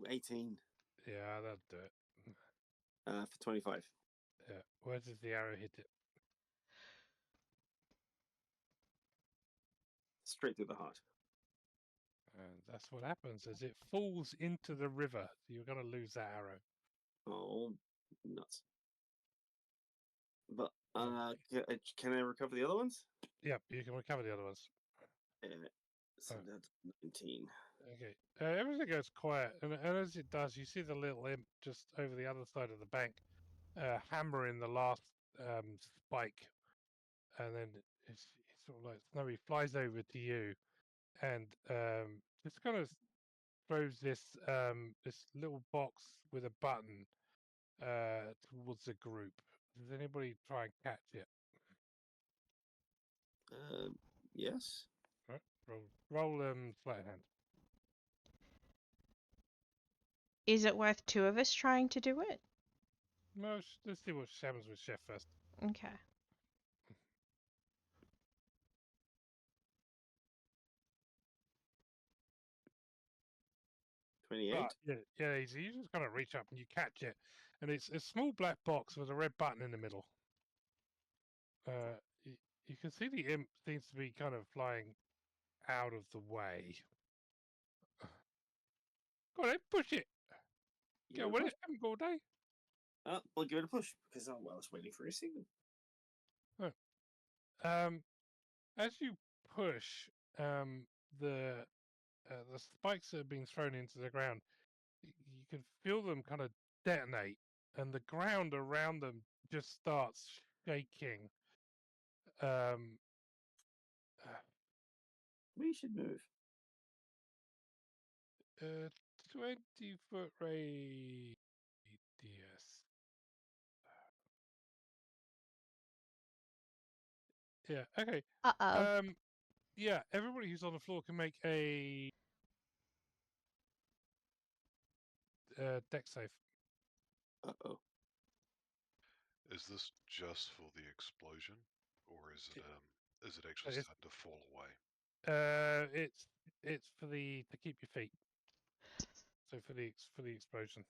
18. Yeah, that'll do it. For 25. Yeah. Where does the arrow hit it? Straight through the heart. And that's what happens as it falls into the river. So you're going to lose that arrow. Oh, nuts. But, can I recover the other ones? Yep, you can recover the other ones. So that's 19. Okay. Everything goes quiet, and as it does, you see the little imp just over the other side of the bank, hammering the last spike, and then it's sort of like Snowy flies over to you, and just kind of throws this this little box with a button towards the group. Does anybody try and catch it? Yes. Right. Roll sleight of hand. Is it worth 2 of us trying to do it? No, let's see what happens with Chef first. Okay. $28. Yeah, easy. You just kind of reach up and you catch it, and it's a small black box with a red button in the middle. You can see the imp seems to be kind of flying out of the way. Go on, then, push it. Get with it. Haven't got all day. I'll give it a push because I was waiting for a signal. As you push, the spikes that have been thrown into the ground, you can feel them kind of detonate, and the ground around them just starts shaking. We should move. 20-foot radius. Yeah. Okay. Uh-oh. Yeah. Everybody who's on the floor can make a deck save. Uh-oh. Is this just for the explosion, or is it actually It's- starting to fall away? It's It's for the to keep your feet. So for the explosion.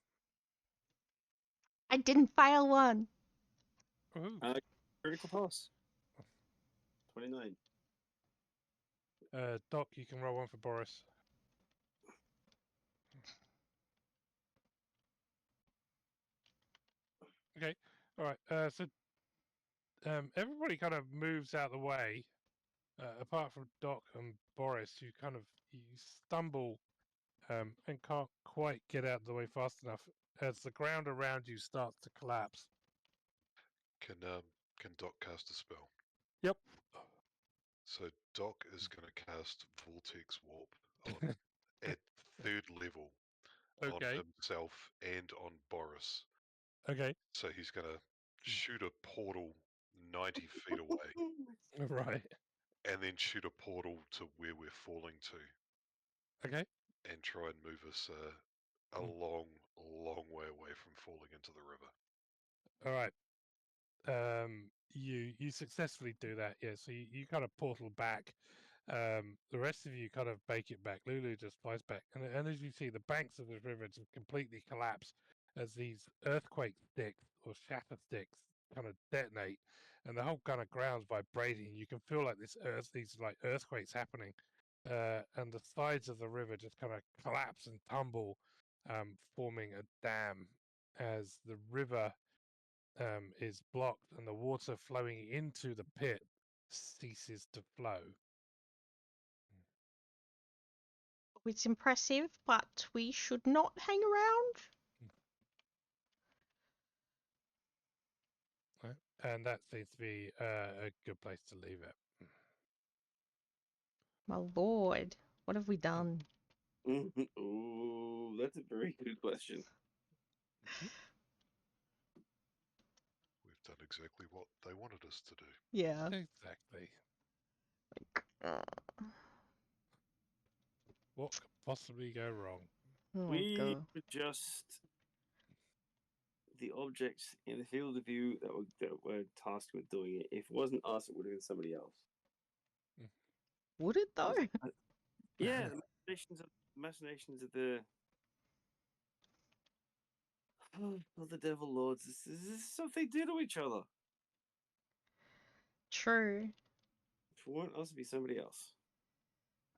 I didn't fail one. Ooh. Critical pass. 29. Doc, you can roll one for Boris. Okay. All right. So everybody kind of moves out of the way, apart from Doc and Boris, who kind of you stumble and can't quite get out of the way fast enough as the ground around you starts to collapse. Can Doc cast a spell? Yep. So Doc is going to cast Vortex Warp on at 3rd level Okay. on himself and on Boris. Okay. So he's going to shoot a portal 90 feet away Right. and then shoot a portal to where we're falling to Okay. and try and move us a long, long way away from falling into the river. All right. You successfully do that. Yeah. So you kind of portal back. The rest of you kind of bake it back. Lulu just flies back, and as you see, the banks of the river just completely collapse as these earthquake sticks or shatter sticks kind of detonate, and the whole kind of ground's vibrating. You can feel like these like earthquakes happening, and the sides of the river just kind of collapse and tumble, forming a dam as the river is blocked and the water flowing into the pit ceases to flow. It's impressive, but we should not hang around. Right. And that seems to be a good place to leave it. My lord, what have we done? Oh, that's a very good question. We've done exactly what they wanted us to do. Yeah. Exactly. Uh, What could possibly go wrong? oh We god. were just the objects in the field of view that were tasked with doing it. If it wasn't us, it would have been somebody else. Would it though? Yeah, the machinations of the of the devil lords. This is stuff they do to each other. True. If it weren't us, it'd be somebody else.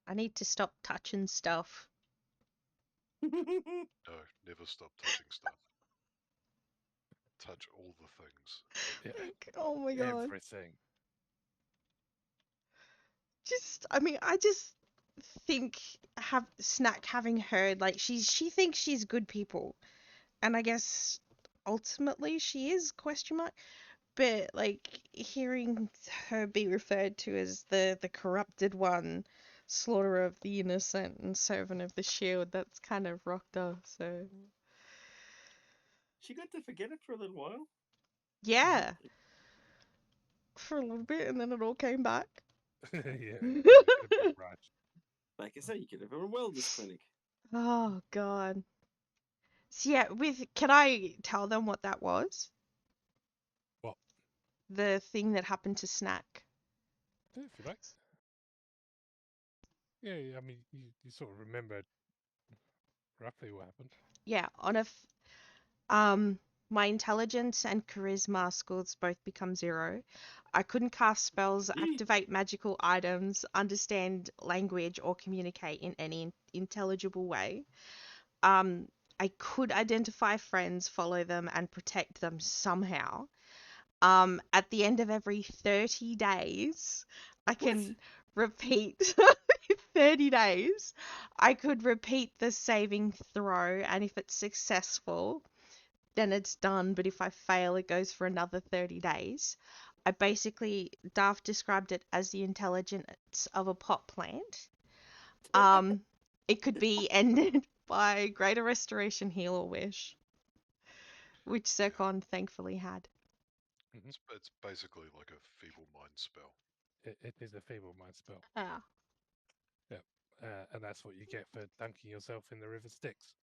I need to stop touching stuff. No, never stop touching stuff. Touch all the things. Yeah. Oh my god. Everything. I just think Snack having heard like she thinks she's good people, and I guess ultimately she is ? But like hearing her be referred to as the corrupted one, slaughterer of the innocent and servant of the shield, that's kind of rocked her. So She got to forget it for a little while. yeah, for a little bit, and then it all came back. Yeah. A bit rushed. Like I say, you could have a wellness clinic. Oh god. So yeah, can I tell them what that was? What? The thing that happened to Snack. Yeah, if you like. Yeah, I mean, you sort of remember roughly what happened. Yeah, my intelligence and charisma scores both become 0. I couldn't cast spells, activate magical items, understand language, or communicate in any intelligible way. I could identify friends, follow them, and protect them somehow. At the end of every 30 days, I can repeat 30 days. I could repeat the saving throw, and if it's successful, then it's done. But if I fail, it goes for another 30 days. Daft described it as the intelligence of a pot plant. It could be ended by greater restoration, heal, or wish, which Zircon thankfully had. It's basically like a feeble mind spell. It is a feeble mind spell. Yeah. Yeah. And that's what you get for dunking yourself in the river Styx.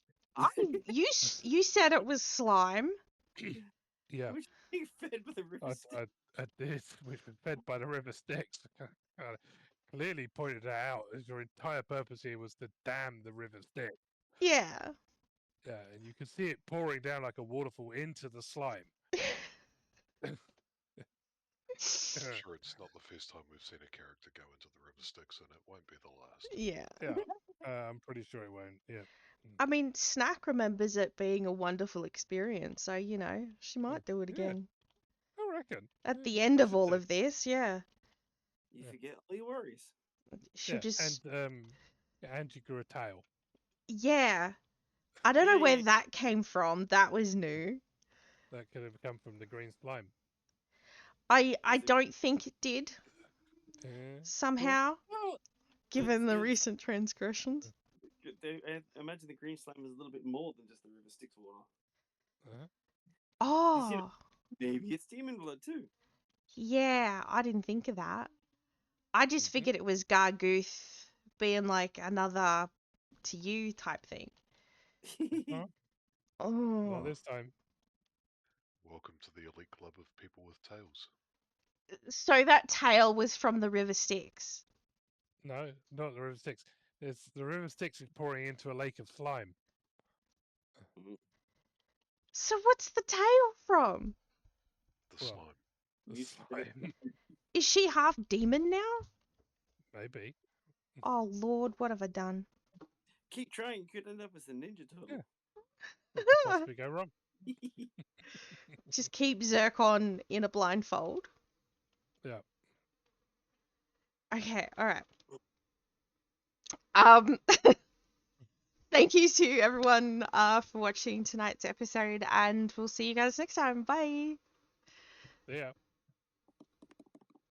You said it was slime. Yeah. Which being fed with a river stick. I did, which was fed by the river Styx. clearly pointed that out as your entire purpose here was to dam the river Styx. Yeah. Yeah, and you can see it pouring down like a waterfall into the slime. I'm sure it's not the first time we've seen a character go into the river Styx, and it won't be the last. Yeah. Yeah, I'm pretty sure it won't. Yeah. I mean, Snack remembers it being a wonderful experience, so she might do it Yeah. again. I reckon. At the Yeah, end of should all do. of this, yeah. You Yeah. forget all your worries. She'll just And you grew a tail. yeah. I don't know where Yeah. that came from. That was new. That could have come from the green slime. I Is it- don't think it did Yeah. somehow, Well, given the it's- recent transgressions. I imagine the green slime is a little bit more than just the river Styx water. Oh, Maybe it's demon blood too. yeah. I didn't think of that. I just Mhm. figured it was Gargooth being like another to you type thing. Huh? Oh. Not this time. Welcome to the elite club of people with tails. So that tail was from the River Styx. No, not the river Styx. It's the river Styx is pouring into a lake of slime. So what's the tail from? The Well, slime. The You- slime. Is she half demon now? Maybe. Oh Lord, what have I done? Keep trying. You could end up as a ninja turtle. Yeah. What could possibly go wrong? Just keep Zircon in a blindfold. Yeah. Okay, alright. Um thank you to everyone for watching tonight's episode, and we'll see you guys next time. Bye. Yeah.